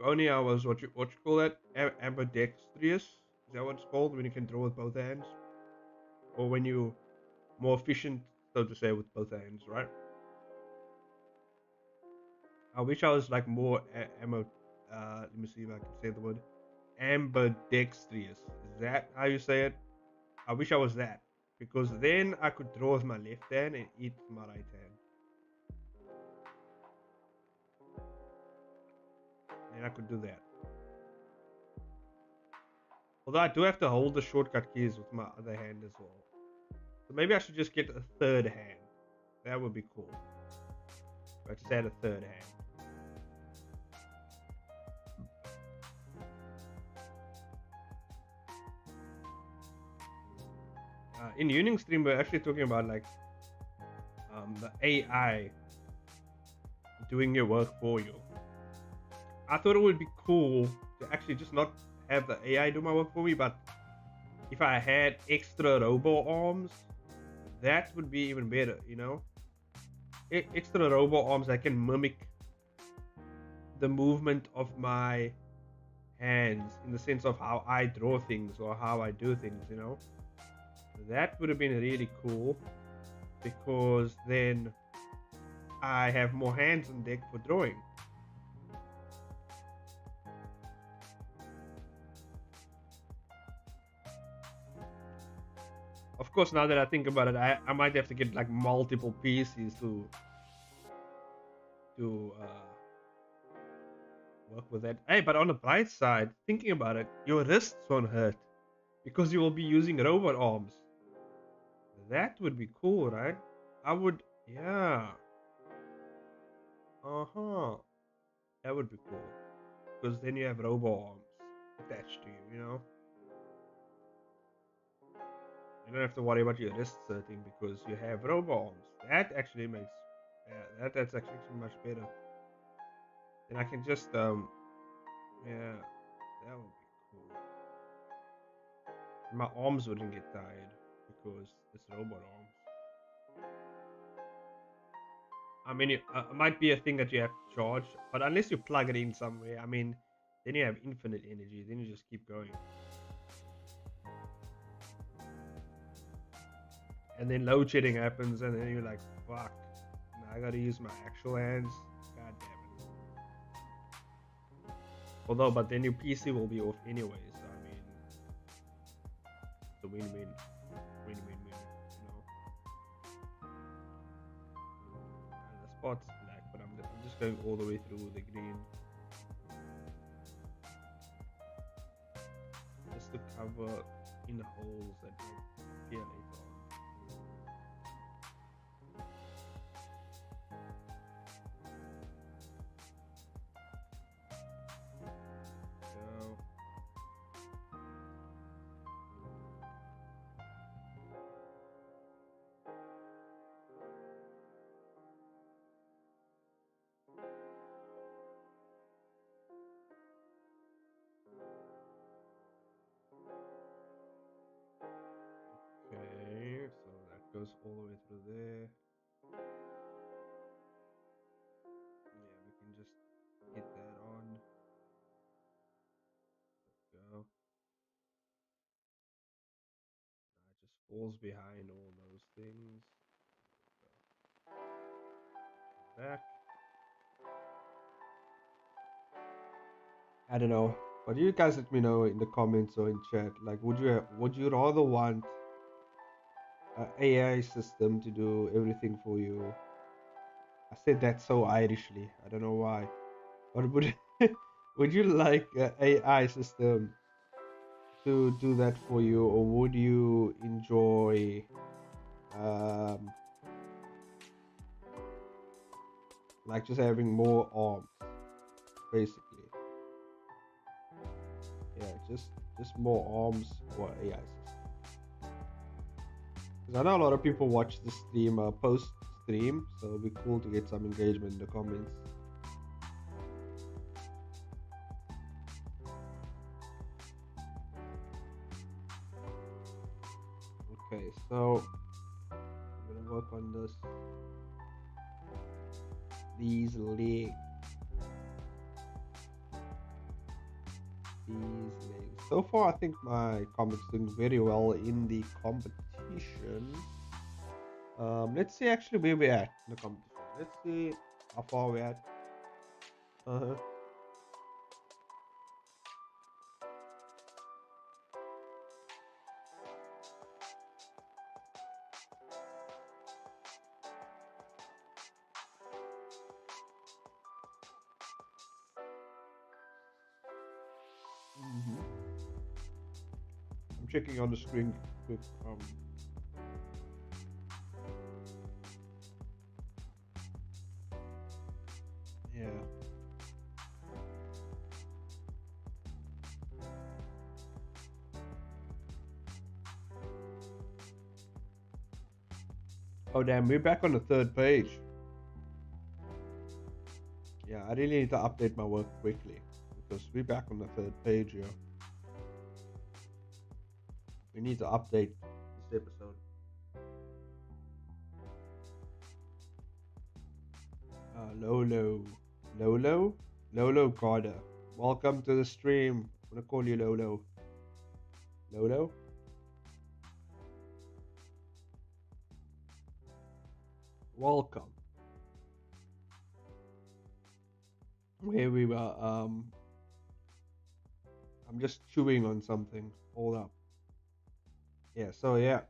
only I was what you call that ambidextrous. Is that what it's called when you can draw with both hands, or when you more efficient, so to say, with both hands, right? I wish I was like more let me see if I can say the word ambidextrous. Is that how you say it? I wish I was that, because then I could draw with my left hand and eat with my right hand. And I could do that. Although I do have to hold the shortcut keys with my other hand as well. So maybe I should just get a third hand. That would be cool. I just add a third hand. In Union Stream, we're actually talking about like the AI doing your work for you. I thought it would be cool to actually just not have the AI do my work for me, but if I had extra robo arms, that would be even better, you know? Extra robo arms that can mimic the movement of my hands in the sense of how I draw things or how I do things, you know? That would have been really cool, because then I have more hands on deck for drawing. Of course, now that I think about it, I might have to get like multiple PCs to work with that. Hey, but on the bright side, thinking about it, your wrists won't hurt because you will be using robot arms. That would be cool, right? I would, yeah. Uh huh. That would be cool, because then you have robot arms attached to you. You know, you don't have to worry about your wrists hurting because you have robot arms. That actually makes, yeah, that's actually much better. And I can just yeah, that would be cool. My arms wouldn't get tired because it's robot arms. I mean, it might be a thing that you have to charge, but unless you plug it in somewhere, I mean, then you have infinite energy. Then you just keep going. And then load shedding happens, and then you're like, fuck, now I gotta use my actual hands. God damn it. Although, but then your PC will be off anyway, so I mean, it's a win-win. Win-win-win, you know. The spot's black, but I'm just going all the way through the green. Just to cover in holes that might appear later on. Okay, so that goes all the way through there. Yeah, we can just hit that on. Let's go. It just falls behind all those things. Back. I don't know, but you guys let me know in the comments or in chat. Like, would you rather want an AI system to do everything for you? I said that so Irishly. I don't know why. But would Would you like an AI system to do that for you, or would you enjoy like just having more arms, basically? Yeah, just more arms for AI system. Because I know a lot of people watch the stream post stream, so it'd be cool to get some engagement in the comments. Okay, so I'm gonna work on these legs. So far, I think my comic's doing very well in the competition. Let's see actually where we're at in the competition. Let's see how far we're at. Uh-huh. I'm checking on the screen quick. Yeah. Oh damn, we're back on the 3rd page. Yeah, I really need to update my work quickly because we're back on the 3rd page here. We need to update this episode. Lolo Carter. Welcome to the stream. I'm gonna call you Lolo. Lolo? Welcome. Where we were, I'm just chewing on something. Hold up. Yeah, so yeah.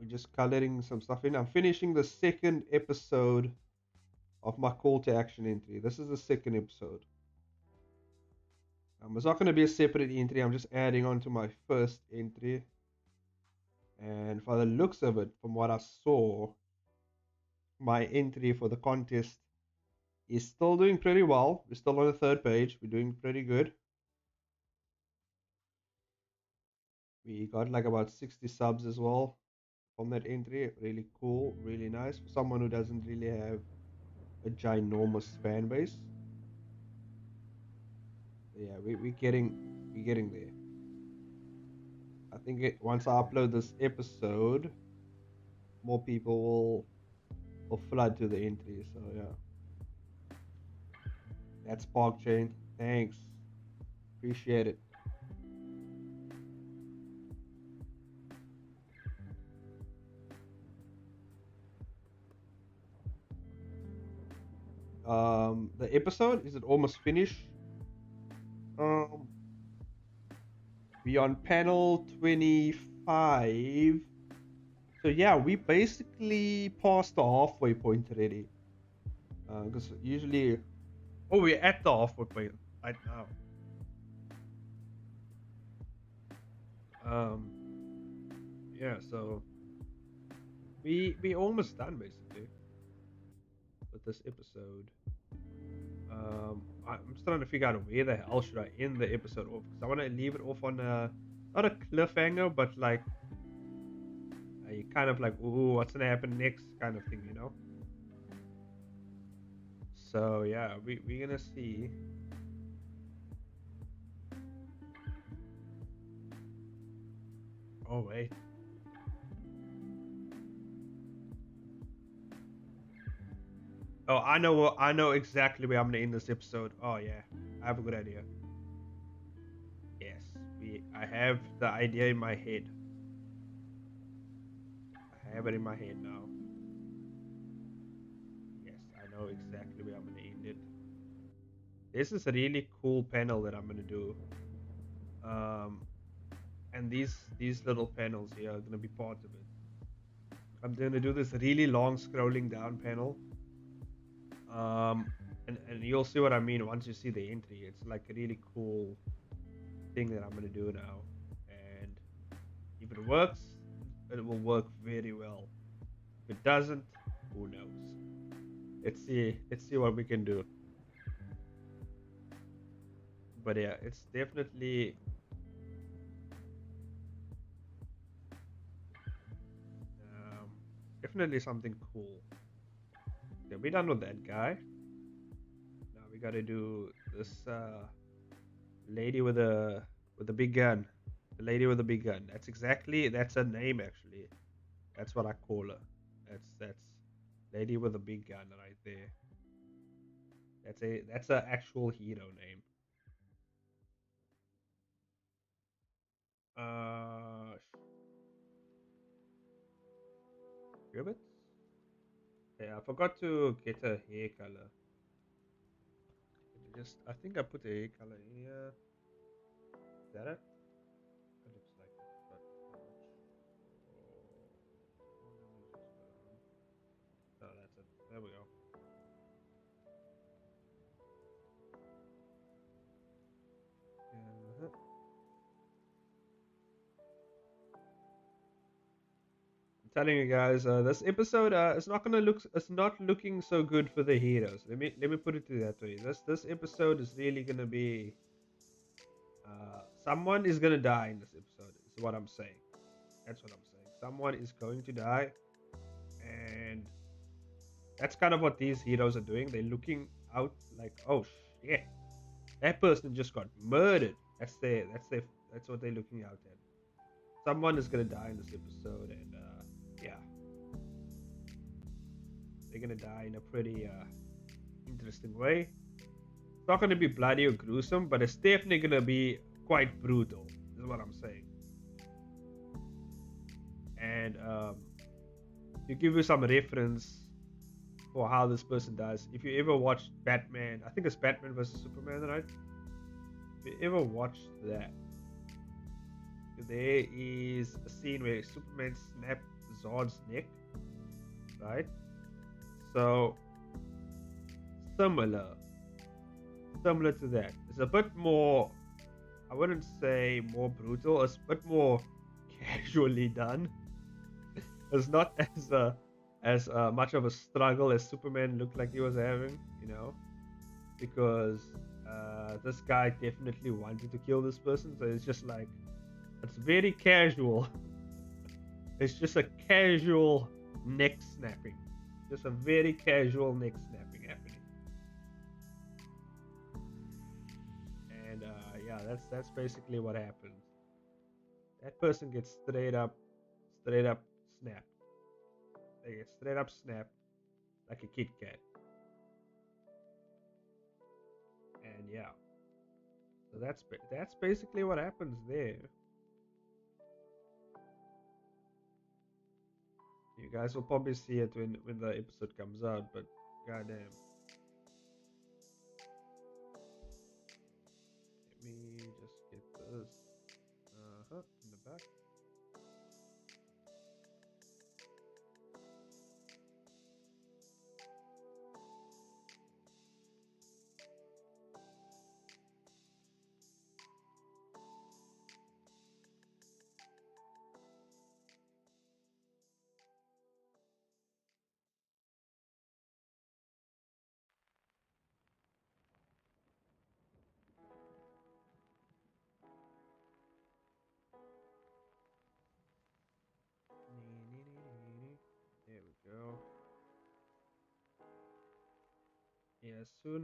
We're just coloring some stuff in. I'm finishing the 2nd episode of my call to action entry. This is the 2nd episode. It's not going to be a separate entry. I'm just adding on to my 1st entry. And for the looks of it, from what I saw, my entry for the contest is still doing pretty well. We're still on the 3rd page. We're doing pretty good. We got like about 60 subs as well on that entry. Really cool, really nice for someone who doesn't really have a ginormous fan base. Yeah, we're getting there. I think once I upload this episode, more people will flood to the entry. So yeah, that's Park Chain. Thanks, appreciate it. The episode, is it almost finished? We on panel 25. So yeah, we basically passed the halfway point already. Because usually, we're at the halfway point right now. Yeah, so we almost done basically with this episode. I'm just trying to figure out where the hell should I end the episode off, because I want to leave it off on not a cliffhanger, but like a kind of like, ooh, what's gonna happen next kind of thing, you know. So yeah, we're gonna see. Oh wait. Oh, I know exactly where I'm gonna end this episode. Oh yeah, I have a good idea. Yes, I have the idea in my head. I have it in my head now. Yes, I know exactly where I'm gonna end it. This is a really cool panel that I'm gonna do. And these little panels here are gonna be part of it. I'm gonna do this really long scrolling down panel. and you'll see what I mean once you see the entry. It's like a really cool thing that I'm gonna do now, and if it works, it will work very well. If it doesn't, who knows? Let's see what we can do. But yeah, it's definitely definitely something cool. Okay, we're done with that guy. Now we gotta do this lady with a big gun. The lady with a big gun. That's her name actually. That's what I call her. That's lady with a big gun right there. That's a actual hero name. Ribbits? Yeah, I forgot to get a hair color. I think I put a hair color in here. Is that it? It looks like it, but not much. Oh, no, that's it. There we go. Uh-huh. I'm telling you guys, this episode it's not looking so good for the heroes. Let me put it to that way. This episode is really gonna be someone is gonna die in this episode. Is what I'm saying. That's what I'm saying. Someone is going to die, and that's kind of what these heroes are doing. They're looking out like, oh shit, that person just got murdered. That's what they're looking out at. Someone is gonna die in this episode, and yeah, they're gonna die in a pretty interesting way. It's not gonna be bloody or gruesome, but it's definitely gonna be quite brutal. Is what I'm saying. And to give you some reference for how this person dies, if you ever watched Batman, I think it's Batman versus Superman, right? If you ever watched that, there is a scene where Superman snapped Zod's neck, right? So similar to that. It's a bit more, I wouldn't say more brutal, it's a bit more casually done. It's not as much of a struggle as Superman looked like he was having, because this guy definitely wanted to kill this person. So it's just like, it's very casual. It's just a casual neck snapping. Just a very casual neck snapping happening. And yeah, that's basically what happens. That person gets straight up snapped. They get straight up snapped like a Kit Kat. And yeah, so that's basically what happens there. You guys will probably see it when the episode comes out, but goddamn. Let me just get this in the back. There we go. Yeah, soon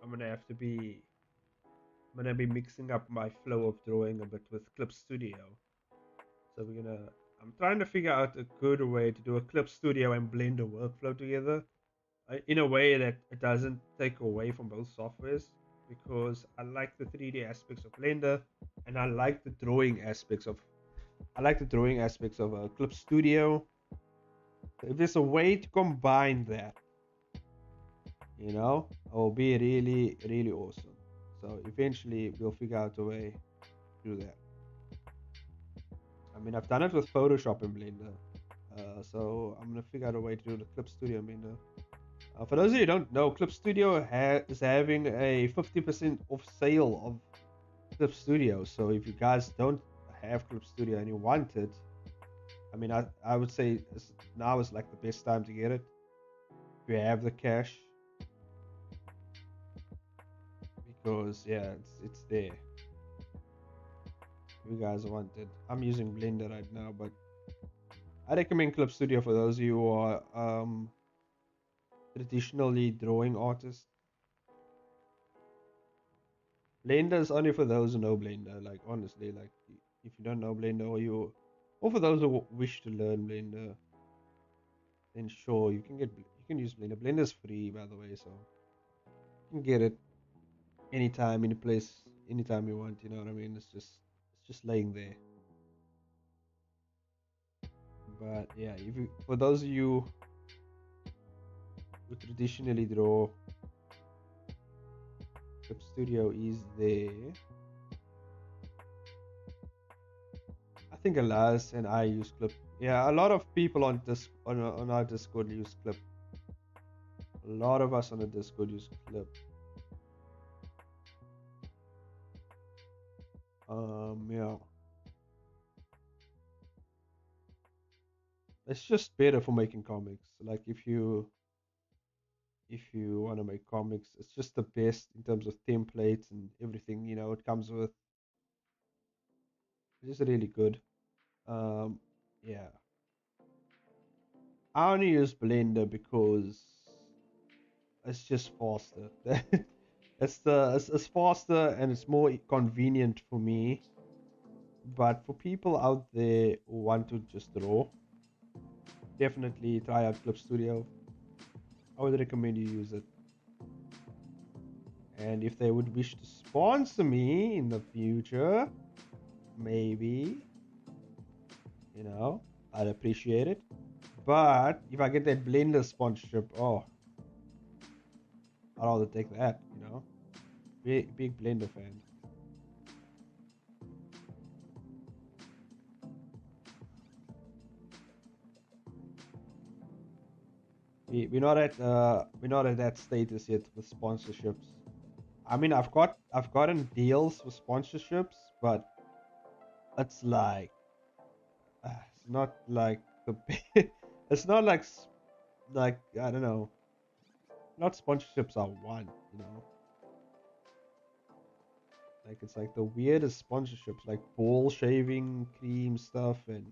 I'm gonna be mixing up my flow of drawing a bit with Clip Studio. So I'm trying to figure out a good way to do a Clip Studio and Blender workflow together in a way that it doesn't take away from both softwares, because I like the 3D aspects of Blender and I like the drawing aspects of Clip Studio. If there's a way to combine that, it will be really, really awesome. So eventually we'll figure out a way to do that. I mean, I've done it with Photoshop and Blender, so I'm gonna figure out a way to do the Clip Studio in Blender. For those of you who don't know, Clip Studio is having a 50% off sale of Clip Studio. So if you guys don't have Clip Studio and you want it, I mean, I would say now is like the best time to get it. If you have the cash. Because, yeah, it's there. You guys want it. I'm using Blender right now, but I recommend Clip Studio for those of you who are traditionally drawing artists. Blender is only for those who know Blender. Like, honestly, like, if you don't know Blender, or for those who wish to learn Blender, then sure, you can use Blender. Blender is free, by the way, so you can get it anytime, any place, anytime you want. You know what I mean? It's just laying there. But yeah, for those of you who traditionally draw, Clip Studio is there. I think Alas and I use Clip. Yeah, a lot of people on our Discord use Clip. A lot of us on the Discord use Clip. Yeah. It's just better for making comics. Like if you want to make comics, it's just the best in terms of templates and everything, you know, it comes with. It's just really good. Yeah. I only use Blender because it's just faster. It's faster and it's more convenient for me. But for people out there who want to just draw, definitely try out Clip Studio. I would recommend you use it. And if they would wish to sponsor me in the future, maybe, you know, I'd appreciate it. But if I get that Blender sponsorship, oh, I'd rather take that, you know. Big Blender fan. We're not at that status yet with sponsorships. I mean, I've gotten deals with sponsorships, but it's like it's not like it's not like I don't know. Not sponsorships I want, you know. Like it's like the weirdest sponsorships, like ball shaving cream stuff and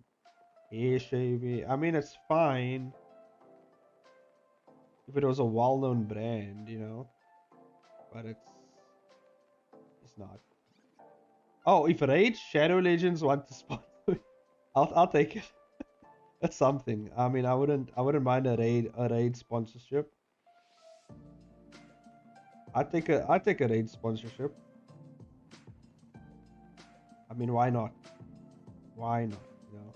hair shaving. I mean, it's fine if it was a well-known brand, you know, but it's not. Oh, if Raid Shadow Legends want to sponsor, I'll take it. That's something. I mean, I wouldn't mind a raid sponsorship. I'd take a raid sponsorship. I mean, why not? Why not? You know.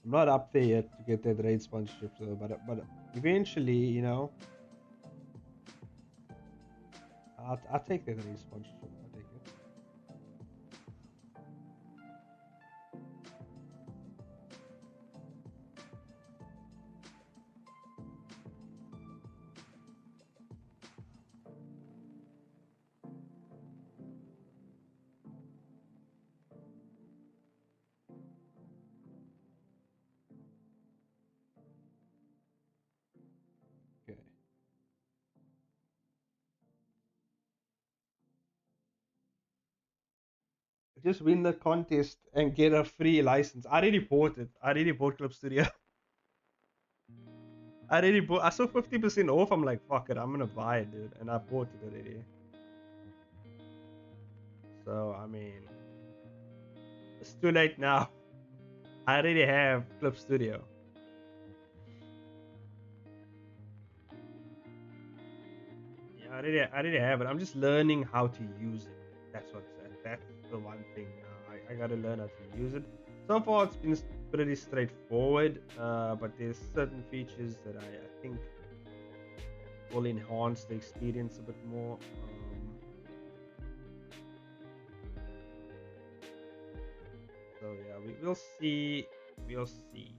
I'm not up there yet to get that raid sponsorship, though, but eventually, you know, I'll take that raid sponsorship. I'll take it. Okay. Just win the contest and get a free license. I already bought it. I already bought Clip Studio. I saw 50% off. I'm like, fuck it, I'm gonna buy it, dude. And I bought it already. So, I mean, it's too late now. I already have Clip Studio. Yeah, I already have it. I'm just learning how to use it. That's the one thing now. I gotta learn how to use it. So far, it's been pretty straightforward, but there's certain features that I think will enhance the experience a bit more. So yeah, we'll see. We'll see.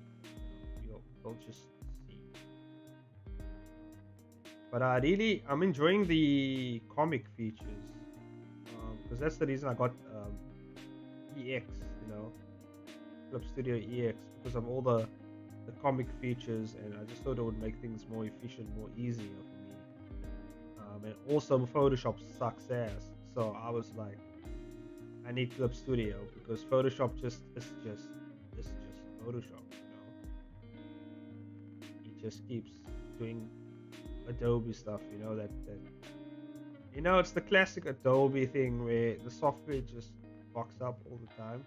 We'll just see. But I'm enjoying the comic features because that's the reason I got EX. Clip Studio EX, because of all the comic features, and I just thought it would make things more efficient, more easier for me. And also Photoshop sucks ass, so I was like, I need Clip Studio because Photoshop is just Photoshop. It just keeps doing Adobe stuff. It's the classic Adobe thing where the software just fucks up all the time.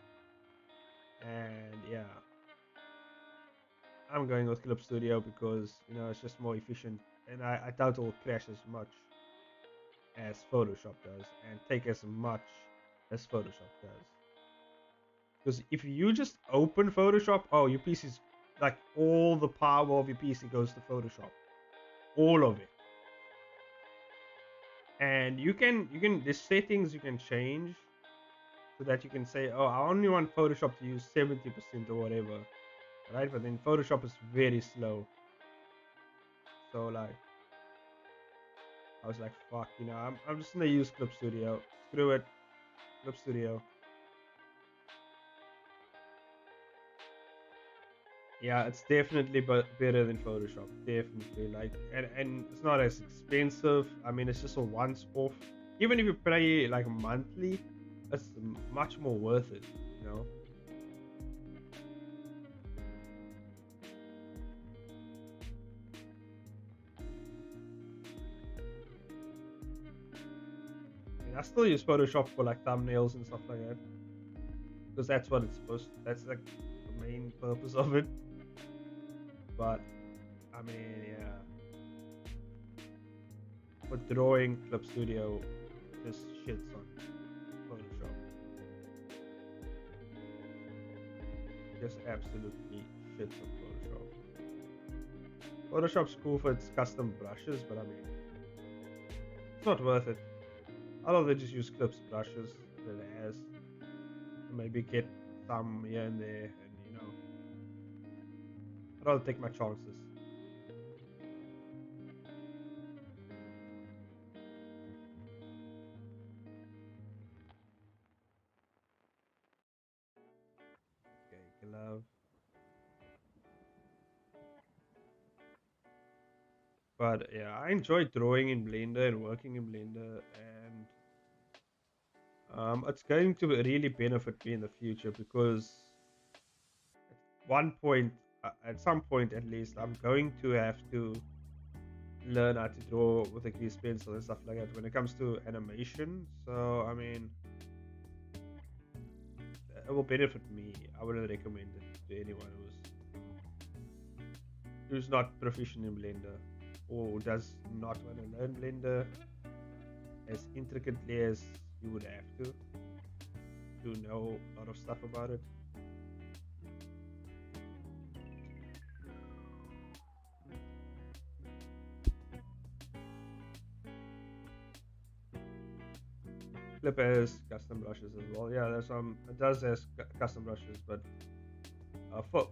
And yeah, I'm going with Clip Studio because it's just more efficient, and I doubt it will crash as much as Photoshop does and take as much as Photoshop does. Because if you just open Photoshop, your PC's like, all the power of your PC goes to Photoshop, all of it. And you can there's settings you can change so that you can say, I only want Photoshop to use 70% or whatever, right? But then Photoshop is very slow, so like I was like, fuck, I'm just gonna use Clip Studio. Screw it, Clip Studio. Yeah, it's definitely better than Photoshop, definitely. Like, and it's not as expensive. I mean, it's just a once-off. Even if you pay like monthly, it's much more worth it. I still use Photoshop for like thumbnails and stuff like that, because that's what it's supposed to, that's like the main purpose of it. But I mean, yeah, for drawing, Clip Studio just shits on Photoshop. Just absolutely shits on Photoshop. Photoshop's cool for its custom brushes, but I mean, it's not worth it. I'd rather just use Clip's brushes that it has. Maybe get some here and there, and I'd rather take my chances. Okay, glove. But yeah, I enjoy drawing in Blender and working in Blender, and it's going to really benefit me in the future because at some point at least, I'm going to have to learn how to draw with a grease pencil and stuff like that when it comes to animation. So I mean, it will benefit me. I wouldn't recommend it to anyone who's not proficient in Blender or does not want to learn Blender as intricately as you would have to know a lot of stuff about it. Clip has custom brushes as well. Yeah, there's it does has custom brushes, but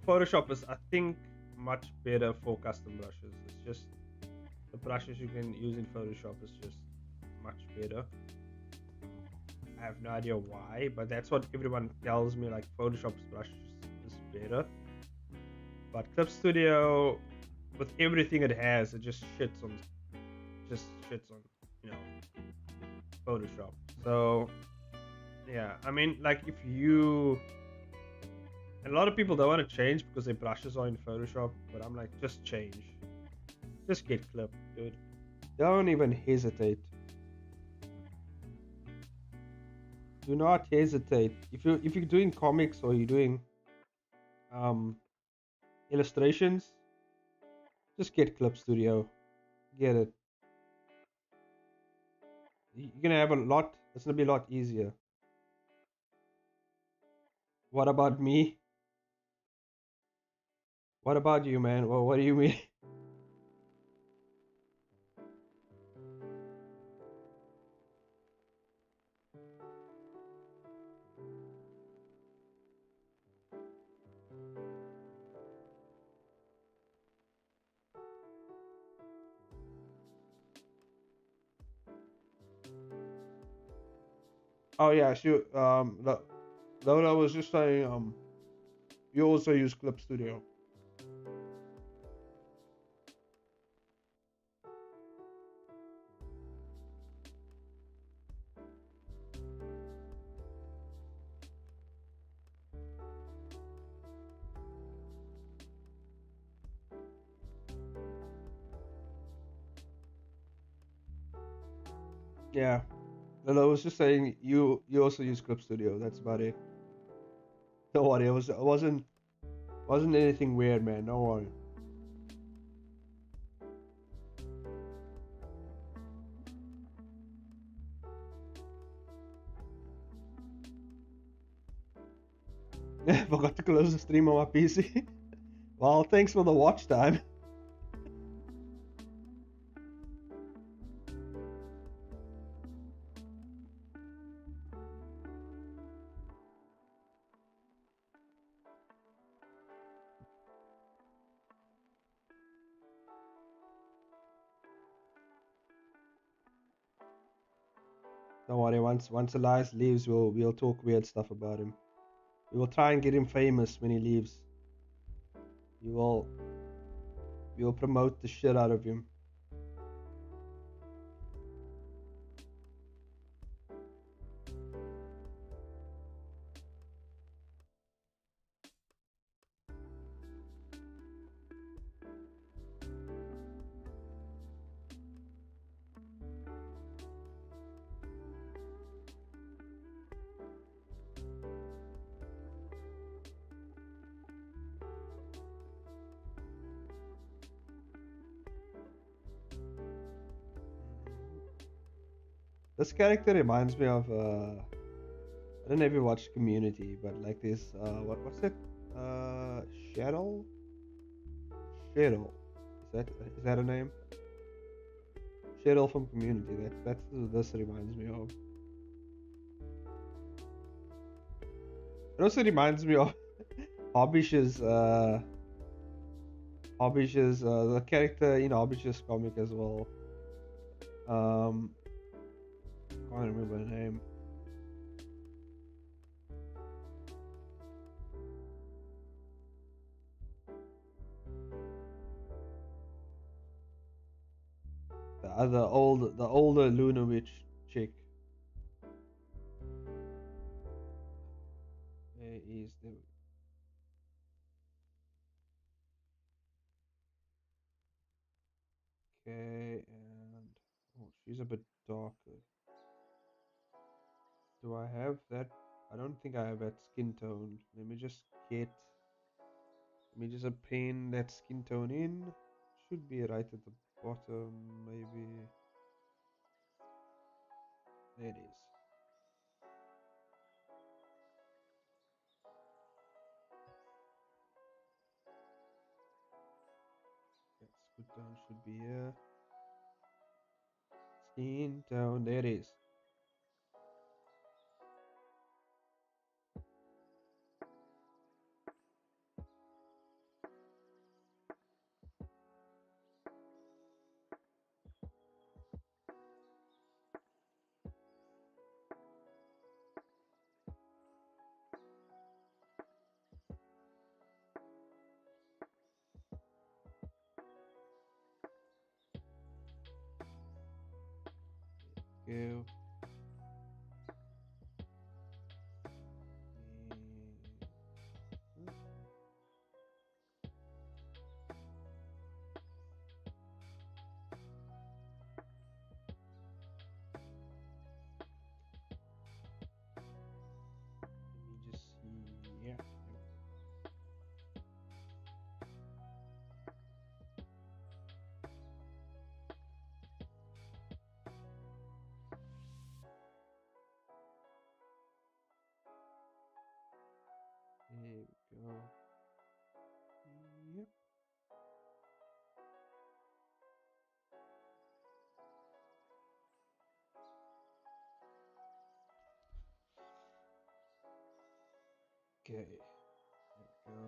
Photoshop is, I think, much better for custom brushes. It's just the brushes you can use in Photoshop is just much better. I have no idea why, but that's what everyone tells me. Like, Photoshop's brushes is better, but Clip Studio, with everything it has, it just shits on Photoshop. So yeah, I mean, like, if you, and a lot of people don't want to change because their brushes are in Photoshop, but I'm like, just change, just get Clip, dude. Don't even hesitate. Do not hesitate. If you're doing comics or you're doing illustrations, just get Clip Studio. Get it. You're gonna have it's gonna be a lot easier. What about me? What about you, man? Well, what do you mean? Oh yeah, Lola was just saying you also use Clip Studio. Yeah. Lola was just saying you also use Clip Studio. That's about it. Don't worry, it wasn't anything weird, man. Don't worry. Forgot to close the stream on my PC. Well, thanks for the watch time. Don't worry. Once Elias leaves, we'll talk weird stuff about him. We will try and get him famous when he leaves. We will promote the shit out of him. This character reminds me of I don't know if you watched Community, but like this what's it? Cheryl? Cheryl. Is that a name? Cheryl from Community. That's who this reminds me of. It also reminds me of Hobbish's the character in Hobbish's comic as well. Can't remember the name. The older Luna Witch chick. Where is the okay, and oh, she's a bit darker. Do I have that? I don't think I have that skin tone. Let me just paint that skin tone in. Should be right at the bottom, maybe. There it is. That skin tone should be here. Skin tone, there it is. Go. Let me just see. Yeah. There we go. Yep. Okay. There we go.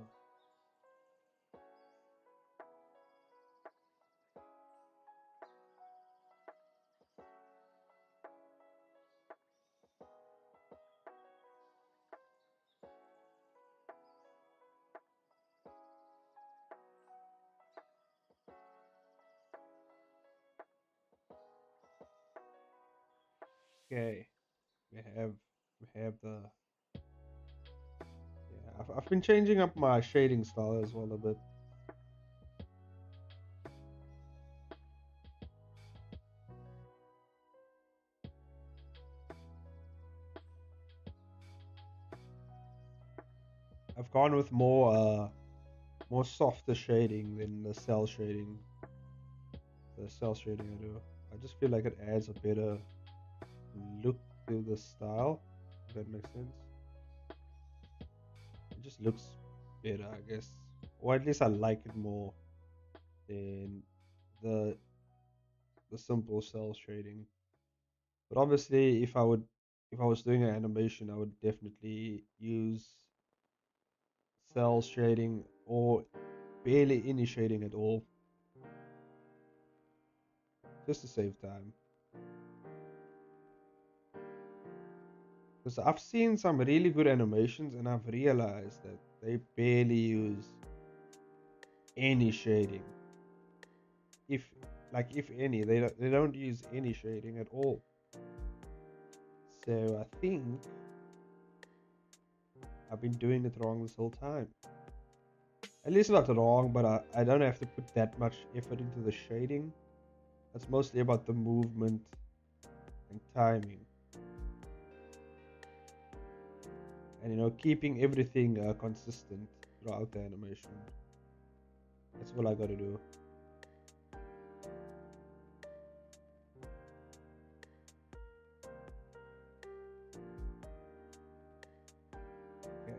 Okay, we have the I've been changing up my shading style as well a bit. I've gone with more softer shading than the cell shading. The cell shading I do. I just feel like it adds a better look to the style. If that makes sense. It just looks better, I guess. Or at least I like it more than the simple cell shading. But obviously if I was doing an animation, I would definitely use cell shading or barely any shading at all. Just to save time. Because I've seen some really good animations and I've realized that they barely use any shading. If any, they don't use any shading at all. So I think I've been doing it wrong this whole time. At least not wrong, but I don't have to put that much effort into the shading. It's mostly about the movement and timing. And keeping everything consistent throughout the animation. That's all I gotta do. Okay.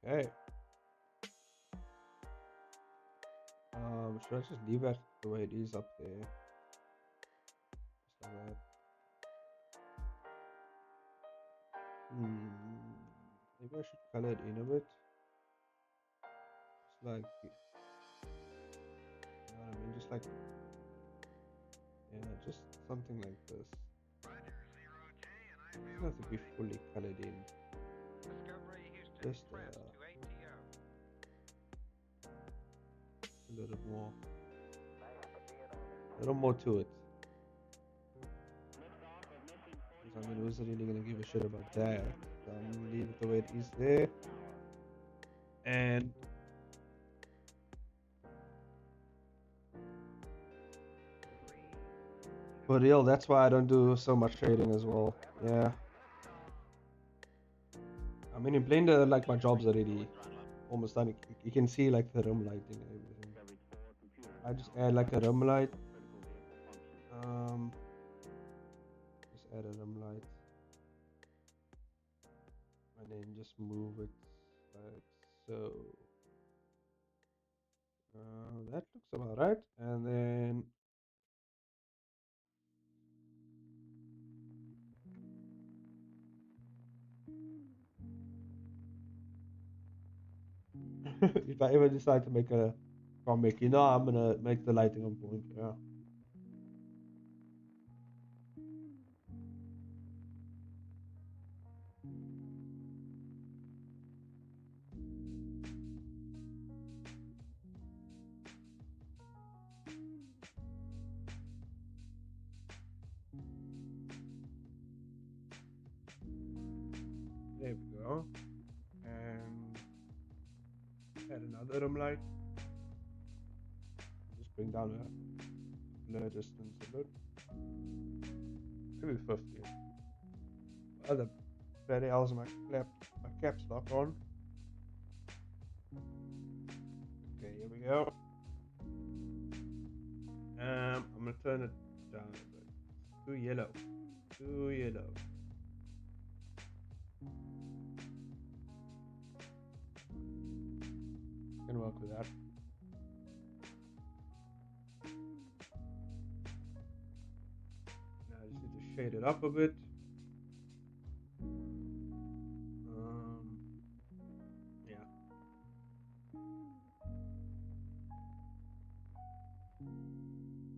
There we go. Okay. Should I just leave that the way it is up there? Just like that. Maybe I should color it in a bit. Just like, you know what I mean? Just like, just something like this. It doesn't have to be fully colored in. Just a little more to it. I mean, who's really gonna give a shit about that? So I'm gonna leave it the way it is there. And for real, that's why I don't do so much shading as well. Yeah. I mean, in Blender, like my job's already almost done. You can see like the rim lighting and everything. I just add like a rim light. Just add a rim light. And then just move it like so. That looks about right. And then if I ever decide to make a comic, I'm gonna make the lighting on point. Yeah. There we go. And add another room light. Just bring down a blur distance a bit. Maybe 50. Other very else my caps lock on. Okay, here we go. I'm gonna turn it down a bit. Too yellow. Too yellow. Can work with that. shade it up a bit. Yeah.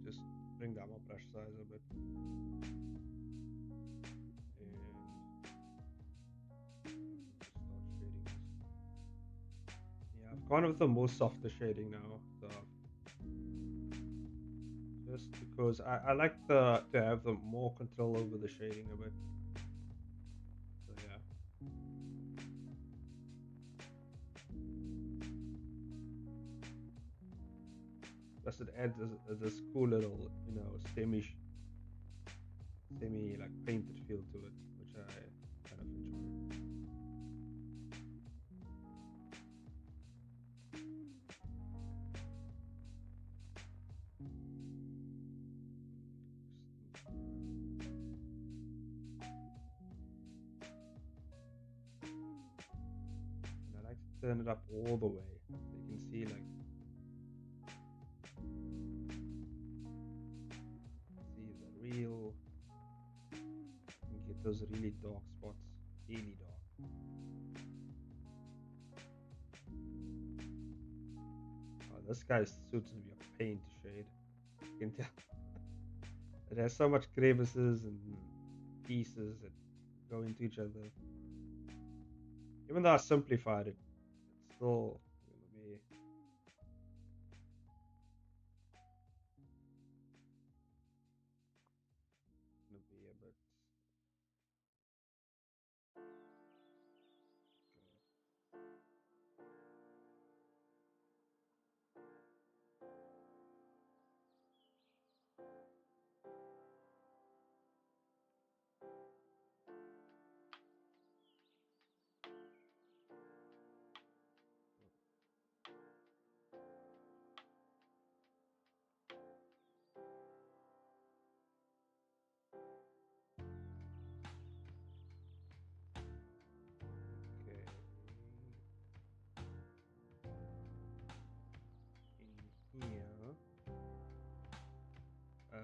Just bring down my brush size a bit. And start shading this. Yeah, I've gone with the more softer shading now. So just because I like to have the more control over the shading a bit. So yeah. Plus it adds this cool little, you know, semi like painted feel to it, which I kind of enjoy. And I like to turn it up all the way, so you can see like the real. You get those really dark spots, really dark. Oh, this guy's suits to be a pain to shade. You can tell. It has so much crevices and pieces that go into each other. Even though I simplified it, it's still gonna be. A bit. Okay. In here. Yeah.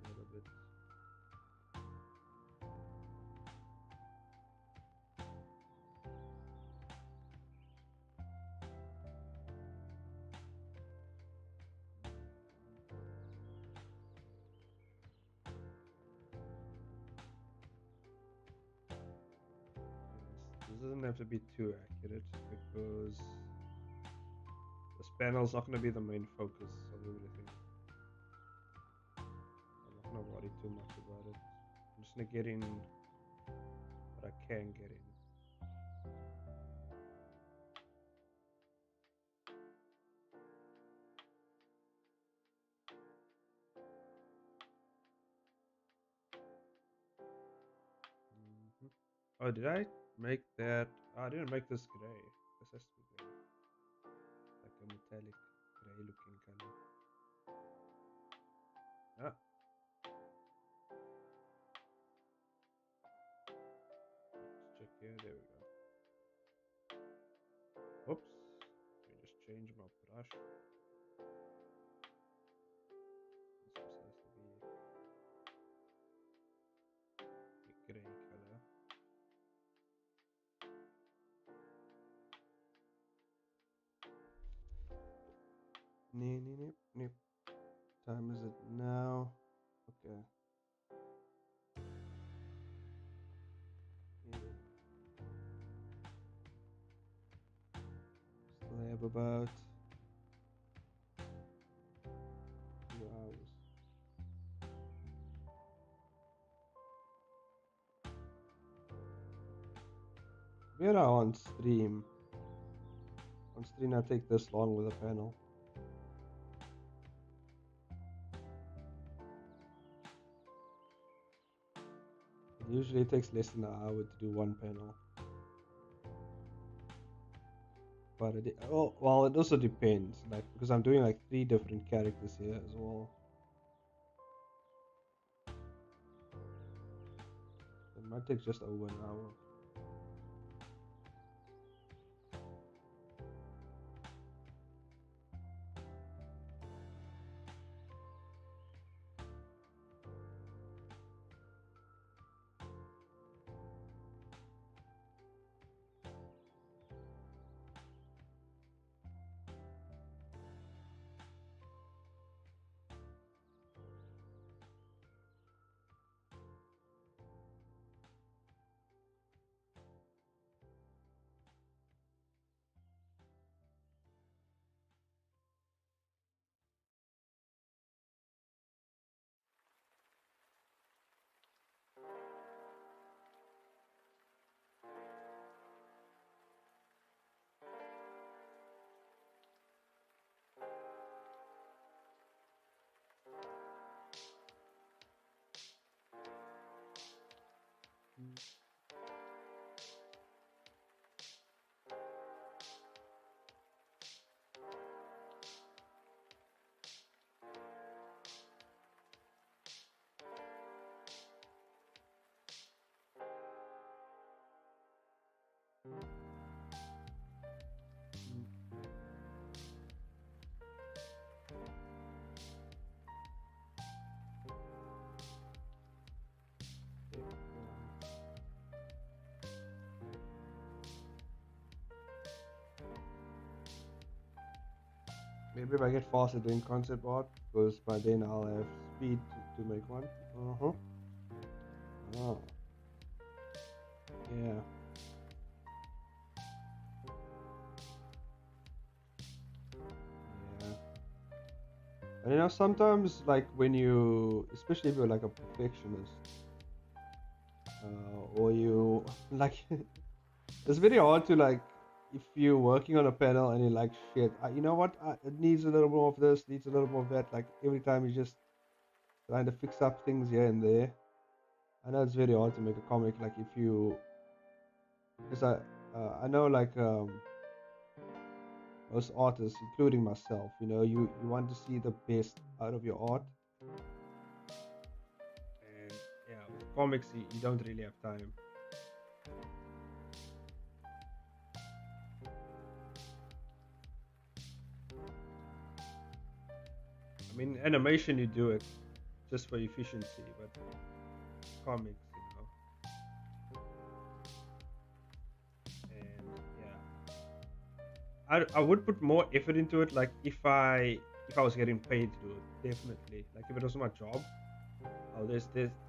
A little bit. This doesn't have to be too accurate because this panel's not going to be the main focus of everything. I'm not going to worry too much about it. I'm just going to get in what I can get in. Oh, did I make that? Oh, I didn't make this gray. This has to be gray. Like a metallic gray looking color. Ah. Let's check here. There we go. Oops. Let me just change my brush. This has to be a gray color. Nip. Time is it now? Okay. Yeah. Still have about 2 hours. We're on stream. On stream, I take this long with a panel. It usually takes less than an hour to do one panel. But it also depends, like because I'm doing like 3 different characters here as well. It might take just over an hour. Maybe if I get faster doing concept art, because by then I'll have speed to make one. Oh. Yeah. And you know, sometimes like when you, especially if you're like a perfectionist, or you like, it's very hard to like, if you're working on a panel and you're like, shit, you know what, it needs a little more of this, needs a little more of that. Like every time you just trying to fix up things here and there. I know it's very hard to make a comic like if you, because I know like most artists, including myself, you know, you want to see the best out of your art. And yeah, with comics, you don't really have time. I mean, animation, you do it just for efficiency, but comics, you know. And yeah, I would put more effort into it. Like if I was getting paid to do it, definitely. Like if it was my job, I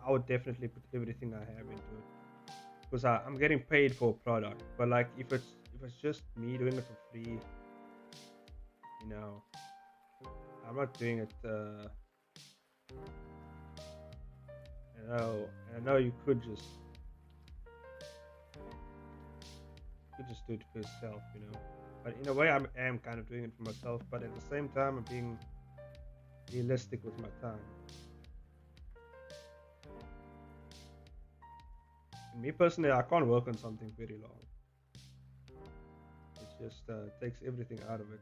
would definitely put everything I have into it, because I'm getting paid for a product. But like if it's just me doing it for free, you know, I'm not doing it. I know you could just do it for yourself, you know. But in a way, I am kind of doing it for myself. But at the same time, I'm being realistic with my time. And me personally, I can't work on something very long. It just takes everything out of it.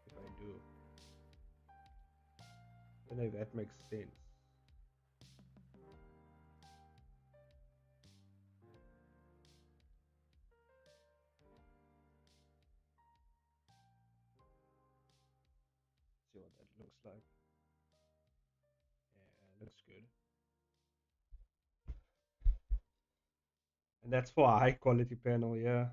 If I do, I don't know if that makes sense. See what that looks like. Yeah, looks good. And that's for a high quality panel, yeah.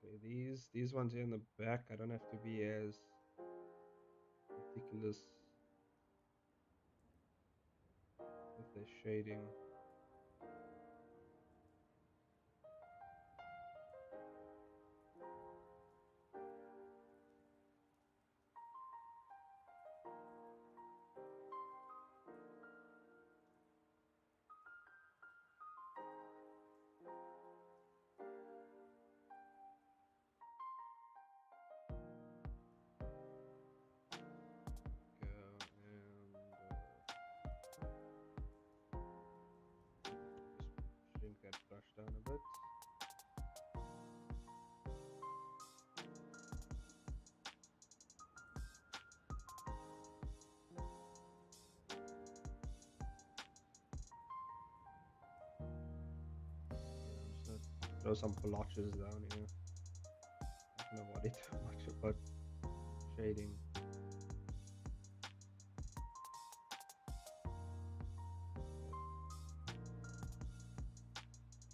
Okay, these ones here in the back, I don't have to be as meticulous with the shading. Shrink that brush down a bit. Throw some blotches down here. I don't worry too much about shading.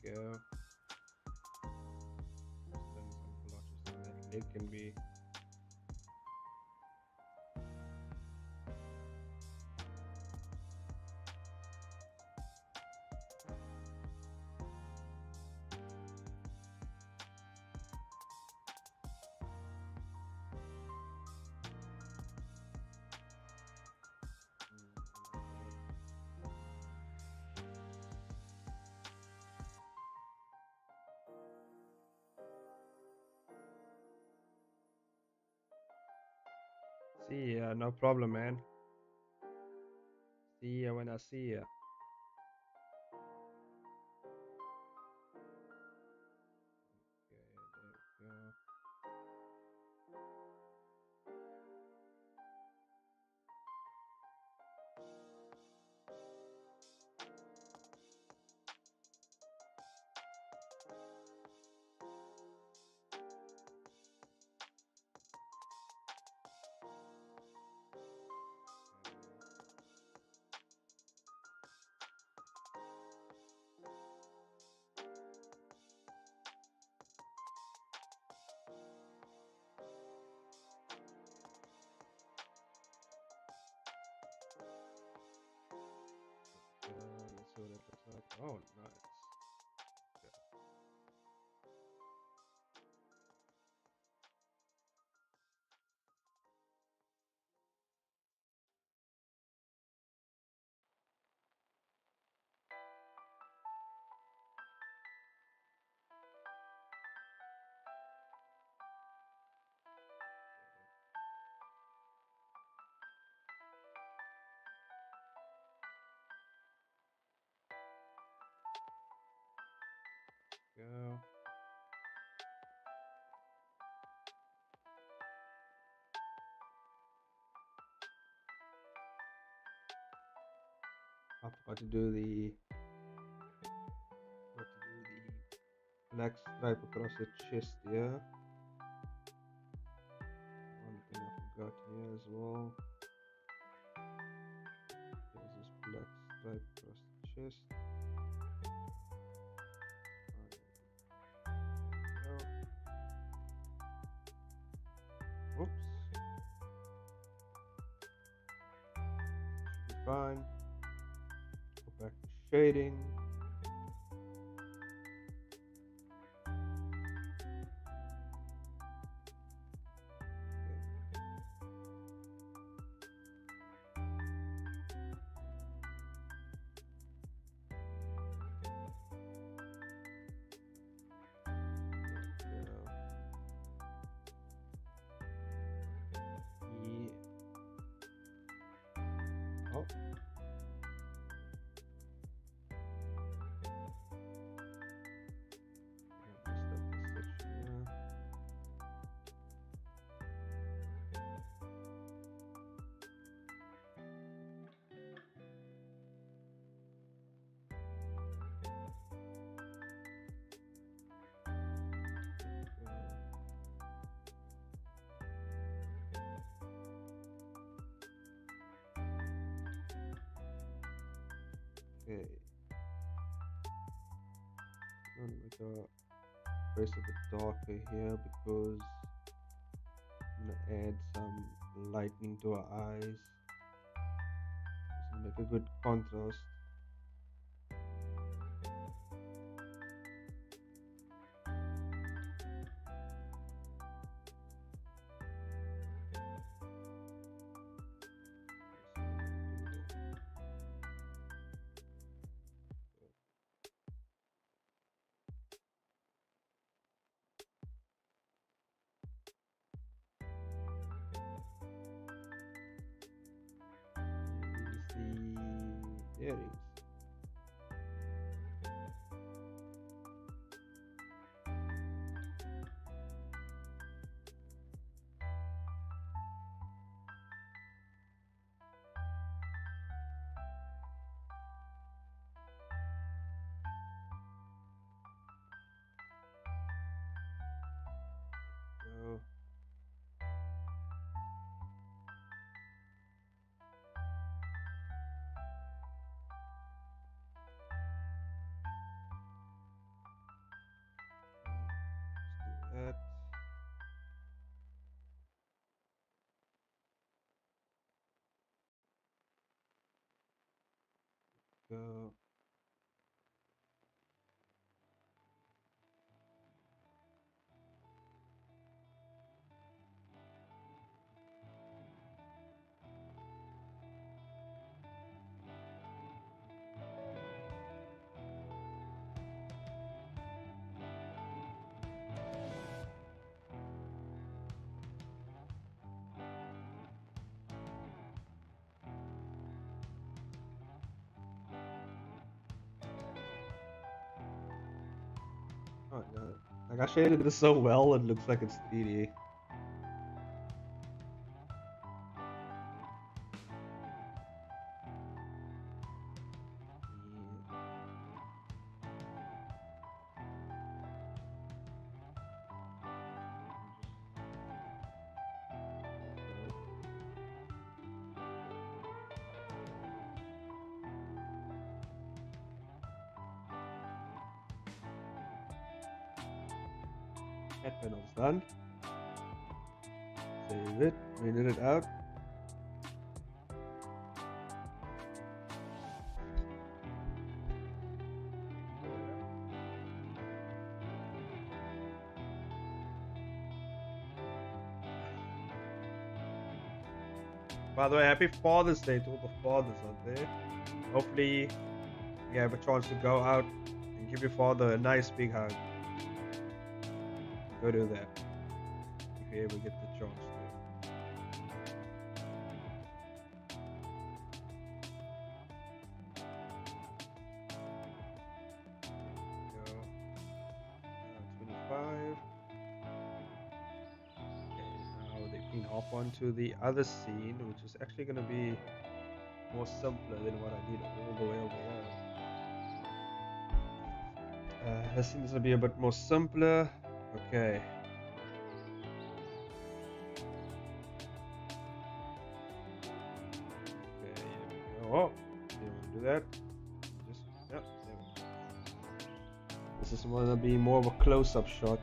Go. Throwing some blotches down. That leg can be. See ya, no problem, man. See ya when I see ya. Okay, there we go. Oh, nice. Yeah. Go. I forgot to do the black stripe across the chest, yeah. One thing I forgot here as well. There's this black stripe across the chest. Oops. Should be fine. Go back to shading. Oh. I messed up this section, yeah. Okay. I'm gonna make a face a bit darker here because I'm gonna add some lightning to her eyes. This will make a good contrast. The earrings. Go. Let's do that. Go. Oh yeah. Like I shaded this so well, it looks like it's 3D. Head panel's done. Save it, render it out. By the way, happy Father's Day to all the fathers out there. Hopefully, you have a chance to go out and give your father a nice big hug. Go do that if you ever get the chance to. Go. 25. Okay, now they can hop onto the other scene, which is actually going to be more simpler than what I did all the way over here. This seems to be a bit more simpler. Okay. Okay, here we go. Oh, didn't want to do that. Just, yep, there we go. This is going to be more of a close-up shot.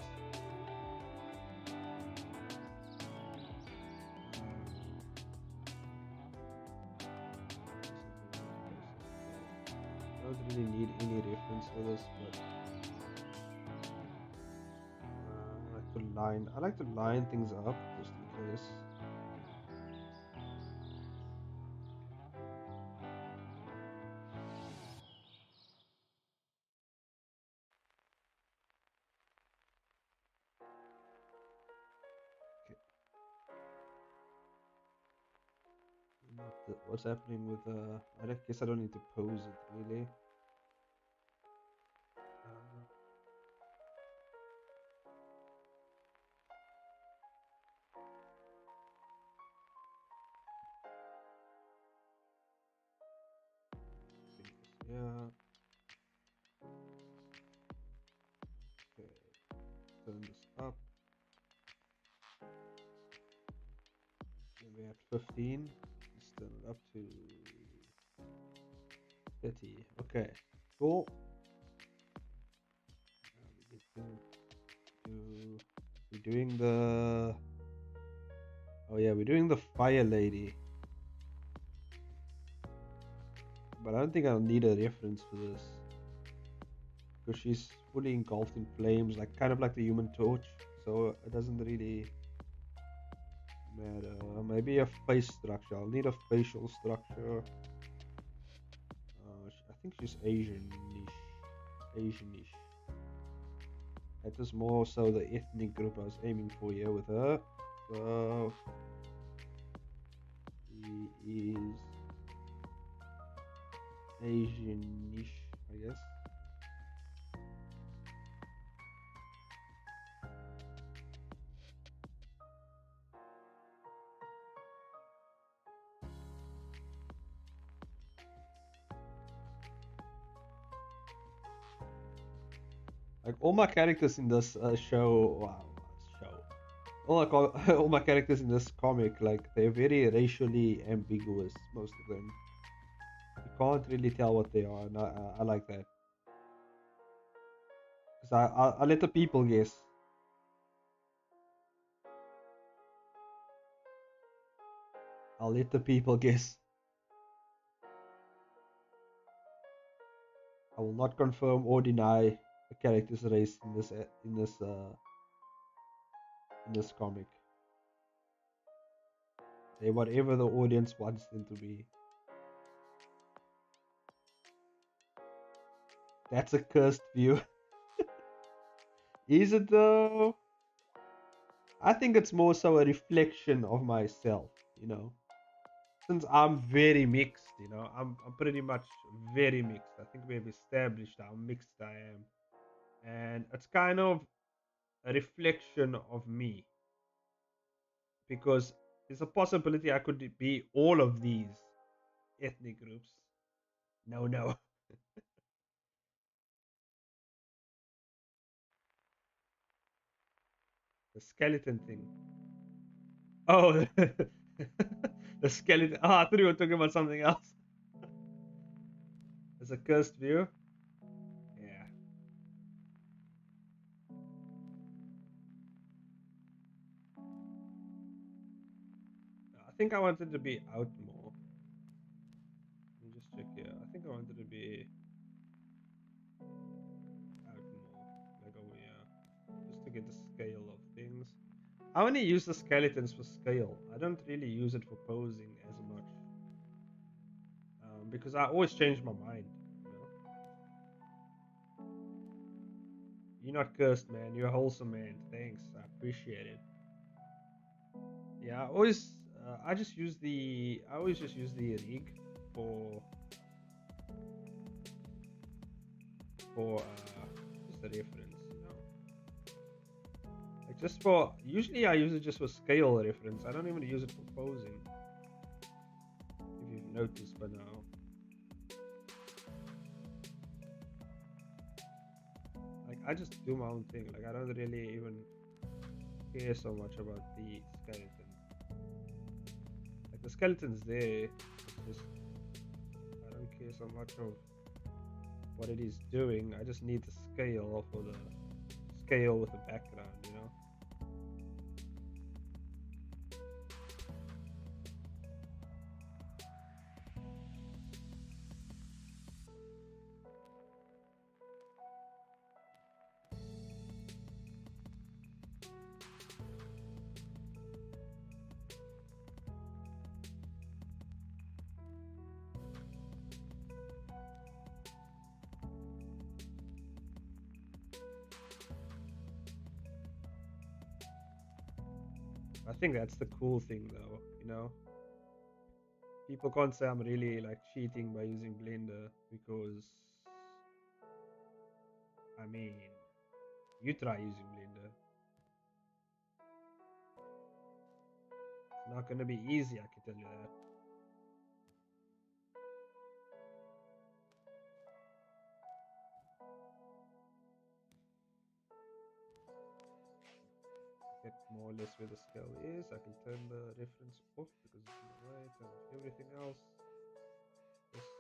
I don't really need any reference for this, but I like to line things up just in case. Okay. What's happening with I guess I don't need to pose it really. Yeah. Okay. Turn this up. And we're at 15. Let's turn it up to 30. Okay. Cool. We're doing the. Oh yeah, we're doing the fire lady. But I don't think I'll need a reference for this. Because she's fully engulfed in flames, like kind of like the Human Torch. So it doesn't really matter. Maybe a face structure. I'll need a facial structure. I think she's Asian-ish. Asian-ish. That was more so the ethnic group I was aiming for here with her. So she is Asian-ish, I guess. Like all my characters in this all my characters in this comic, like they're very racially ambiguous, most of them. You can't really tell what they are, and I like that. Because I let the people guess. I'll let the people guess. I will not confirm or deny a character's race in this comic. They're whatever the audience wants them to be. That's a cursed view. Is it though? I think it's more so a reflection of myself, you know. Since I'm very mixed, you know, I'm pretty much very mixed. I think we've established how mixed I am. And it's kind of a reflection of me. Because there's a possibility I could be all of these ethnic groups. No. The skeleton thing. Oh, the skeleton. Oh, I thought you were talking about something else. It's a cursed view. Yeah. I think I wanted to be out more. Let me just check here. I think I wanted to be out more, like over here, just to get the scale of things. I only use the skeletons for scale. I don't really use it for posing as much. Because I always change my mind. You know? You're not cursed, man. You're a wholesome man. Thanks. I appreciate it. Yeah, I always I always just use the rig for just a reference, you know. Like just for usually I use it just for scale reference. I don't even use it for posing. If you've noticed by now. Like I just do my own thing. Like I don't really even care so much about the skeleton. Like the skeleton's there. It's just I don't care so much of what it is doing. I just need the scale for the scale with the background, you know. I think that's the cool thing though, you know. People can't say I'm really like cheating by using Blender because I mean you try using Blender. It's not gonna be easy, I can tell you that. Get more or less where the scale is. I can turn the reference off because it's in the way, turn off everything else. Just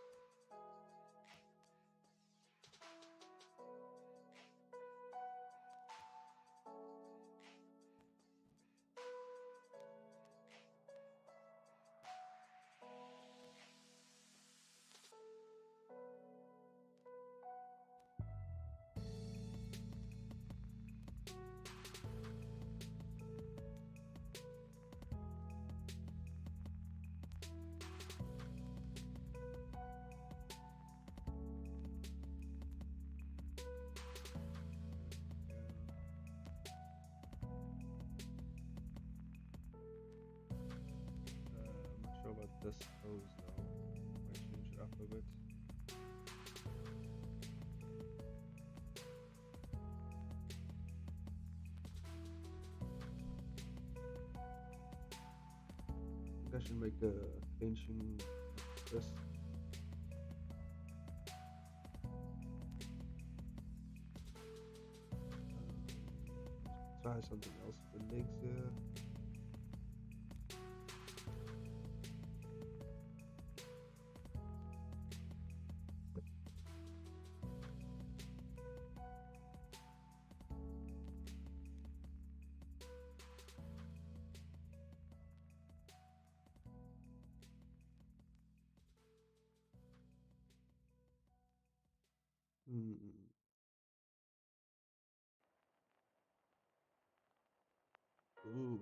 I'm not sure about this pose though. Might change it up a bit. I think I should make a tension like this. Try something else with the legs here. Ooh.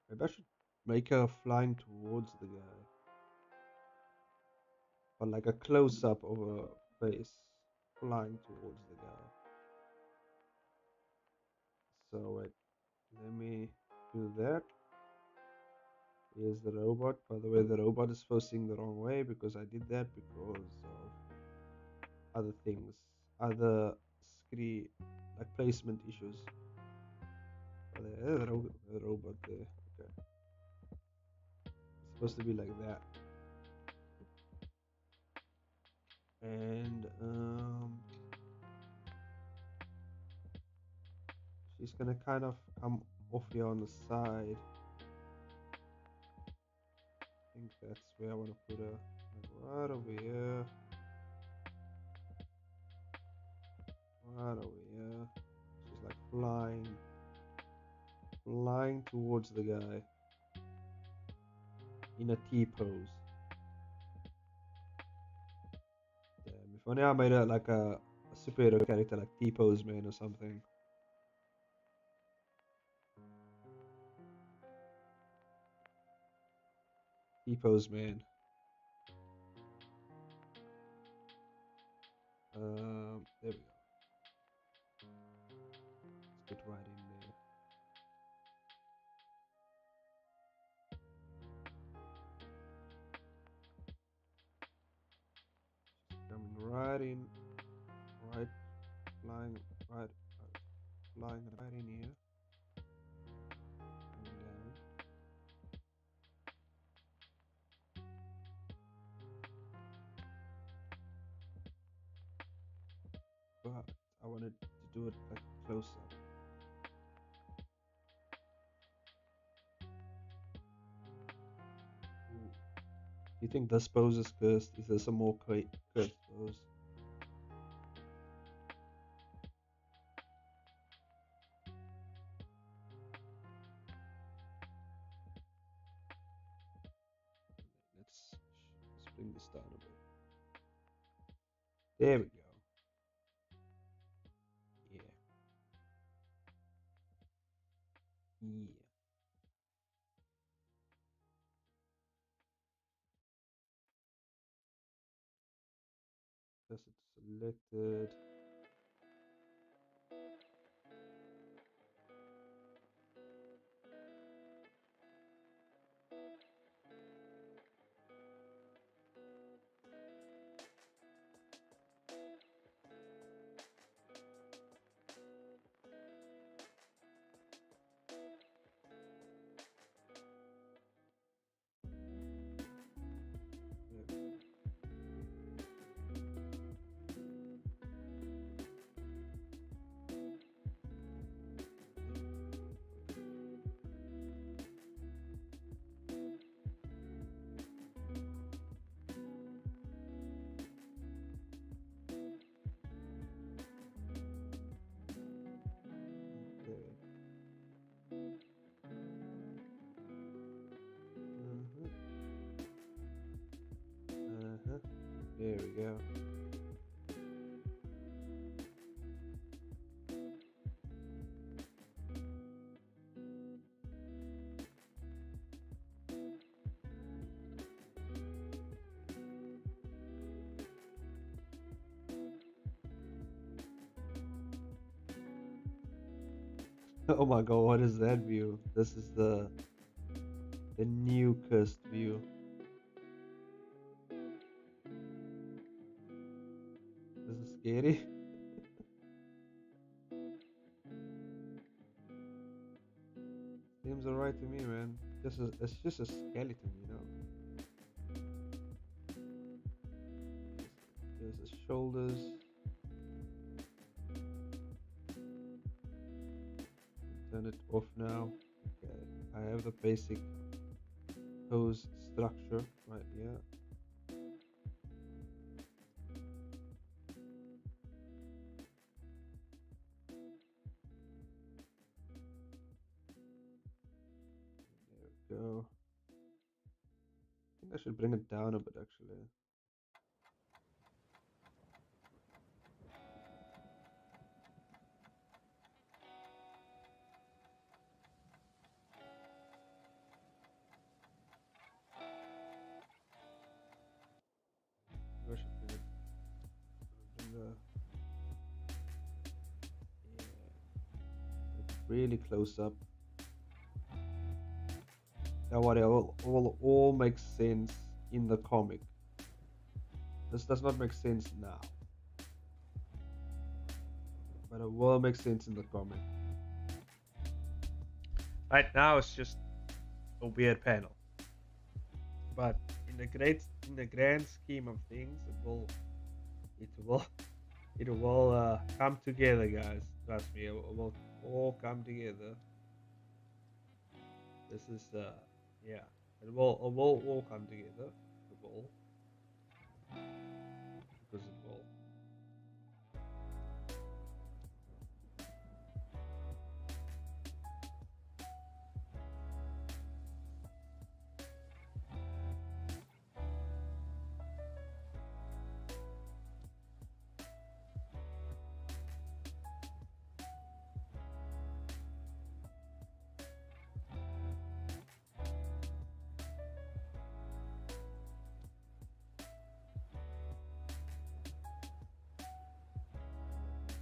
Maybe I should make her flying towards the guy. Or like a close up of her face flying towards the guy. So wait, let me do that. Here's the robot. By the way, the robot is facing the wrong way because I did that because of other things, other screen like placement issues. Oh, there's the robot there. Okay, it's supposed to be like that. And she's gonna kind of come off here on the side. I think that's where I want to put her, like right over here. Right over here. She's like flying towards the guy in a T pose. Damn, if only I made her like a superhero character like T-Pose Man or something. T-pose, man. There we go. Let's get right in there. Just coming right in, right, flying right in here. Coming down. But I wanted to do it like close up. Ooh. Do you think this pose is cursed? Is there some more cursed pose? Let's bring this down a bit. There we go. Yeah. Yeah. That's it selected. There we go. Oh my god, what is that view? This is the new cursed view. This is scary. Seems alright to me, man. It's just a skeleton, you know. There's the shoulders. Turn it off now. Okay, I have the basic pose structure right here. There we go. I think I should bring it down a bit actually. I should bring it really close up. Now what it all makes sense in the comic. This does not make sense now, but it will make sense in the comic. Right now it's just a weird panel, but in the grand scheme of things, it will come together, guys. Trust me, it will all come together. This is yeah, it will all come together. It will, because it will.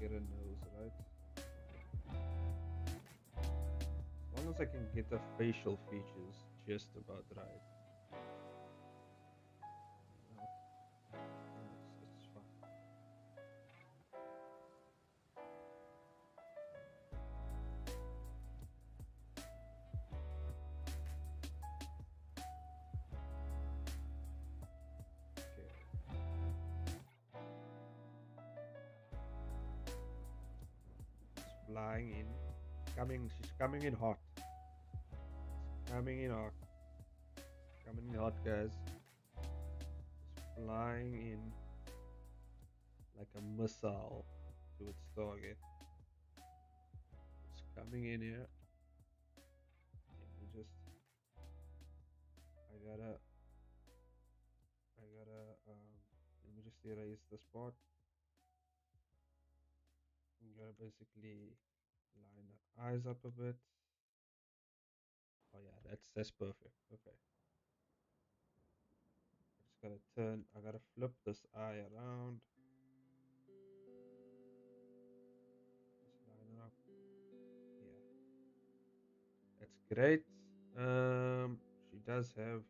get a nose, right? As long as I can get the facial features just about right. It's fine. Okay. It's flying in. She's coming in hot. It's coming in hot. Coming in hot, guys. It's flying in like a missile to its target. It's coming in here. Let me just. I gotta. Let me just erase this part. You gotta basically line the eyes up a bit. Oh yeah, that's perfect. Okay. I just gotta turn. I gotta flip this eye around. Just line it up. Yeah, that's great. She does have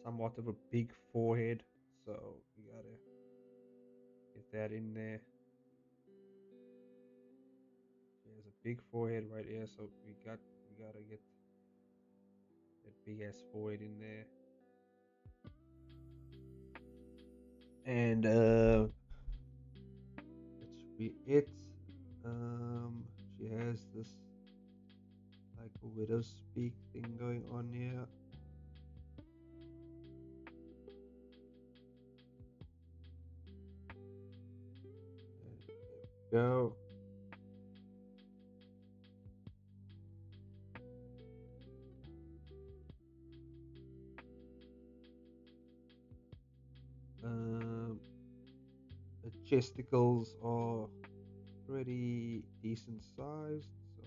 somewhat of a big forehead, so you gotta get that in there. She has a big forehead right here, so we gotta get that big ass forehead in there. And that should be it. She has this like a widow speak thing going on here. There we go. The chesticles are pretty decent sized, so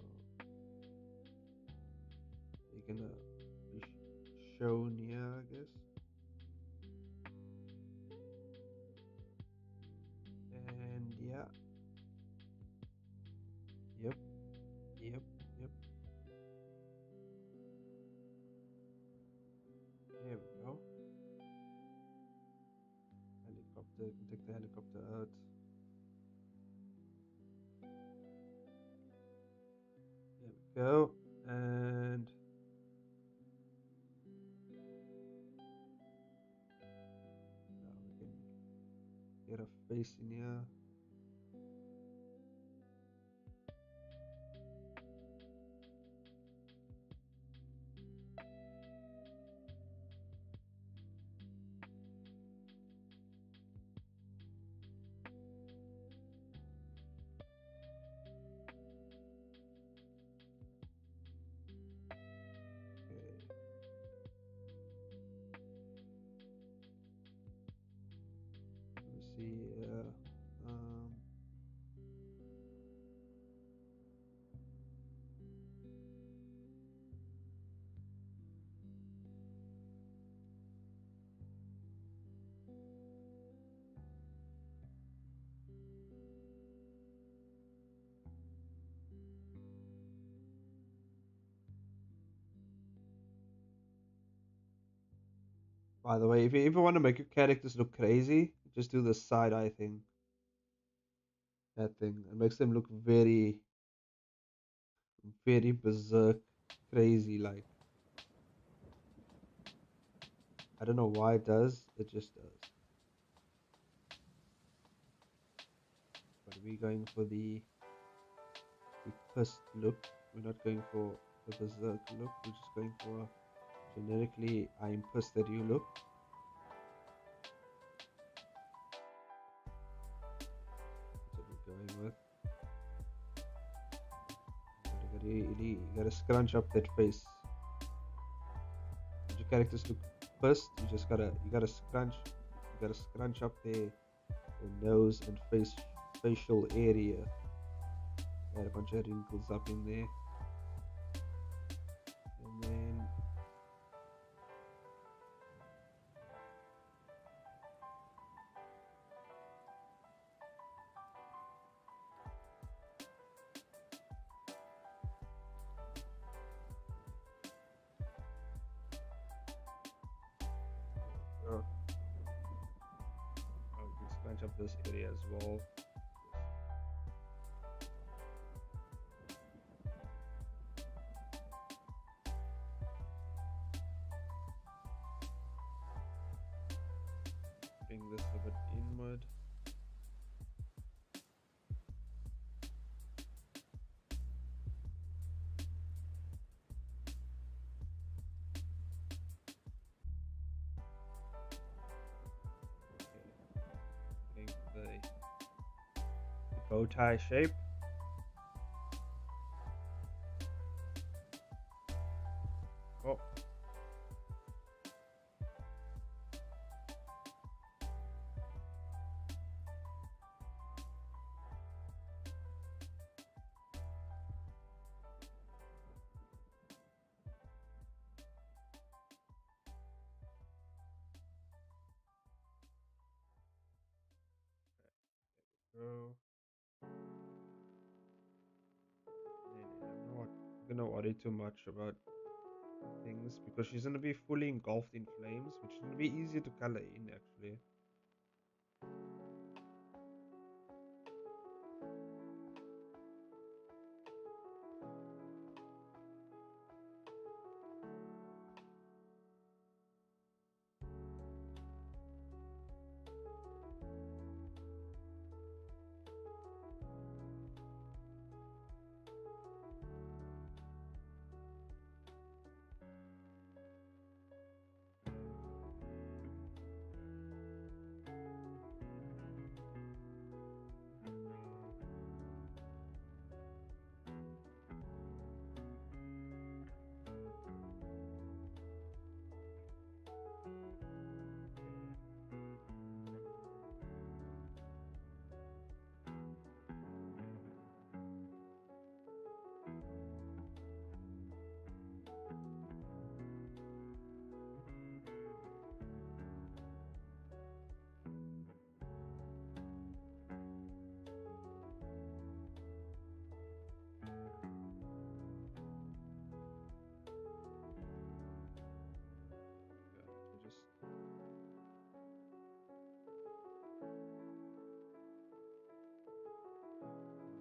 they're gonna be shown here, I guess. And yeah, yep. There we go. Helicopter, you can take the helicopter out. There we go. And now we can get a face in here. See, by the way, if you ever want to make your characters look crazy, just do the side eye thing. That thing. It makes them look very, very berserk, crazy like. I don't know why it does, it just does. But we're going for the pissed look. We're not going for the berserk look, we're just going for generically I'm pissed at you look. That's what we're going with. You gotta scrunch up that face. If your characters look pissed, you gotta scrunch up their nose and facial area. Add a bunch of wrinkles up in there. And then up this area as well. Bring this a bit inward. Bow tie shape. Oh. Go. I'm not gonna worry too much about things because she's gonna be fully engulfed in flames, which is gonna be easier to color in actually.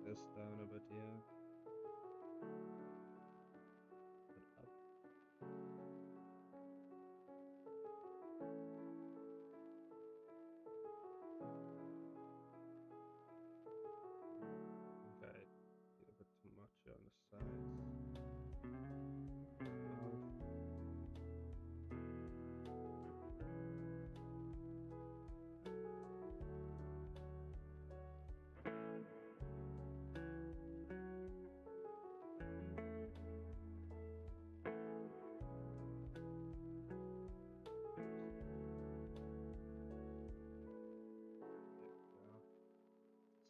This down a bit here. Up. Okay, a bit too much on the sides.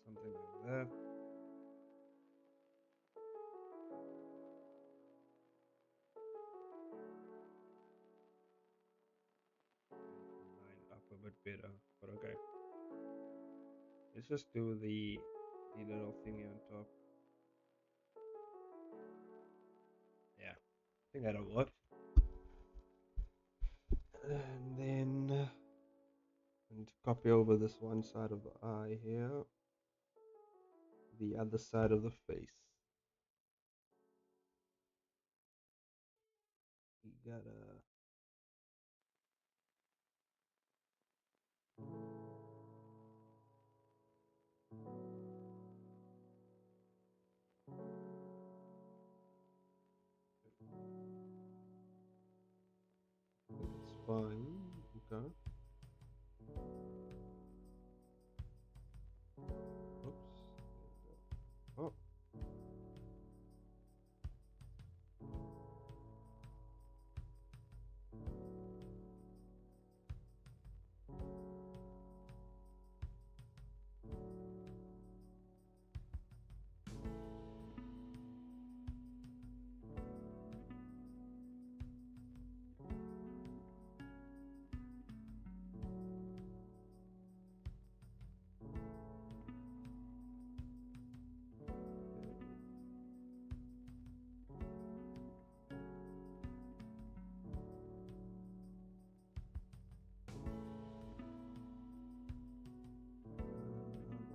Something like that. Line up a bit better, but okay. Let's just do the little thingy on top. Yeah, I think that'll work. And then and copy over this one side of the eye here, the other side of the face. You gotta it's fine. Okay. Oops. Oh.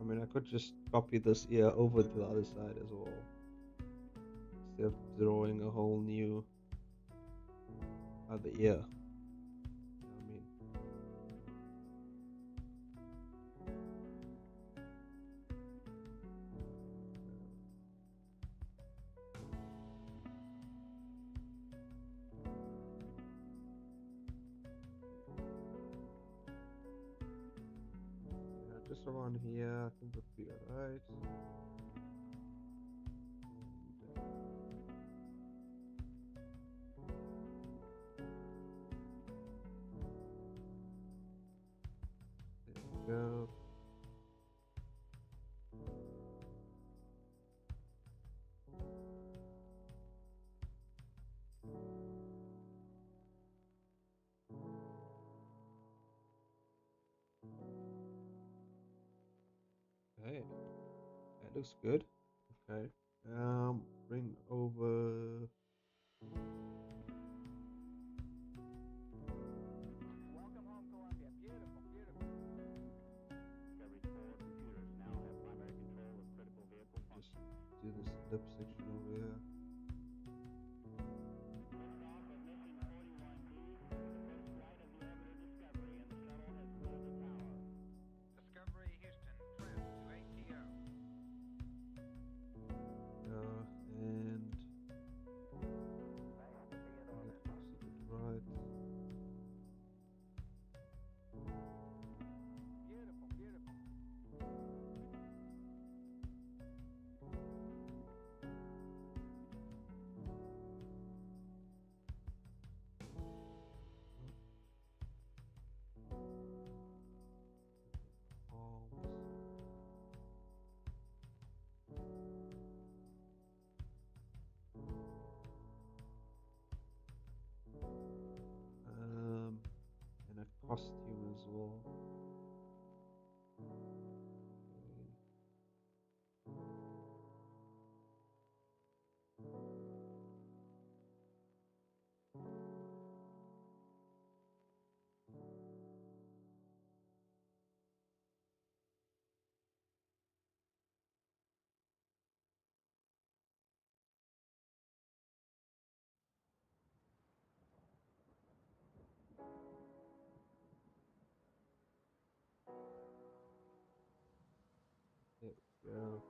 mean, I could just copy this ear over to the other side as well, instead of drawing a whole new other ear. You know what I mean? Just around here, I think would be alright. There we go. Hey, that looks good. Okay. Bring over. Welcome home, Columbia. Beautiful, beautiful. Discovery's 4 computers now have primary control of critical vehicle Just functions. do this lip section over here. Liftoff of mission 41B, the first flight of the orbiter Discovery, and the shuttle has cleared the tower. Discovery Houston, trim to ATO. And right. Beautiful, beautiful. And a costume as well. There we go.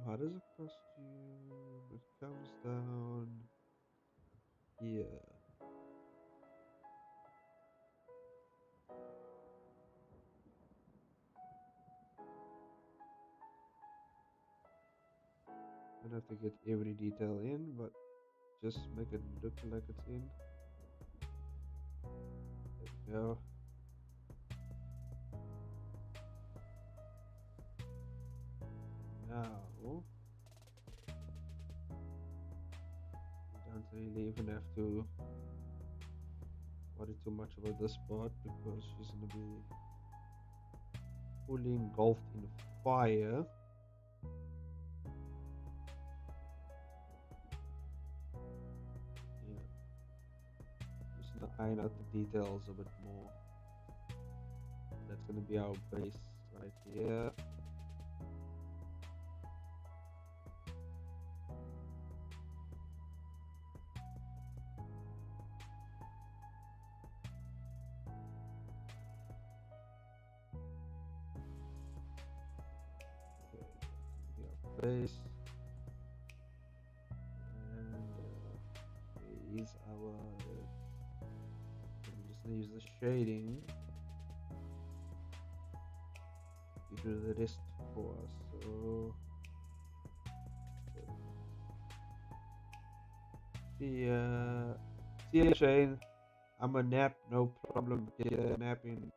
How does a costume? It comes down here. Don't have to get every detail in, but just make it look like it's in. There we go. Now, you don't really even have to worry too much about this part because she's gonna be fully engulfed in fire. Yeah, just to iron out the details a bit more. That's gonna be our base right here. Base, and is our we just use the shading to do the rest for us. So see ya, Shane. I'm a nap, no problem. Get a nap in.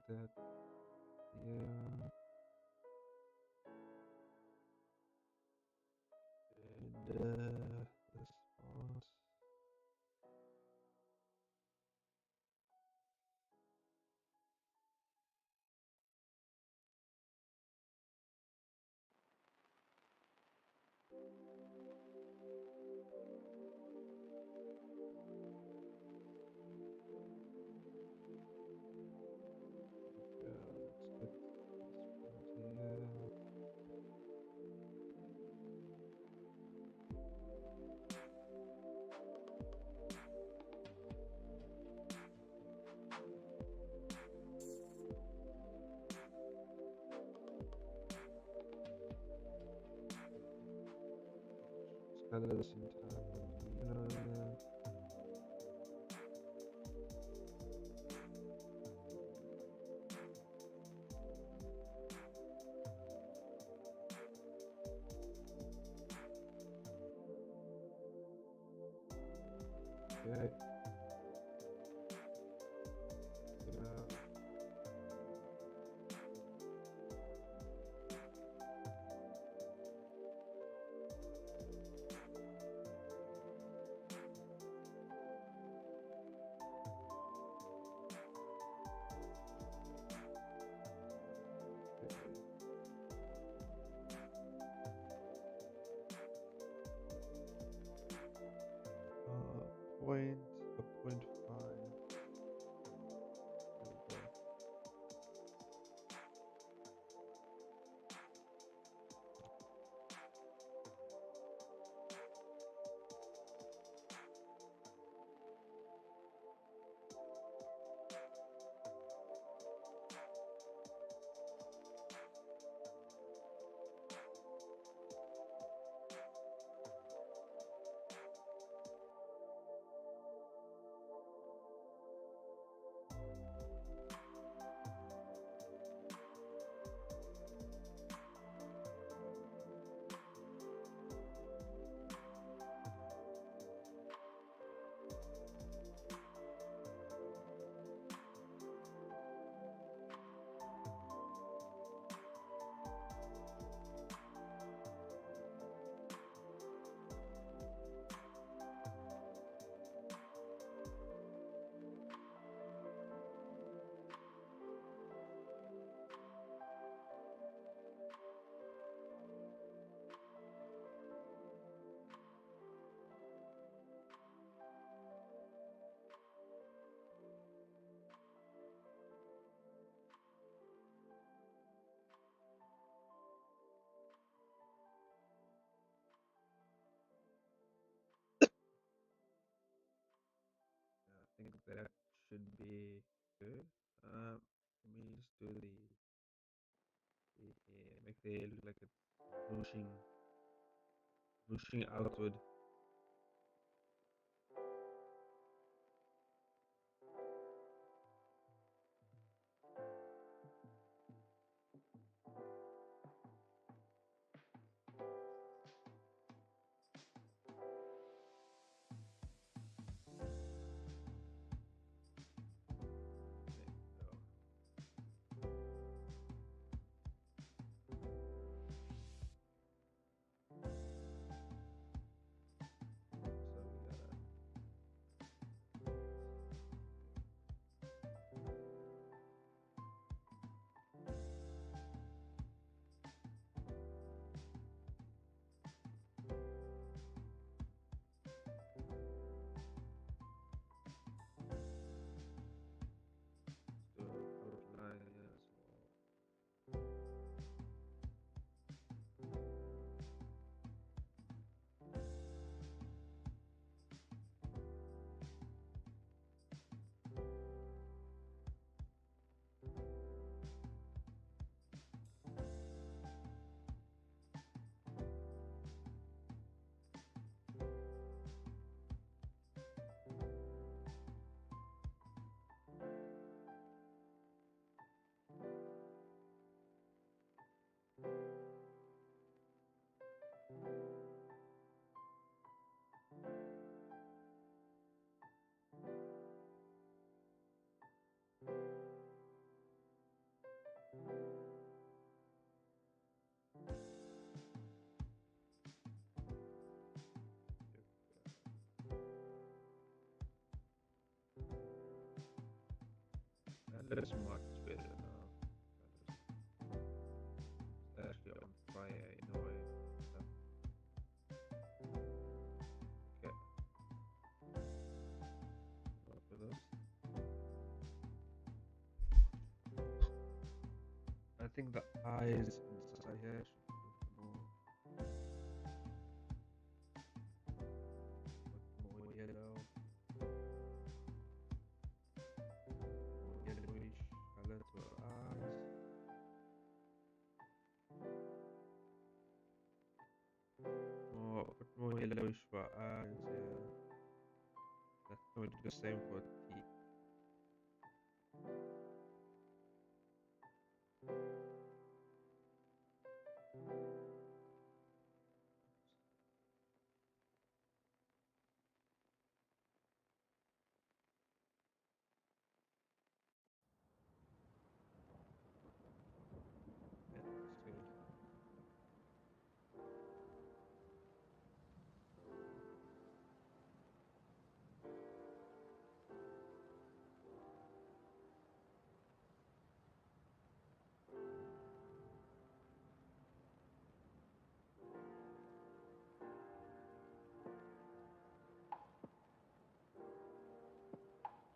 that. Yeah. And this part. Let's get this part here. It's kind of the same time, you know what I mean? Okay. Yeah. Point a point five. There we go. I think that should be good. Let me just do make the look like it's pushing outward. That's much better now. That is actually on fire in a way. Okay. What for this? I think the eyes inside here should be more, yellow. Yellowish color to our eyes. Put more yellowish for our eyes, yeah. That's going to do the same for the teeth. Yeah, that's good.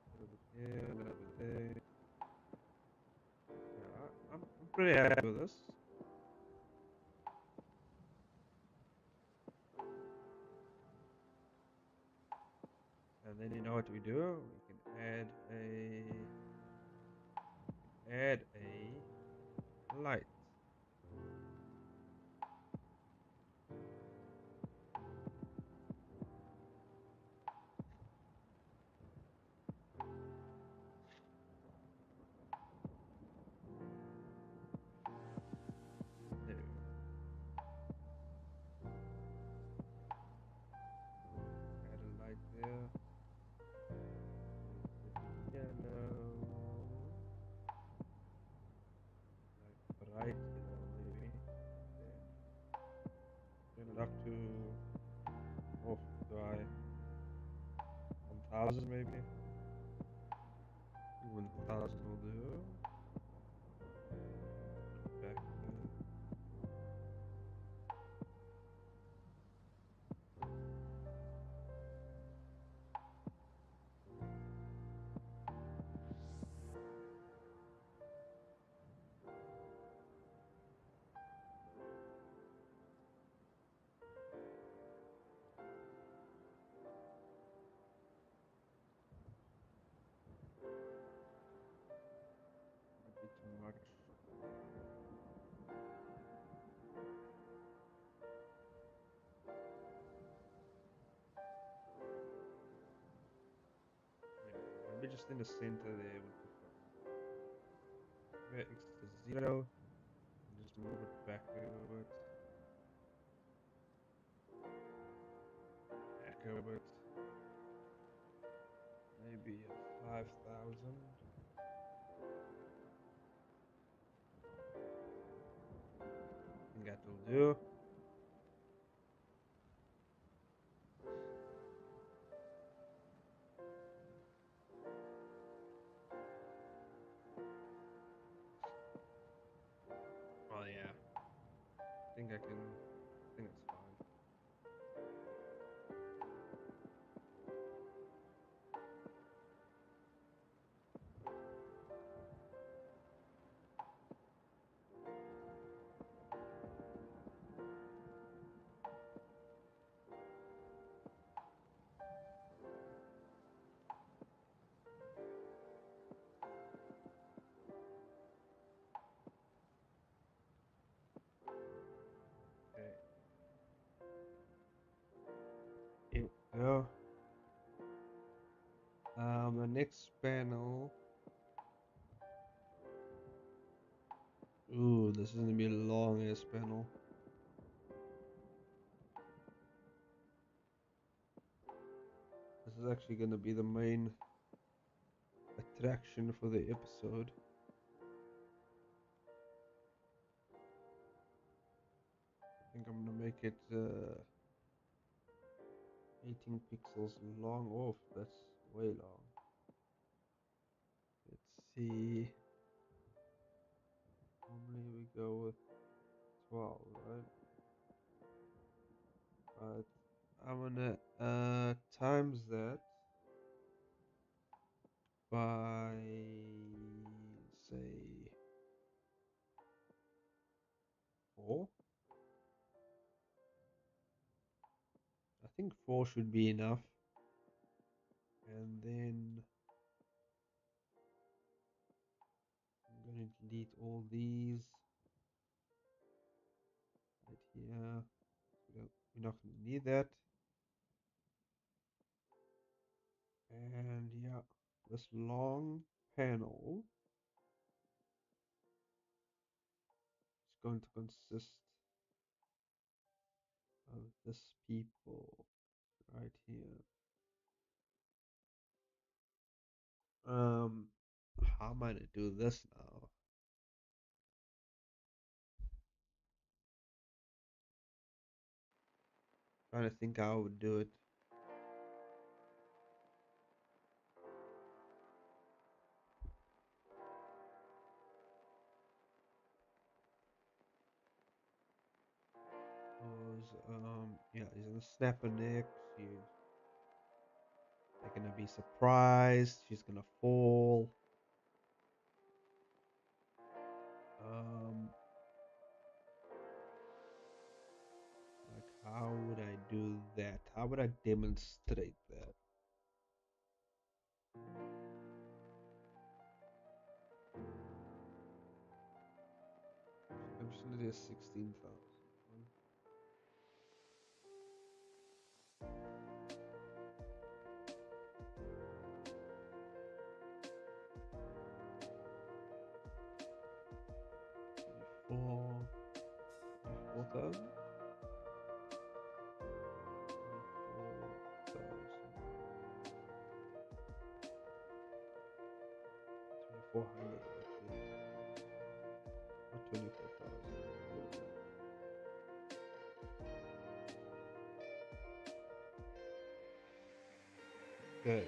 A little bit here, a little bit there. Yeah, I'm pretty happy with this. And then you know what we do? We can add a light. There we go. Add a light there. Yellow. Like bright yellow maybe. There. Turn it up to do I 1000 maybe? Even 1000 will do. Back there. Might be too much. Yeah, maybe just in the center there would be fine. Where X to 0, and just move it back a little bit. Back a bit. Maybe 5000. I think that will do. Oh yeah. I think it's fine. Okay. Here we go. The next panel. Ooh, this is gonna be a long ass panel. This is actually gonna be the main attraction for the episode. I think I'm gonna make it 18 pixels long. Oh, that's way long. Let's see. Normally we go with 12, right? But I'm gonna times that by say 4. I think 4 should be enough. And then I'm going to delete all these right here. We're not going to need that. And yeah, this long panel is going to consist of this people right here. How am I gonna do this now? Trying to think how I would do it. Yeah, he's gonna snap her neck. They're gonna be surprised. She's gonna fall. Like how would I do that? How would I demonstrate that? I'm just gonna do 16,000. 4,000. 2,400 actually. Not 24,000. Good.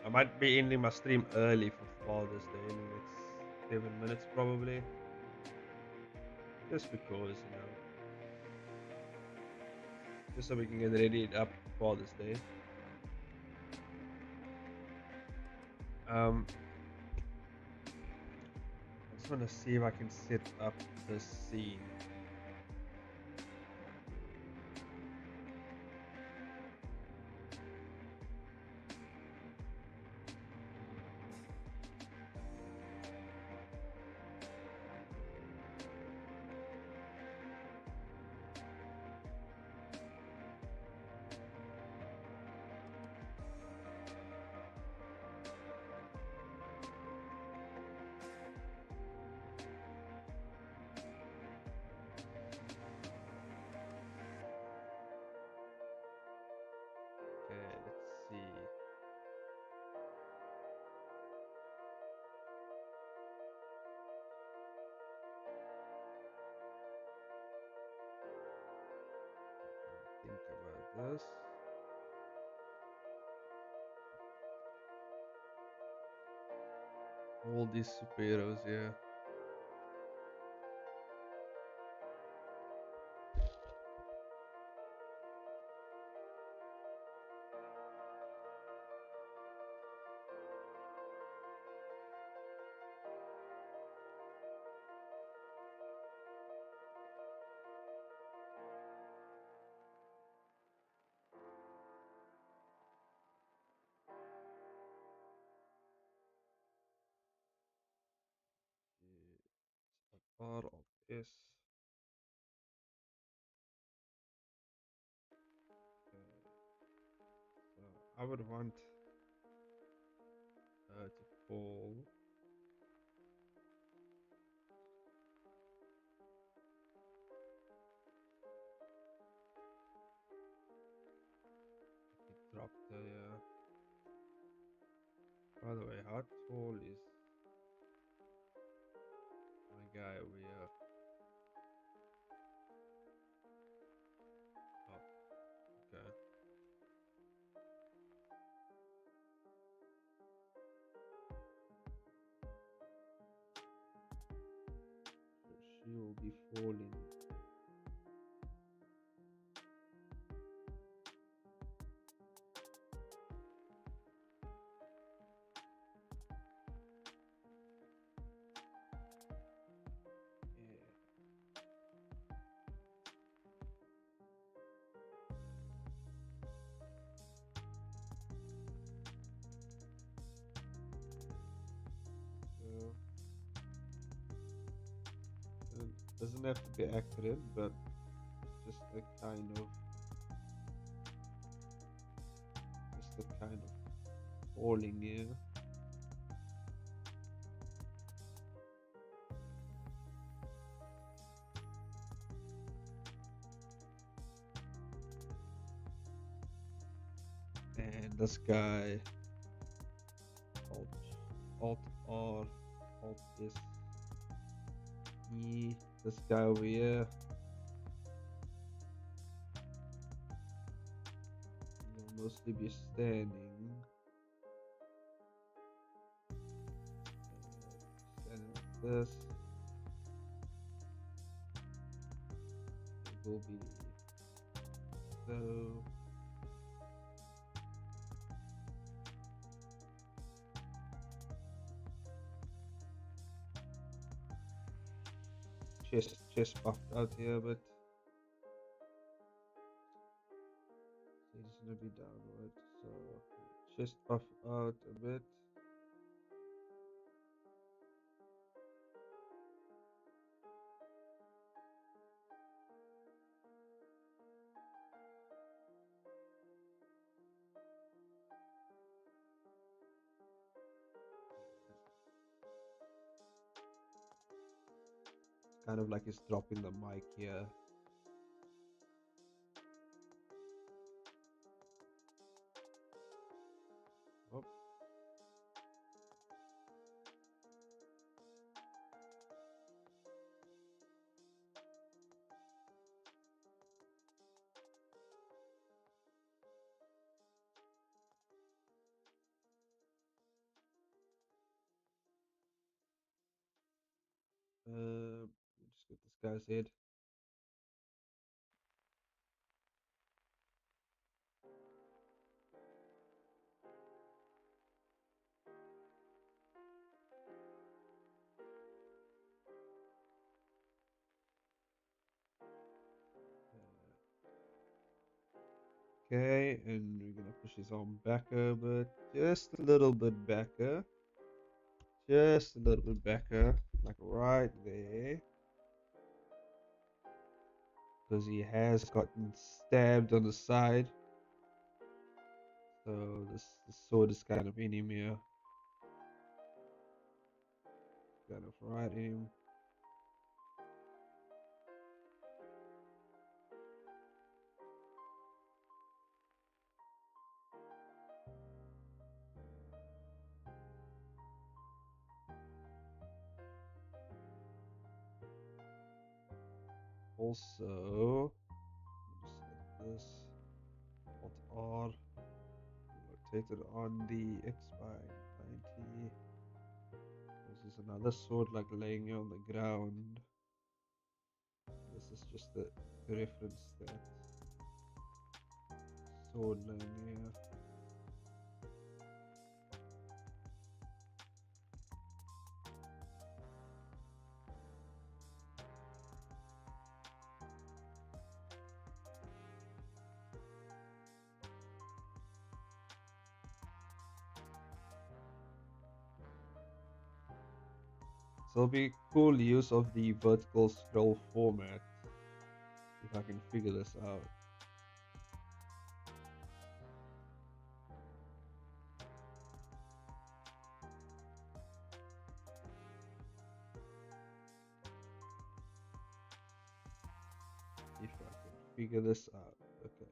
I might be ending my stream early for Father's Day in the next 7 minutes probably. Just because, just so we can get ready up for Father's Day. I just want to see if I can set up this scene. Think about this. All these superheroes, yeah. R of S. So I would want to fall. Drop the. By the way, how tall is my guy over here? be falling. Doesn't have to be accurate, but just a kind of falling here. And this guy, Alt R, Alt S, E, this guy over here. He'll mostly be standing. Standing like this. It will be so. Chest puffed out here, but it's gonna be downward. So chest puff out a bit. Kind of like he's dropping the mic here. Oh. Just get this guy's head. Okay, and we're gonna push his arm back a bit, just a little bit backer. Just a little bit backer, like right there. Because he has gotten stabbed on the side. So this sword is kind of in him here. Kind of right in him. Also, just like this, Alt R, rotated on the X by 90. This is another sword like laying here on the ground. This is just the reference that sword laying here. So it'll be cool use of the vertical scroll format if I can figure this out. If I can figure this out, okay.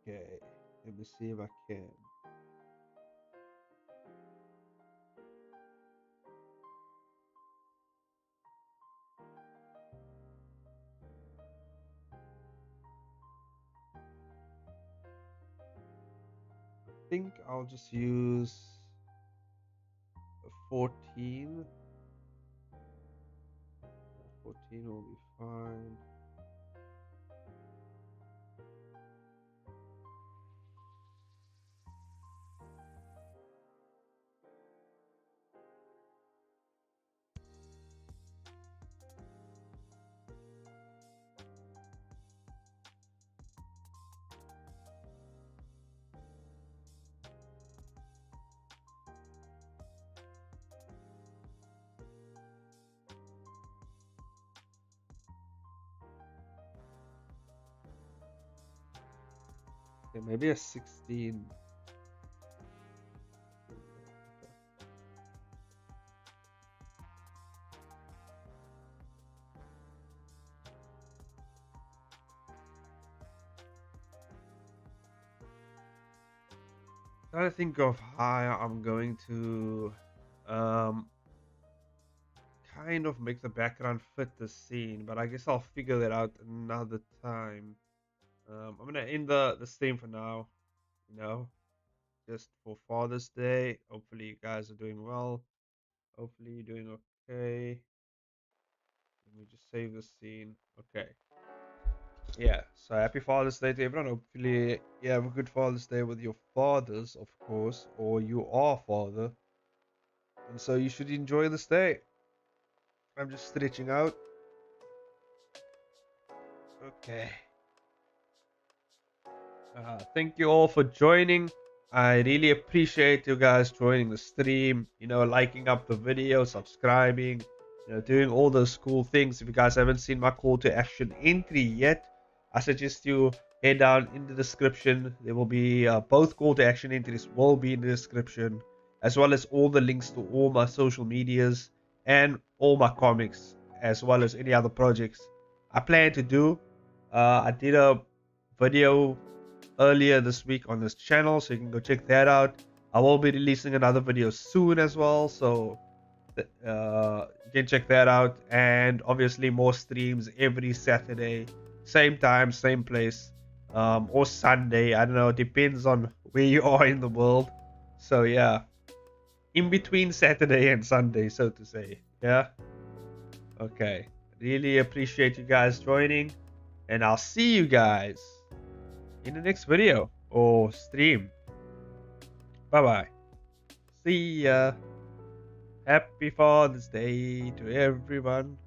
Okay, let me see if I can. think I'll just use a 14. 14 will be fine. Okay, maybe a 16. Trying to think of how I'm going to kind of make the background fit the scene, but I guess I'll figure that out another time. I'm gonna end the stream for now, you know, just for Father's Day. Hopefully you guys are doing well. Hopefully you're doing okay. Let me just save the scene. Okay. Yeah, so happy Father's Day to everyone. Hopefully you have a good Father's Day with your fathers, of course, or you are father. And so you should enjoy this day. I'm just stretching out. Okay. Thank you all for joining. I really appreciate you guys joining the stream, you know, liking up the video, subscribing, you know, doing all those cool things. If you guys haven't seen my call to action entry yet, I suggest you head down in the description. There will be both call to action entries will be in the description, as well as all the links to all my social medias and all my comics, as well as any other projects I plan to do. I did a video earlier this week on this channel, so you can go check that out. I will be releasing another video soon as well, so you can check that out. And obviously more streams every Saturday, same time, same place, or Sunday. I don't know, it depends on where you are in the world. So yeah, in between Saturday and Sunday, so to say. Yeah. Okay. Really appreciate you guys joining, and I'll see you guys in the next video or stream. Bye bye. See ya. Happy Father's Day to everyone.